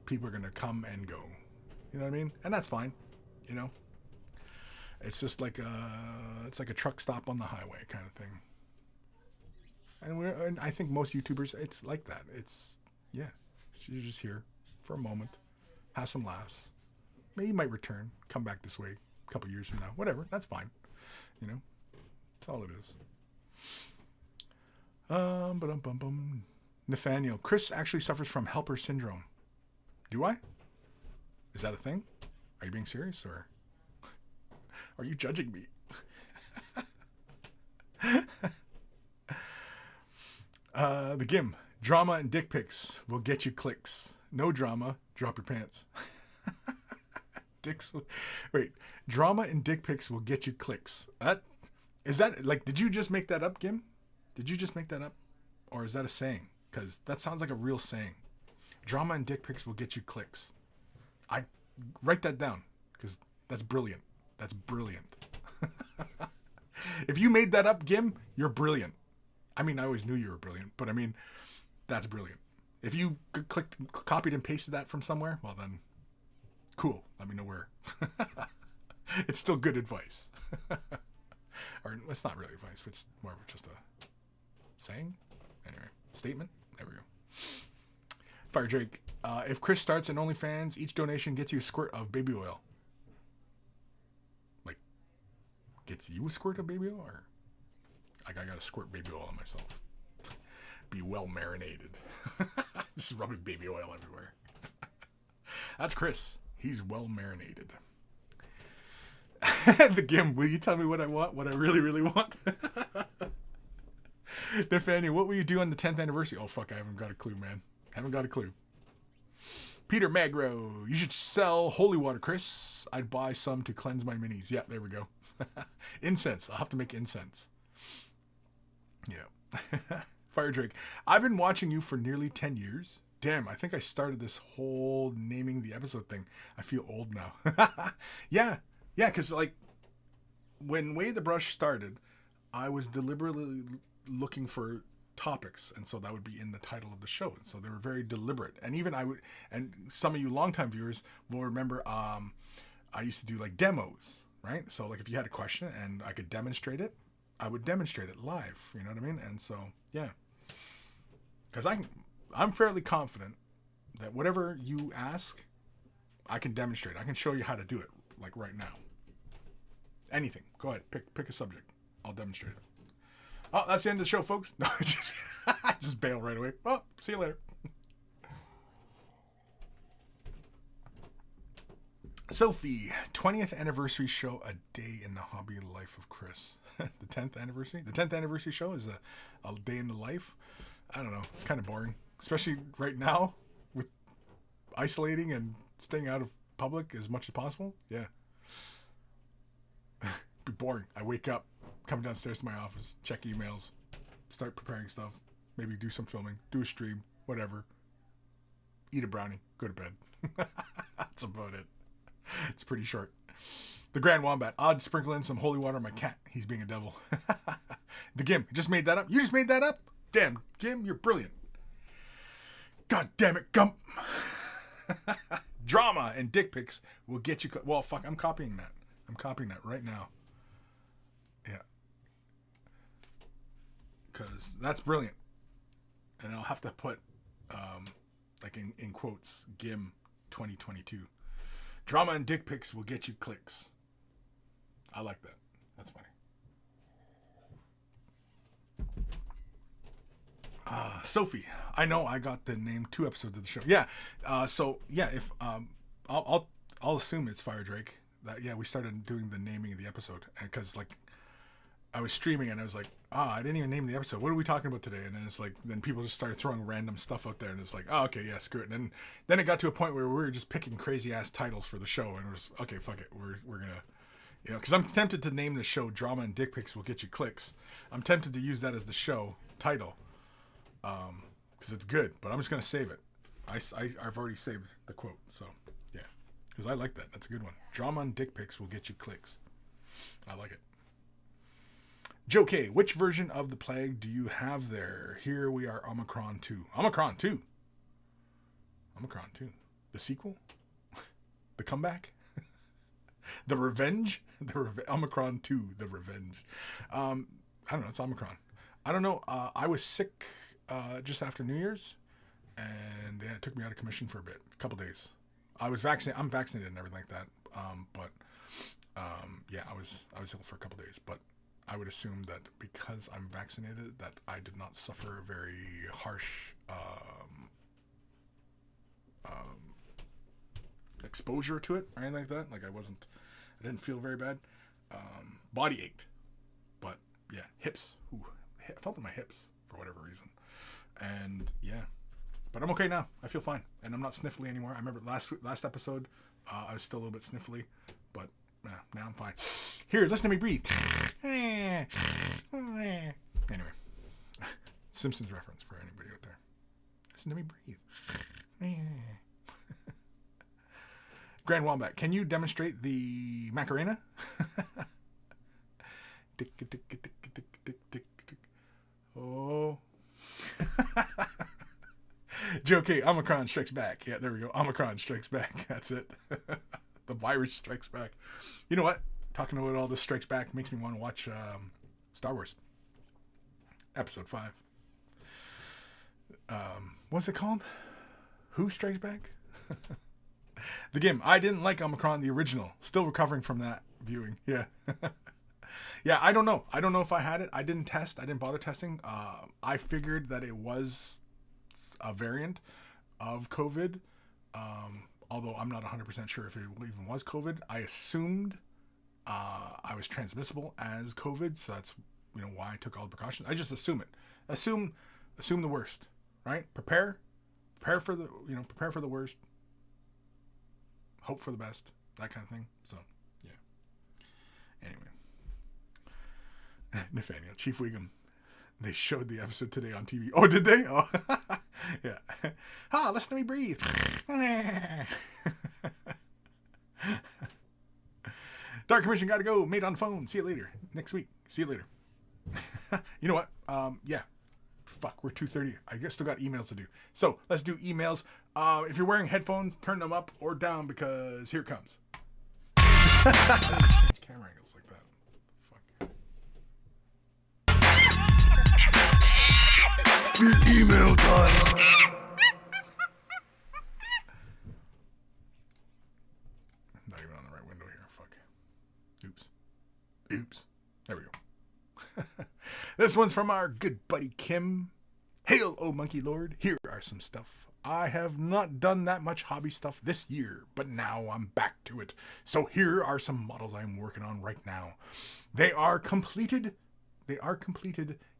S1: people are going to come and go. You know what I mean? And that's fine. It's just like it's like a truck stop on the highway kind of thing. And I think most YouTubers, it's like that. You're just here for a moment, have some laughs. Maybe you might return, come back this way a couple years from now. Whatever, that's fine. That's all it is. Nathaniel, Kris actually suffers from helper syndrome. Do I? Is that a thing? Are you being serious, or are you judging me? The Gim, drama and dick pics will get you clicks. No drama, drop your pants. Drama and dick pics will get you clicks. Did you just make that up, Gim? Did you just make that up? Or is that a saying? Because that sounds like a real saying. Drama and dick pics will get you clicks. I write that down, because that's brilliant. That's brilliant. If you made that up, Gim, you're brilliant. I mean, I always knew you were brilliant, but I mean, that's brilliant. If you copied and pasted that from somewhere, well then, cool. Let me know where. It's still good advice. Or it's not really advice, but it's more of just a saying. Anyway, statement. There we go. Fire Drake. If Kris starts an OnlyFans, each donation gets you a squirt of baby oil. Like, gets you a squirt of baby oil? Or like I gotta squirt baby oil on myself. Be well marinated. Just rubbing baby oil everywhere. That's Kris. He's well marinated. The Gim, will you tell me what I want? What I really, really want? Nathaniel, what will you do on the 10th anniversary? Oh, fuck, I haven't got a clue, man. Haven't got a clue. Peter Magro, you should sell holy water, Kris. I'd buy some to cleanse my minis. Yeah, there we go. Incense. I'll have to make incense. Yeah. Fire Drake, I've been watching you for nearly 10 years. Damn, I think I started this whole naming the episode thing. I feel old now. Yeah, because like when Way the Brush started, I was deliberately looking for topics, and so that would be in the title of the show. And so they were very deliberate. And even and some of you longtime viewers will remember, I used to do like demos, right? So like if you had a question and I could demonstrate it, I would demonstrate it live. You know what I mean? And so yeah, because I'm fairly confident that whatever you ask, I can demonstrate. I can show you how to do it, like right now. Anything. Go ahead. Pick a subject. I'll demonstrate it. Oh, that's the end of the show, folks. No, just bail right away. Well, see you later. Sophie, 20th anniversary show, a day in the hobby life of Kris. The 10th anniversary? The 10th anniversary show is a day in the life. I don't know. It's kind of boring. Especially right now with isolating and staying out of public as much as possible. Yeah. Be boring. I wake up, come downstairs to my office, check emails, start preparing stuff, maybe do some filming, do a stream, whatever. Eat a brownie, go to bed. That's about it. It's pretty short. The Grand Wombat. I'd sprinkle in some holy water on my cat. He's being a devil. The Gim. Just made that up. You just made that up? Damn, Gim, you're brilliant. God damn it, Gump. Drama and dick pics will get you... Well, fuck, I'm copying that. I'm copying that right now. Yeah. Because that's brilliant. And I'll have to put, like in quotes, Gim 2022. Drama and dick pics will get you clicks. I like that. That's funny. Sophie, I know I got the name 2 episodes of the show. Yeah. So yeah, if I'll assume it's Fire Drake. That yeah, we started doing the naming of the episode, and because like I was streaming and I was like, I didn't even name the episode. What are we talking about today? And then it's like, then people just started throwing random stuff out there, and it's like, oh, okay, yeah, screw it. And then it got to a point where we were just picking crazy ass titles for the show, and it was okay, fuck it, we're gonna. You know, because I'm tempted to name the show Drama and Dick Pics Will Get You Clicks. I'm tempted to use that as the show title. Because it's good, but I'm just going to save it. I've already saved the quote, so yeah. Because I like that. That's a good one. Drama and Dick Pics Will Get You Clicks. I like it. Joe K, which version of the plague do you have there? Here we are, Omicron 2. Omicron 2? Omicron 2. The sequel? The comeback? The revenge? Omicron 2, the revenge. I don't know, it's Omicron. I don't know, I was sick just after New Year's, and yeah, it took me out of commission for a couple days. I was vaccinated, I'm vaccinated and everything like that, but yeah, I was ill for a couple days, but I would assume that because I'm vaccinated that I did not suffer a very harsh exposure to it or anything like that. Like I didn't feel very bad. Body ached, but yeah, hips. Ooh, I felt in my hips for whatever reason, and yeah, but I'm okay now. I feel fine, and I'm not sniffly anymore. I remember last episode, I was still a little bit sniffly, but now I'm fine. Here, listen to me breathe. Anyway, Simpsons reference for anybody out there. Listen to me breathe. Grand Wombat, can you demonstrate the Macarena? Tick, tick, tick, tick, tick, tick, tick, tick. Oh. Joe K, Omicron strikes back. Yeah, there we go. Omicron strikes back. That's it. The virus strikes back. You know what? Talking about all this strikes back makes me want to watch Star Wars. Episode 5. What's it called? Who Strikes Back? The game. I didn't like Omicron, the original. Still recovering from that viewing. Yeah. Yeah, I don't know. I don't know if I had it. I didn't test. I didn't bother testing. I figured that it was a variant of COVID. Although I'm not 100% sure if it even was COVID. I assumed I was transmissible as COVID. So that's why I took all the precautions. I just assume it. Assume the worst. Right? Prepare for the worst. Hope for the best, that kind of thing. So, yeah. Anyway. Nathaniel, Chief Wiggum. They showed the episode today on TV. Oh, did they? Oh, yeah. Listen to me breathe. Dark Commission gotta go. Mate on the phone. See you later. Next week. See you later. You know what? Yeah. Fuck, we're 2:30. I guess still got emails to do. So let's do emails. If you're wearing headphones, turn them up or down because here it comes. Change camera angles like that. Fuck. It's email time. Not even on the right window here. Fuck. Oops. There we go. This one's from our good buddy Kim. Hail, oh monkey lord. Here are some stuff. I have not done that much hobby stuff this year, but now I'm back to it. So here are some models I'm working on right now. They are completed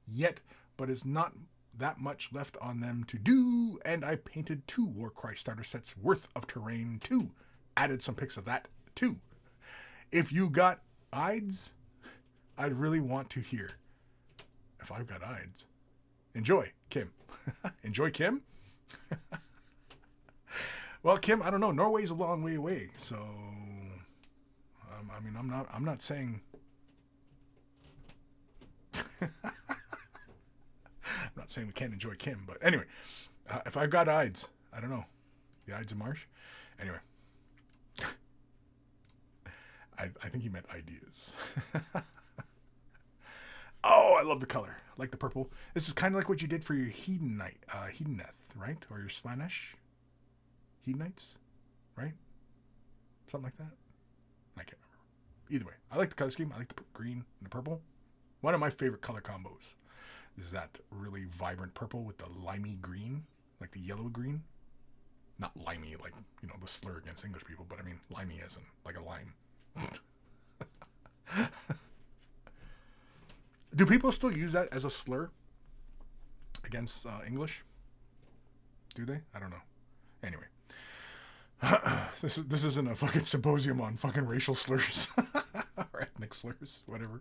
S1: yet, but it's not that much left on them to do. And I painted 2 Warcry starter sets worth of terrain too. Added some pics of that too. If you got IDs, I'd really want to hear. If I've got IDs. Enjoy, Kim. Enjoy, Kim? Well, Kim, I don't know. Norway's a long way away, so I mean, I'm not saying. I'm not saying we can't enjoy Kim, but anyway, if I've got Ides, I don't know, the Ides of March. Anyway, I think he meant ideas. Oh, I love the color. I like the purple. This is kind of like what you did for your Hedoneth, right? Or your Slanesh Hedonites, right? Something like that. I can't remember. Either way, I like the color scheme. I like the green and the purple. One of my favorite color combos is that really vibrant purple with the limey green, like the yellow green. Not limey, like, you know, the slur against English people, but I mean limey as in like a lime. Do people still use that as a slur against English? Do they? I don't know. Anyway, this isn't a fucking symposium on fucking racial slurs or ethnic slurs, whatever.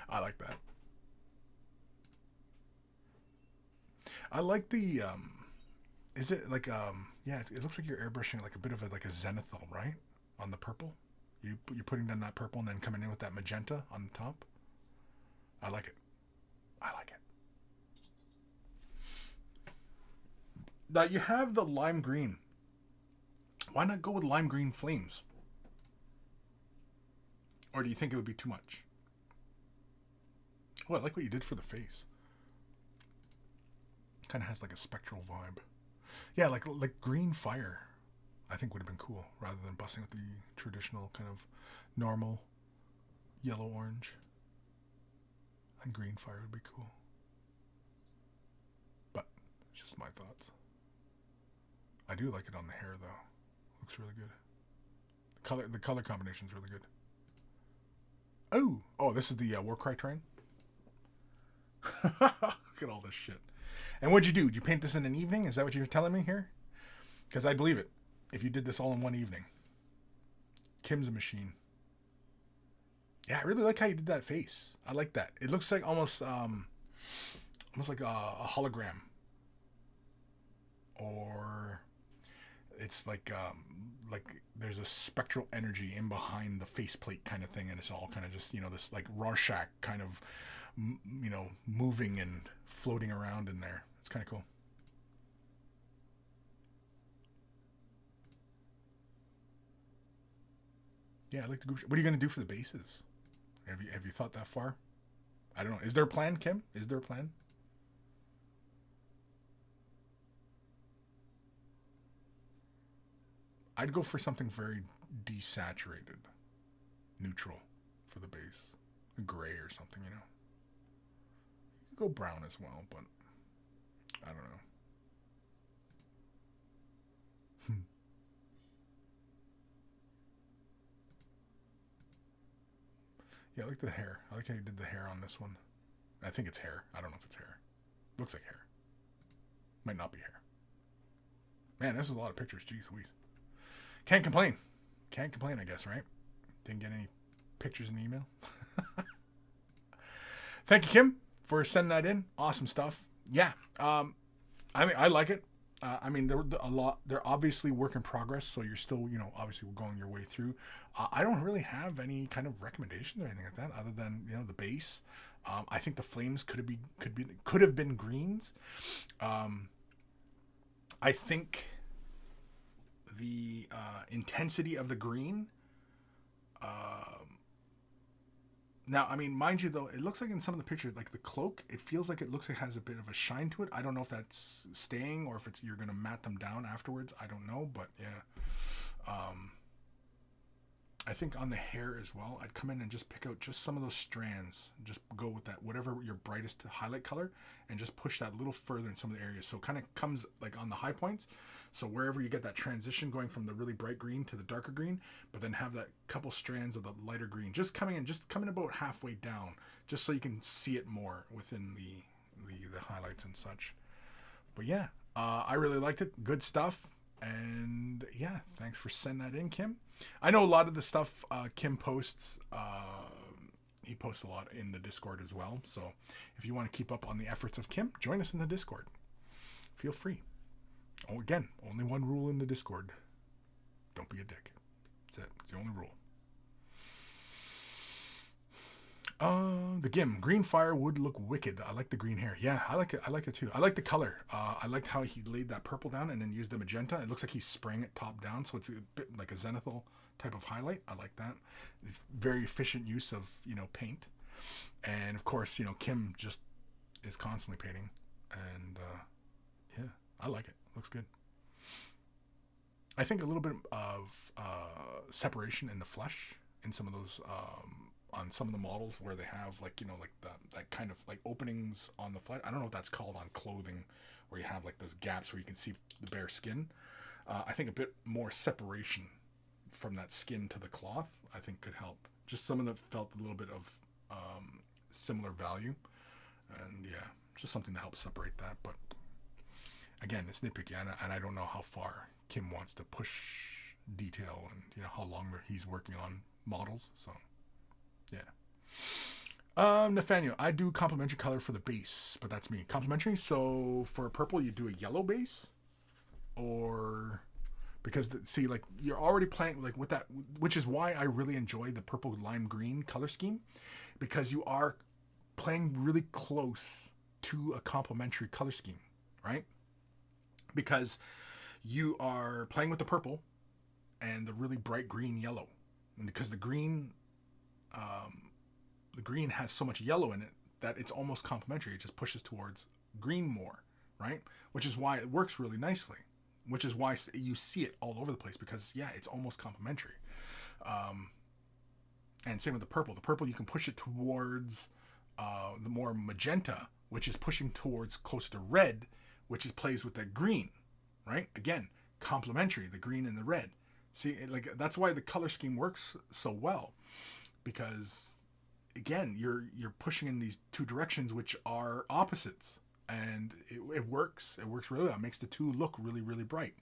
S1: I like that. I like the is it like yeah, it looks like you're airbrushing like a bit of like a zenithal, right? On the purple. You're putting down that purple and then coming in with that magenta on the top. I like it. I like it. Now you have the lime green. Why not go with lime green flames? Or do you think it would be too much? Oh, I like what you did for the face. Kind of has like a spectral vibe. Yeah, like green fire, I think would have been cool rather than busting with the traditional kind of normal yellow-orange. And green fire would be cool. But it's just my thoughts. I do like it on the hair though. Looks really good. The color combination is really good. Oh, this is the Warcry terrain. Look at all this shit. And what'd you do? Did you paint this in an evening? Is that what you're telling me here? Because I'd believe it if you did this all in one evening. Kim's a machine. Yeah, I really like how you did that face. I like that. It looks like almost like a hologram. Or it's like there's a spectral energy in behind the faceplate kind of thing, and it's all kind of just, you know, this like Rorschach kind of, you know, moving and floating around in there. It's kind of cool. Yeah, I like the group. What are you going to do for the bases? Have you thought that far? I don't know. Is there a plan, Kim? Is there a plan? I'd go for something very desaturated, neutral for the base, a gray or something, you know. You could go brown as well, but I don't know. Yeah, I like the hair. I like how you did the hair on this one. I think it's hair. I don't know if it's hair. Looks like hair. Might not be hair. Man, this is a lot of pictures. Jeez Louise. Can't complain. Can't complain, I guess, right? Didn't get any pictures in the email. Thank you, Kim, for sending that in. Awesome stuff. Yeah. I mean, I like it. I mean, they're obviously work in progress, so you're still, you know, obviously we're going your way through. I don't really have any kind of recommendations or anything like that, other than, you know, the base. I think the flames could have been greens. I think the intensity of the green. Now, I mean, mind you, though, it looks like in some of the pictures, like the cloak, it feels like it looks like it has a bit of a shine to it. I don't know if that's staying or if it's you're going to matte them down afterwards. I don't know, but yeah. I think on the hair as well, I'd come in and just pick out just some of those strands. Just go with that, whatever your brightest highlight color, and just push that a little further in some of the areas. So it kind of comes like on the high points. So wherever you get that transition going from the really bright green to the darker green, but then have that couple strands of the lighter green just coming about halfway down, just so you can see it more within the highlights and such. But yeah, I really liked it. Good stuff. And yeah, thanks for sending that in, Kim. I know a lot of the stuff Kim posts, he posts a lot in the Discord as well. So if you want to keep up on the efforts of Kim, join us in the Discord. Feel free. Oh, again, only one rule in the Discord. Don't be a dick. That's it. It's the only rule. The Gim. Green fire would look wicked. I like the green hair. Yeah, I like it. I like it too. I like the color. I liked how he laid that purple down and then used the magenta. It looks like he's spraying it top down, so it's a bit like a zenithal type of highlight. I like that. It's very efficient use of, paint. And of course, Kim just is constantly painting. And yeah, I like it. Looks good. I think a little bit of separation in the flesh in some of those on some of the models where they have like that kind of like openings on the flesh. I don't know what that's called on clothing, where you have like those gaps where you can see the bare skin. I think a bit more separation from that skin to the cloth, I think, could help. Just some of them felt a little bit of similar value, and yeah, just something to help separate that. But again, it's nitpicky, and I don't know how far Kim wants to push detail, and how long he's working on models. So yeah. Nathaniel, I do complementary color for the base, but that's me. Complementary. So for purple, you do a yellow base, or because see, like you're already playing like with that, which is why I really enjoy the purple lime green color scheme, because you are playing really close to a complementary color scheme, right? Because you are playing with the purple and the really bright green yellow, and because the green has so much yellow in it that it's almost complementary. It just pushes towards green more, right? Which is why it works really nicely. Which is why you see it all over the place, because yeah, it's almost complementary. And same with the purple. The purple, you can push it towards the more magenta, which is pushing towards closer to red, which is plays with that green, right? Again, complementary, the green and the red. See, like that's why the color scheme works so well, because again, you're pushing in these two directions which are opposites, and it works. It works really well. It makes the two look really, really bright.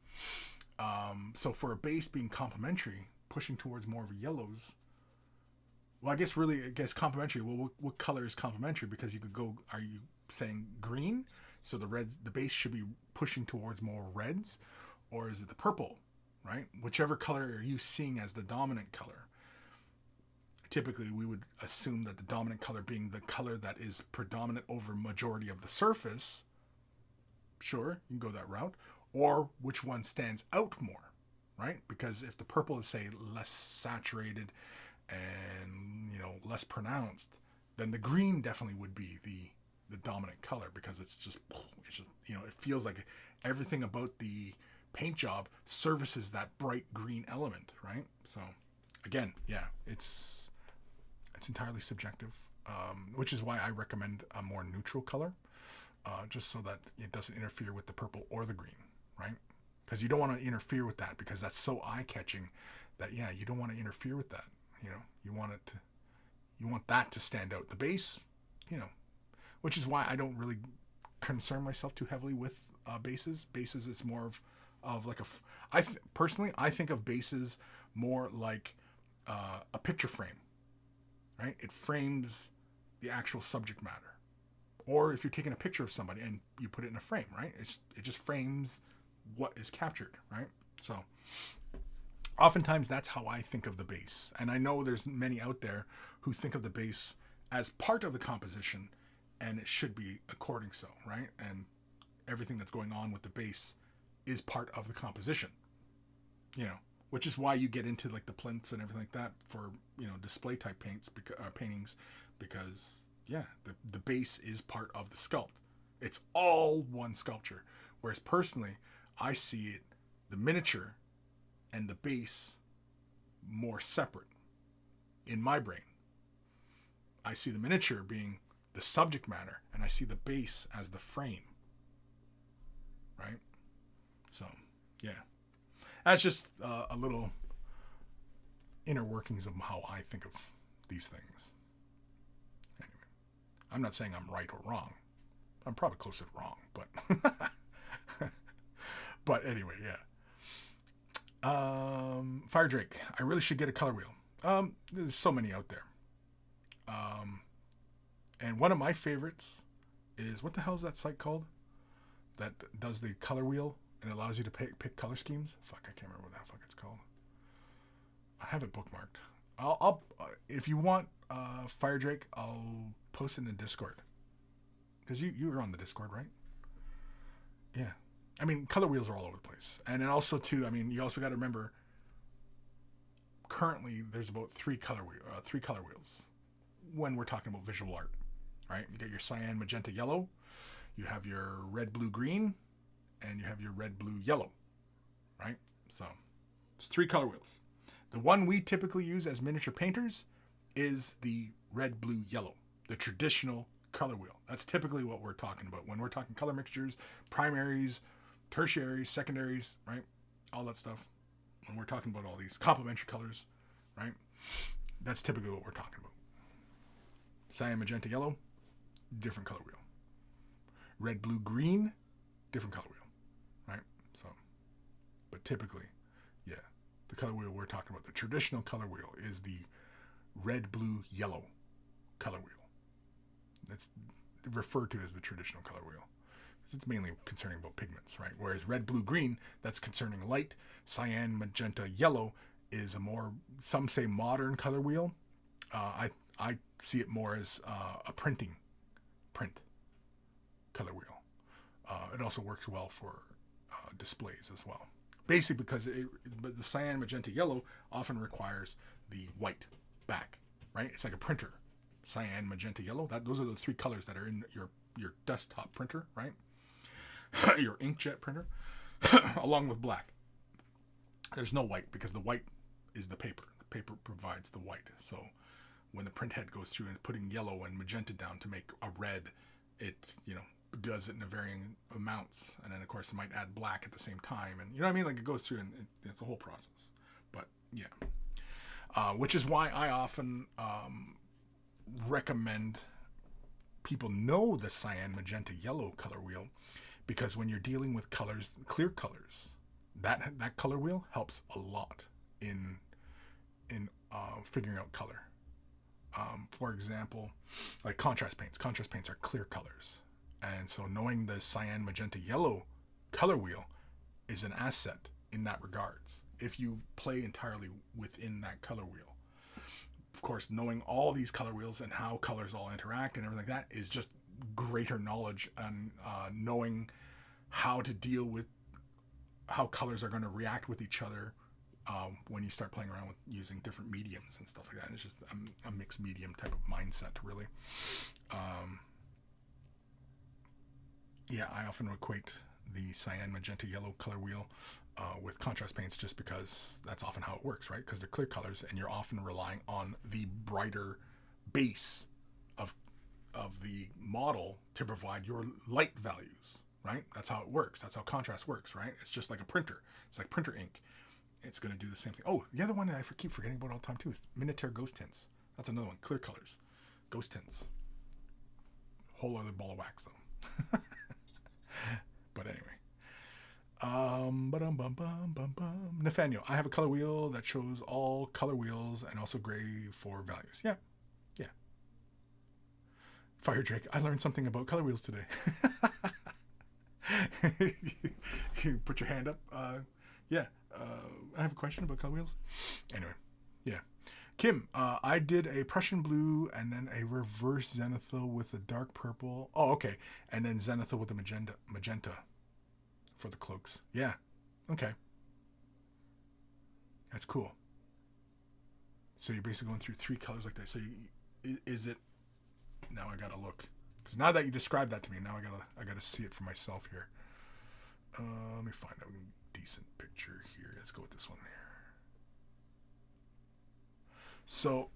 S1: So for a base being complementary, pushing towards more of yellows. Well, I guess complementary. Well, what color is complementary? Because you could go. Are you saying green? So the base should be pushing towards more reds, or is it the purple? Right? Whichever color are you seeing as the dominant color? Typically, we would assume that the dominant color being the color that is predominant over majority of the surface. Sure, you can go that route. Or which one stands out more, right? Because if the purple is, say, less saturated and, less pronounced, then the green definitely would be the dominant color, because it's just, it feels like everything about the paint job services that bright green element, right? So, again, yeah, it's entirely subjective, which is why I recommend a more neutral color, just so that it doesn't interfere with the purple or the green, right? Because you don't want to interfere with that, because that's so eye-catching that, yeah, you don't want to interfere with that. You want that to stand out. The base, which is why I don't really concern myself too heavily with bases. Bases, it's more of like personally, I think of bases more like a picture frame. Right? It frames the actual subject matter. Or if you're taking a picture of somebody and you put it in a frame, right? It just frames what is captured, right? So oftentimes that's how I think of the base. And I know there's many out there who think of the base as part of the composition, and it should be according so, right? And everything that's going on with the base is part of the composition. Which is why you get into like the plinths and everything like that for display type paintings, because yeah, the base is part of the sculpt. It's all one sculpture. Whereas personally, I see it, the miniature and the base, more separate in my brain. I see the miniature being the subject matter, and I see the base as the frame. Right? So yeah. That's just a little inner workings of how I think of these things. Anyway, I'm not saying I'm right or wrong. I'm probably closer to wrong, but but anyway, yeah. Fire Drake, I really should get a color wheel. There's so many out there. And one of my favorites is, what the hell is that site called that does the color wheel and allows you to pick color schemes? Fuck, I can't remember what the fuck it's called. I have it bookmarked. I'll if you want Fire Drake, I'll post it in the Discord. Because you were on the Discord, right? Yeah. I mean, color wheels are all over the place. And then also, too, I mean, you also got to remember, currently, there's about three color wheels when we're talking about visual art, right? You get your cyan, magenta, yellow. You have your red, blue, green. And you have your red, blue, yellow, right? So, it's three color wheels. The one we typically use as miniature painters is the red, blue, yellow, the traditional color wheel. That's typically what we're talking about when we're talking color mixtures, primaries, tertiaries, secondaries, right? All that stuff. When we're talking about all these complementary colors, right? That's typically what we're talking about. Cyan, magenta, yellow, different color wheel. Red, blue, green, different color wheel, right? So, but typically, yeah, the color wheel we're talking about, the traditional color wheel, is the red, blue, yellow color wheel. It's referred to as the traditional color wheel. It's mainly concerning about pigments, right? Whereas red, blue, green, that's concerning light. Cyan, magenta, yellow is a more, some say, modern color wheel. I see it more as a print color wheel. It also works well for displays as well. Basically because but the cyan, magenta, yellow often requires the white back, right? It's like a printer. Cyan, magenta, yellow. Those are the three colors that are in your desktop printer, right? Your inkjet printer, along with black. There's no white because the white is the paper. The paper provides the white. So when the print head goes through and putting yellow and magenta down to make a red, it, does it in varying amounts. And then, of course, it might add black at the same time. And you know what I mean? Like, it goes through and it's a whole process. But, yeah. Which is why I often recommend people know the cyan, magenta, yellow color wheel, because when you're dealing with colors, clear colors, that color wheel helps a lot in figuring out color. For example, like contrast paints. Contrast paints are clear colors, and so knowing the cyan, magenta, yellow color wheel is an asset in that regards. If you play entirely within that color wheel. Of course, knowing all these color wheels and how colors all interact and everything like that is just greater knowledge and knowing how to deal with how colors are going to react with each other when you start playing around with using different mediums and stuff like that. And it's just a mixed medium type of mindset, really. Yeah, I often equate the cyan, magenta, yellow color wheel with contrast paints just because that's often how it works, right? Because they're clear colors and you're often relying on the brighter base of the model to provide your light values, right? That's how it works. That's how contrast works, right? It's just like a printer. It's like printer ink. It's going to do the same thing. Oh, the other one that I keep forgetting about all the time too is Minotaur Ghost Tints. That's another one. Clear colors. Ghost Tints. Whole other ball of wax though. But anyway. Nathaniel, I have a color wheel that shows all color wheels and also gray for values. Yeah. Yeah. Fire Drake, I learned something about color wheels today. You put your hand up. Yeah. I have a question about color wheels. Anyway. Yeah. Kim, I did a Prussian blue and then a reverse zenithal with a dark purple. Oh, okay. And then zenithal with a magenta for the cloaks. Yeah. Okay. That's cool. So you're basically going through three colors like that. So is it... Now I gotta look. Because now that you described that to me, now I gotta see it for myself here. Let me find a decent picture here. Let's go with this one here. So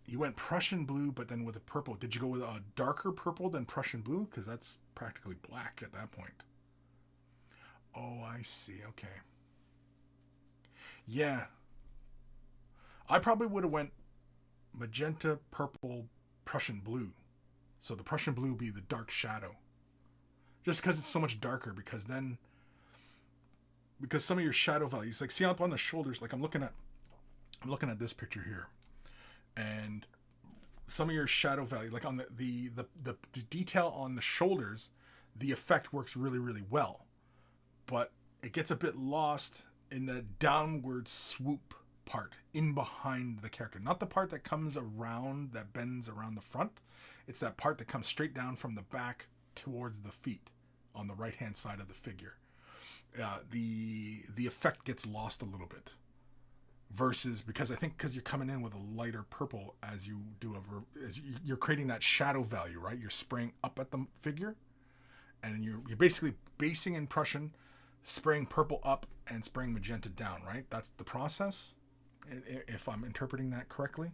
S1: you went Prussian blue, but then with a purple. Did you go with a darker purple than Prussian blue? Because that's practically black at that point. Oh, I see. Okay. Yeah. I probably would have went magenta, purple, Prussian blue. So the Prussian blue would be the dark shadow. Just because it's so much darker, because some of your shadow values, like see up on the shoulders, like I'm looking at this picture here, and some of your shadow value, like on the detail on the shoulders, the effect works really, really well, but it gets a bit lost in the downward swoop part in behind the character. Not the part that comes around, that bends around the front. It's that part that comes straight down from the back towards the feet on the right-hand side of the figure. The effect gets lost a little bit. Versus, because I think because you're coming in with a lighter purple as you do you're creating that shadow value, right? You're spraying up at the figure, and you're basically basing in Prussian, spraying purple up and spraying magenta down, right? That's the process, if I'm interpreting that correctly.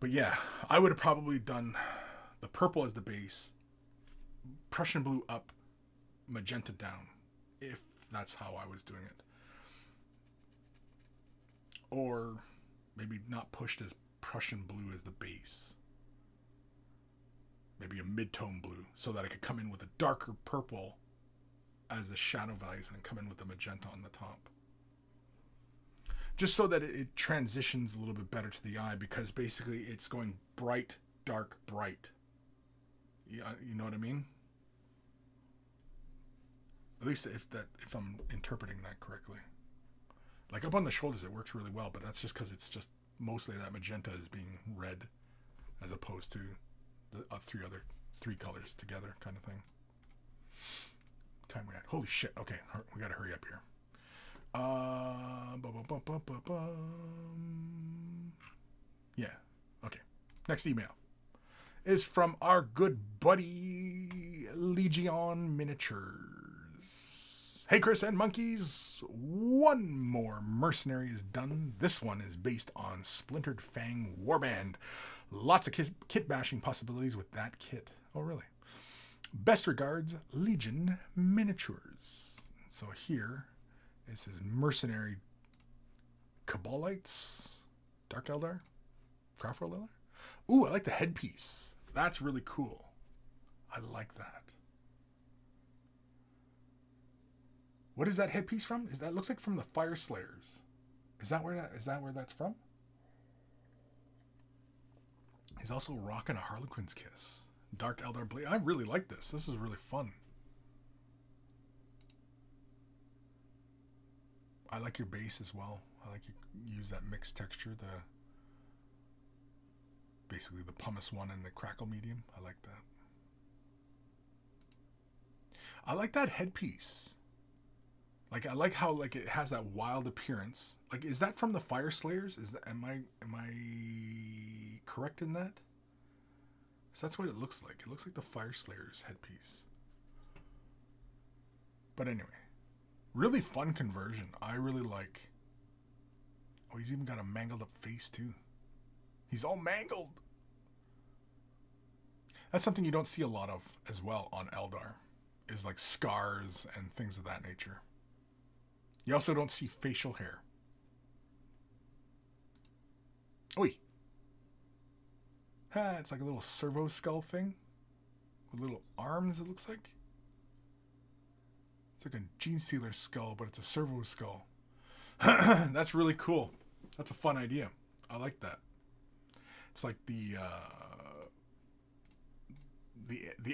S1: But yeah, I would have probably done the purple as the base, Prussian blue up, magenta down, if that's how I was doing it. Or maybe not pushed as Prussian blue as the base. Maybe a mid-tone blue, so that I could come in with a darker purple as the shadow values and come in with the magenta on the top. Just so that it transitions a little bit better to the eye, because basically it's going bright, dark, bright. You know what I mean? At least if I'm interpreting that correctly. Like up on the shoulders, it works really well, but that's just because it's just mostly that magenta is being red, as opposed to the three colors together, kind of thing. What time we at? Holy shit! Okay, we gotta hurry up here. Yeah. Okay. Next email is from our good buddy Legion Miniatures. Hey, Kris and Monkeys, one more mercenary is done. This one is based on Splintered Fang Warband. Lots of kit bashing possibilities with that kit. Oh, really? Best regards, Legion Miniatures. So here is his mercenary Cabalites, Dark Eldar, Craftworld Eldar. Ooh, I like the headpiece. That's really cool. I like that. What is that headpiece from? Looks like from the Fire Slayers. Is that where that's from? He's also rocking a Harlequin's Kiss. Dark Eldar Blade. I really like this. This is really fun. I like your base as well. I like you use that mixed texture, basically the pumice one and the crackle medium. I like that. I like that headpiece. Like, I like how it has that wild appearance. Like, is that from the Fire Slayers? Am I correct in that? So that's what it looks like. It looks like the Fire Slayers headpiece. But anyway, really fun conversion. I really like. Oh, he's even got a mangled up face too. He's all mangled. That's something you don't see a lot of as well on Eldar, is like scars and things of that nature. You also don't see facial hair. Oi. It's like a little servo skull thing. With little arms, it looks like. It's like a Gene Stealer skull, but it's a servo skull. That's really cool. That's a fun idea. I like that. It's like the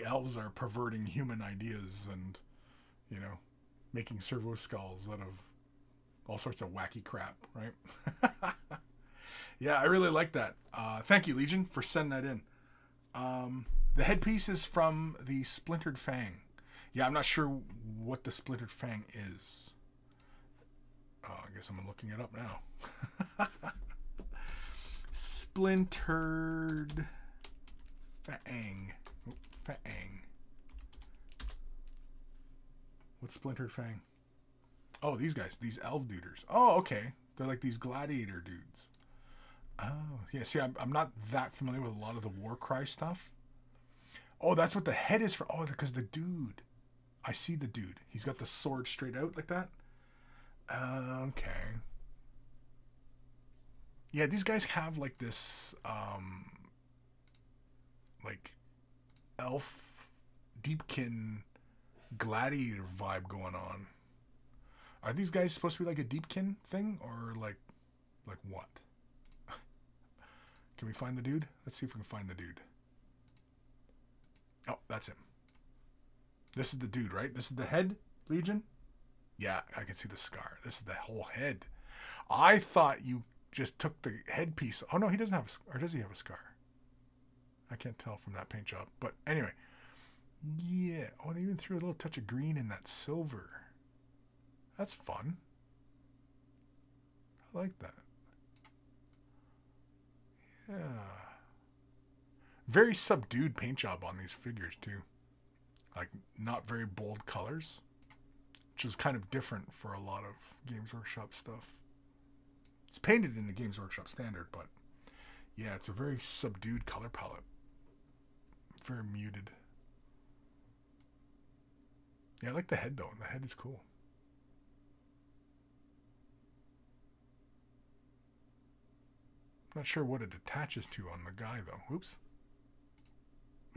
S1: elves are perverting human ideas and, making servo skulls out of all sorts of wacky crap, right? Yeah, I really like that. Thank you, Legion, for sending that in. The headpiece is from the Splintered Fang. Yeah, I'm not sure what the Splintered Fang is. I guess I'm looking it up now. Splintered Fang. Fang. What's Splintered Fang? Oh, these guys. These elf duders. Oh, okay. They're like these gladiator dudes. Oh, yeah. See, I'm not that familiar with a lot of the Warcry stuff. Oh, that's what the head is for. Oh, because the dude. I see the dude. He's got the sword straight out like that. Okay. Yeah, these guys have like this, like elf, deepkin, gladiator vibe going on. Are these guys supposed to be like a deepkin thing, or like what? Can we find the dude? Let's see if we can find the dude. Oh, that's him. This is the dude, right? This is the head, Legion? Yeah, I can see the scar. This is the whole head. I thought you just took the headpiece. Oh, no, he doesn't have a scar. Or does he have a scar? I can't tell from that paint job. But anyway. Yeah. Oh, they even threw a little touch of green in that silver. That's fun. I like that. Yeah. Very subdued paint job on these figures, too. Like, not very bold colors. Which is kind of different for a lot of Games Workshop stuff. It's painted in the Games Workshop standard, but yeah, it's a very subdued color palette. Very muted. Yeah, I like the head, though. The head is cool. Not sure what it attaches to on the guy, though. Oops.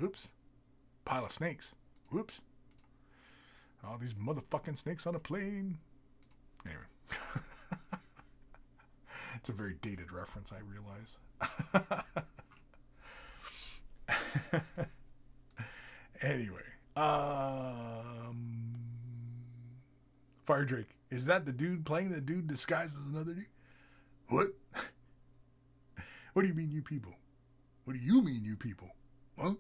S1: Oops. Pile of snakes. Whoops. All these motherfucking snakes on a plane. Anyway. It's a very dated reference, I realize. Anyway. Fire Drake. Is that the dude playing the dude disguised as another dude? What? What do you mean, you people? What do you mean, you people? Huh?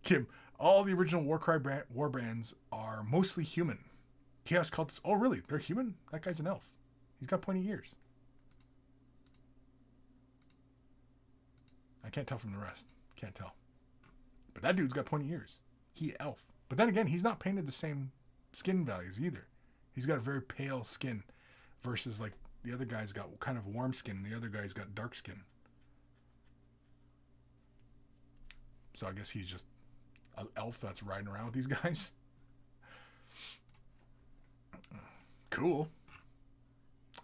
S1: Kim. All the original Warcry warbands are mostly human. Chaos Cultists. Oh, really? They're human? That guy's an elf. He's got pointy ears. I can't tell from the rest. Can't tell. But that dude's got pointy ears. He elf. But then again, he's not painted the same skin values either. He's got a very pale skin versus like the other guy's got kind of warm skin and the other guy's got dark skin. So I guess he's just an elf that's riding around with these guys. Cool.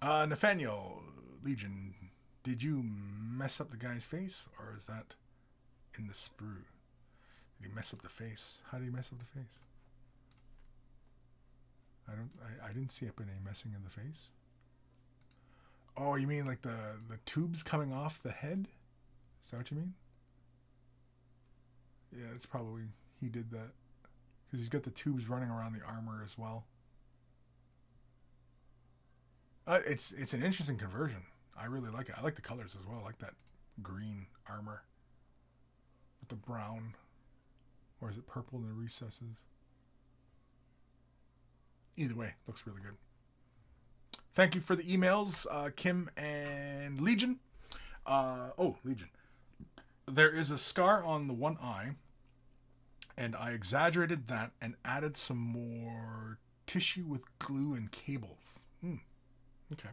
S1: Nathaniel Legion, did you mess up the guy's face, or is that in the sprue? Did he mess up the face? How did he mess up the face? I didn't see up any messing in the face. Oh, you mean like the tubes coming off the head? Is that what you mean? Yeah, it's probably he did that because he's got the tubes running around the armor as well. It's an interesting conversion. I really like it. I like the colors as well. I like that green armor with the brown, or is it purple in the recesses? Either way, looks really good. Thank you for the emails, Kim and Legion. Legion. There is a scar on the one eye, and I exaggerated that and added some more tissue with glue and cables. Okay.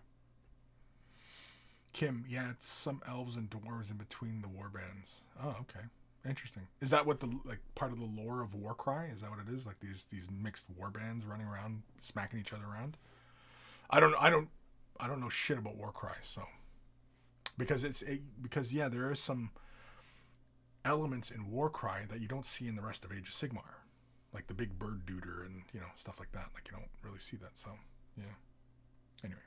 S1: Kim, yeah, it's some elves and dwarves in between the warbands. Oh, okay. Interesting. Is that what the part of the lore of Warcry? Is that what it is? Like these mixed warbands running around, smacking each other around? I don't know shit about Warcry, so because there is some elements in Warcry that you don't see in the rest of Age of Sigmar, like the big bird duder and stuff like that. Like you don't really see that. So yeah. Anyway,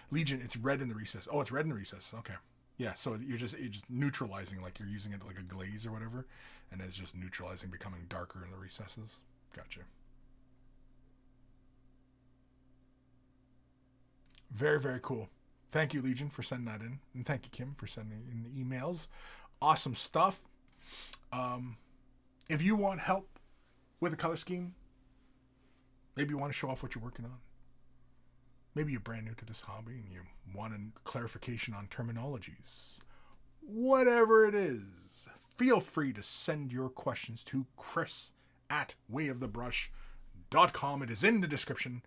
S1: Legion, it's red in the recess. Oh, it's red in the recess. Okay. Yeah, so you're just neutralizing, like you're using it like a glaze or whatever, and it's just neutralizing, becoming darker in the recesses. Gotcha. Very, very cool. Thank you, Legion, for sending that in. And thank you, Kim, for sending in the emails. Awesome stuff. If you want help with a color scheme, maybe you want to show off what you're working on. Maybe you're brand new to this hobby and you want a clarification on terminologies. Whatever it is, feel free to send your questions to Kris at wayofthebrush.com. It is in the description.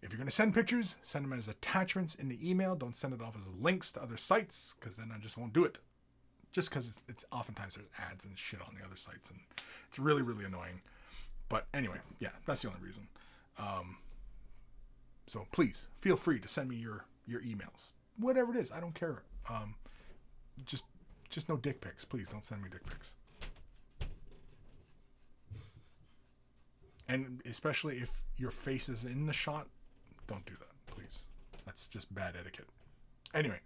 S1: If you're going to send pictures, send them as attachments in the email. Don't send it off as links to other sites, because then I just won't do it. Just because it's oftentimes there's ads and shit on the other sites, and it's really, really annoying. But anyway, yeah, that's the only reason. So please feel free to send me your emails, whatever it is. I don't care. Just no dick pics. Please don't send me dick pics. And especially if your face is in the shot, don't do that, please. That's just bad etiquette. Anyway,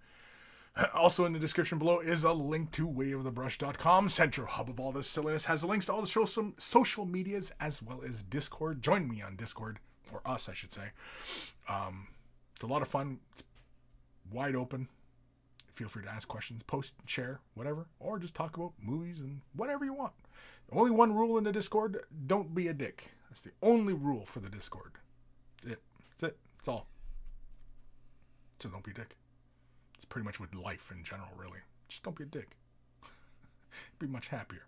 S1: also in the description below is a link to wayofthebrush.com. Central hub of all this silliness has the links to all the social medias as well as Discord. Join me on Discord. or us, I should say. It's a lot of fun. It's wide open. Feel free to ask questions, post, share, whatever, or just talk about movies and whatever you want. Only one rule in the Discord: don't be a dick. That's the only rule for the Discord. That's it. That's it. That's all. So don't be a dick. It's pretty much with life in general, really. Just don't be a dick. Be much happier.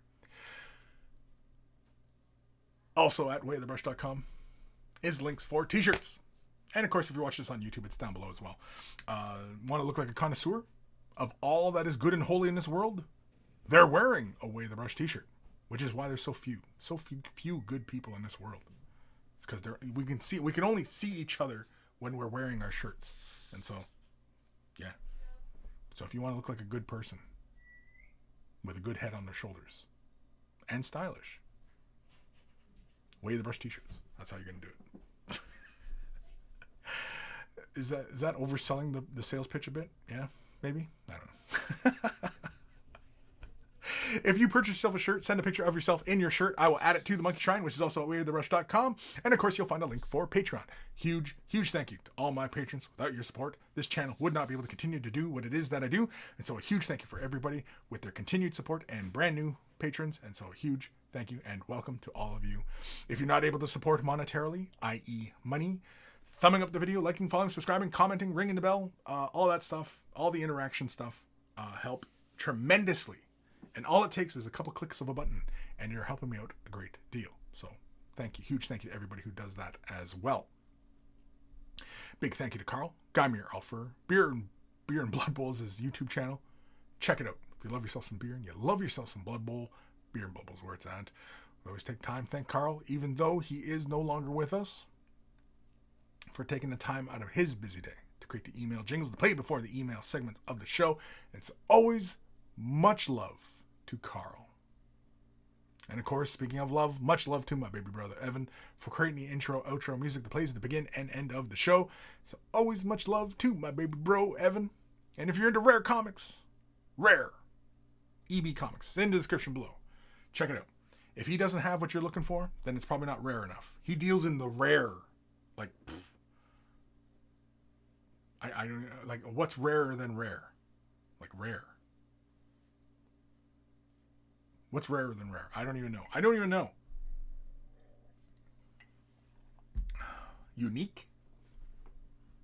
S1: Also at wayofthebrush.com is links for t-shirts. And of course, if you're watching this on YouTube, it's down below as well. Want to look like a connoisseur of all that is good and holy in this world? They're wearing a Way of the Brush t-shirt, which is why there's so few good people in this world. It's because we can only see each other when we're wearing our shirts. And so, yeah. So if you want to look like a good person with a good head on their shoulders and stylish, Way of the Brush t-shirts. That's how you're going to do it. Is that overselling the sales pitch a bit? Yeah, maybe? I don't know. If you purchase yourself a shirt, send a picture of yourself in your shirt. I will add it to the Monkey Shrine, which is also at wayofthebrush.com. And of course, you'll find a link for Patreon. Huge thank you to all my patrons. Without your support, this channel would not be able to continue to do what it is that I do. And so a huge thank you for everybody with their continued support and brand new patrons. And so a huge thank you and welcome to all of you. If you're not able to support monetarily, i.e. money, thumbing up the video, liking, following, subscribing, commenting, ringing the bell, all that stuff, all the interaction stuff help tremendously. And all it takes is a couple clicks of a button, and you're helping me out a great deal. So thank you. Huge thank you to everybody who does that as well. Big thank you to Carl, Guymere Alfer, Beer and Blood Bowl is his YouTube channel. Check it out. If you love yourself some beer and you love yourself some Blood Bowl, Beer and Blood Bowl is where it's at. We always take time. Thank Carl, even though he is no longer with us, for taking the time out of his busy day to create the email jingles to play before the email segments of the show. It's always much love to Carl. And of course, speaking of love, much love to my baby brother Evan for creating the intro, outro music that plays at the begin and end of the show. So always much love to my baby bro Evan. And if you're into rare comics, rare EB Comics, it's in the description below. Check it out. If he doesn't have what you're looking for, then it's probably not rare enough. He deals in the rare, like, I don't like, what's rarer than rare? Like rare. What's rarer than rare? I don't even know. Unique?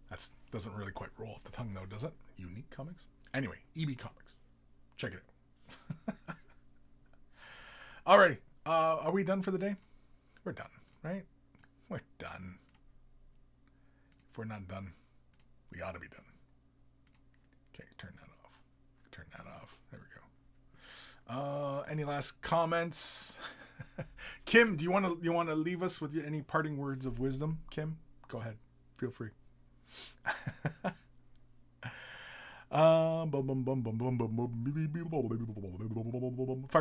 S1: That doesn't really quite roll off the tongue though, does it? Unique comics? Anyway, EB Comics. Check it out. Alrighty. Are we done for the day? We're done, right? We're done. If we're not done, we ought to be done. Okay, turn that off. Turn that off. There we go. Any last comments? Kim, do you want to leave us with any parting words of wisdom? Kim, go ahead. Feel free. Fire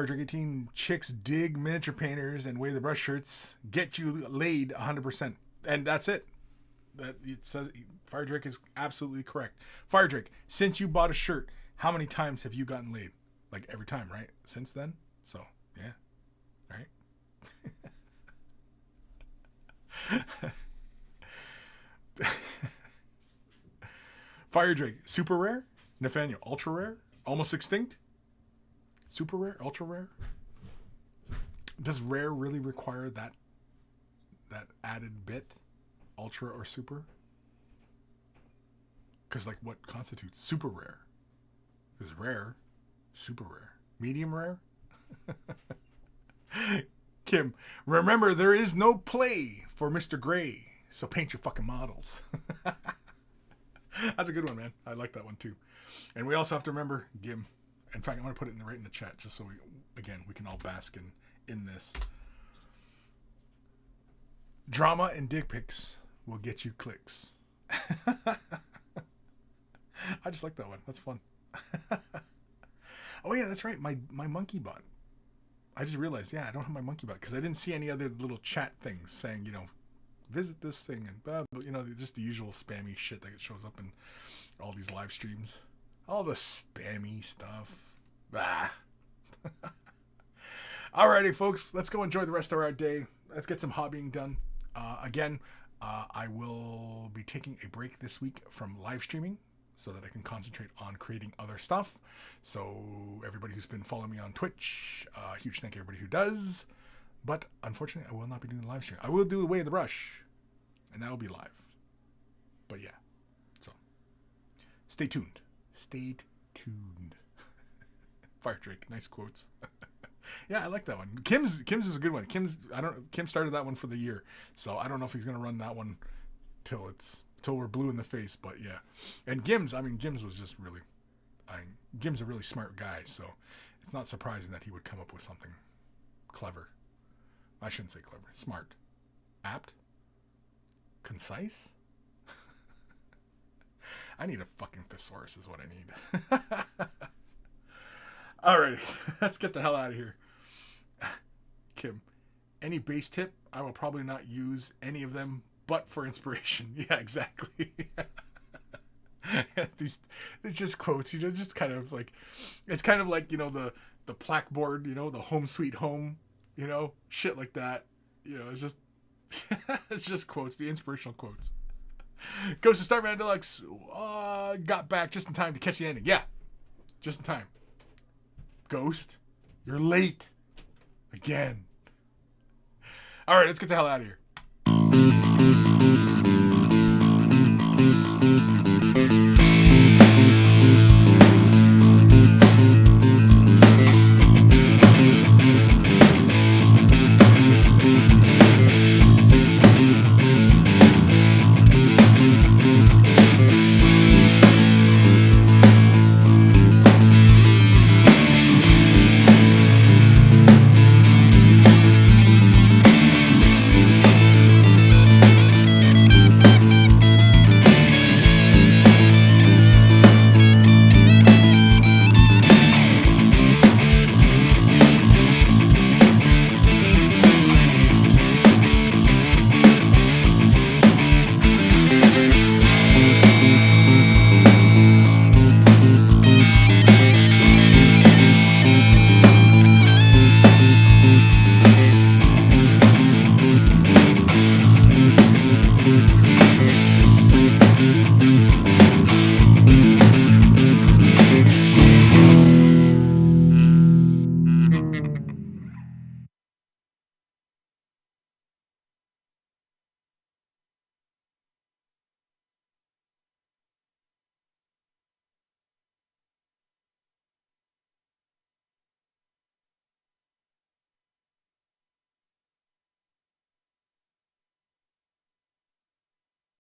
S1: Drake 18 chicks dig miniature painters and Way the Brush shirts get you laid 100%, and that's it. That it says Fire Drake is absolutely correct. Fire Drake, since you bought a shirt, how many times have you gotten laid? Like every time, right? Since then? So, yeah. Right? Fire Drake, super rare? Nathaniel, ultra rare? Almost extinct? Super rare? Ultra rare? Does rare really require that added bit? Ultra or super? Because, like, what constitutes super rare? Because rare... super rare. Medium rare? Kim, remember there is no play for Mr. Gray, so paint your fucking models. That's a good one, man. I like that one too. And we also have to remember Gim. In fact, I'm going to put it right in the chat just so we can all bask in this. Drama and dick pics will get you clicks. I just like that one. That's fun. Oh yeah, that's right. My monkey bot. I just realized, I don't have my monkey bot because I didn't see any other little chat things saying, visit this thing and blah, blah, just the usual spammy shit that shows up in all these live streams. All the spammy stuff. Bah. Alrighty, folks, let's go enjoy the rest of our day. Let's get some hobbying done. Again, I will be taking a break this week from live streaming so that I can concentrate on creating other stuff. So everybody who's been following me on Twitch, huge thank you everybody who does. But unfortunately, I will not be doing the live stream. I will do Away the Brush, and that will be live. But yeah, so stay tuned. Stay tuned. Fire Drake, nice quotes. Yeah, I like that one. Kim's is a good one. Kim started that one for the year, so I don't know if he's gonna run that one till we're blue in the face. But yeah, and Gim's was just really, Gim's a really smart guy, so it's not surprising that he would come up with something clever. I shouldn't say clever. Smart, apt, concise. I need a fucking thesaurus is what I need. Alrighty, let's get the hell out of here. Kim, any base tip? I will probably not use any of them, but for inspiration. Yeah, exactly. These, it's just quotes, just kind of like, it's kind of like, the blackboard, the home sweet home, shit like that. It's just, it's just quotes, the inspirational quotes. Goes to Starman Deluxe. Got back just in time to catch the ending. Yeah, just in time. Ghost, you're late. Again. All right, let's get the hell out of here.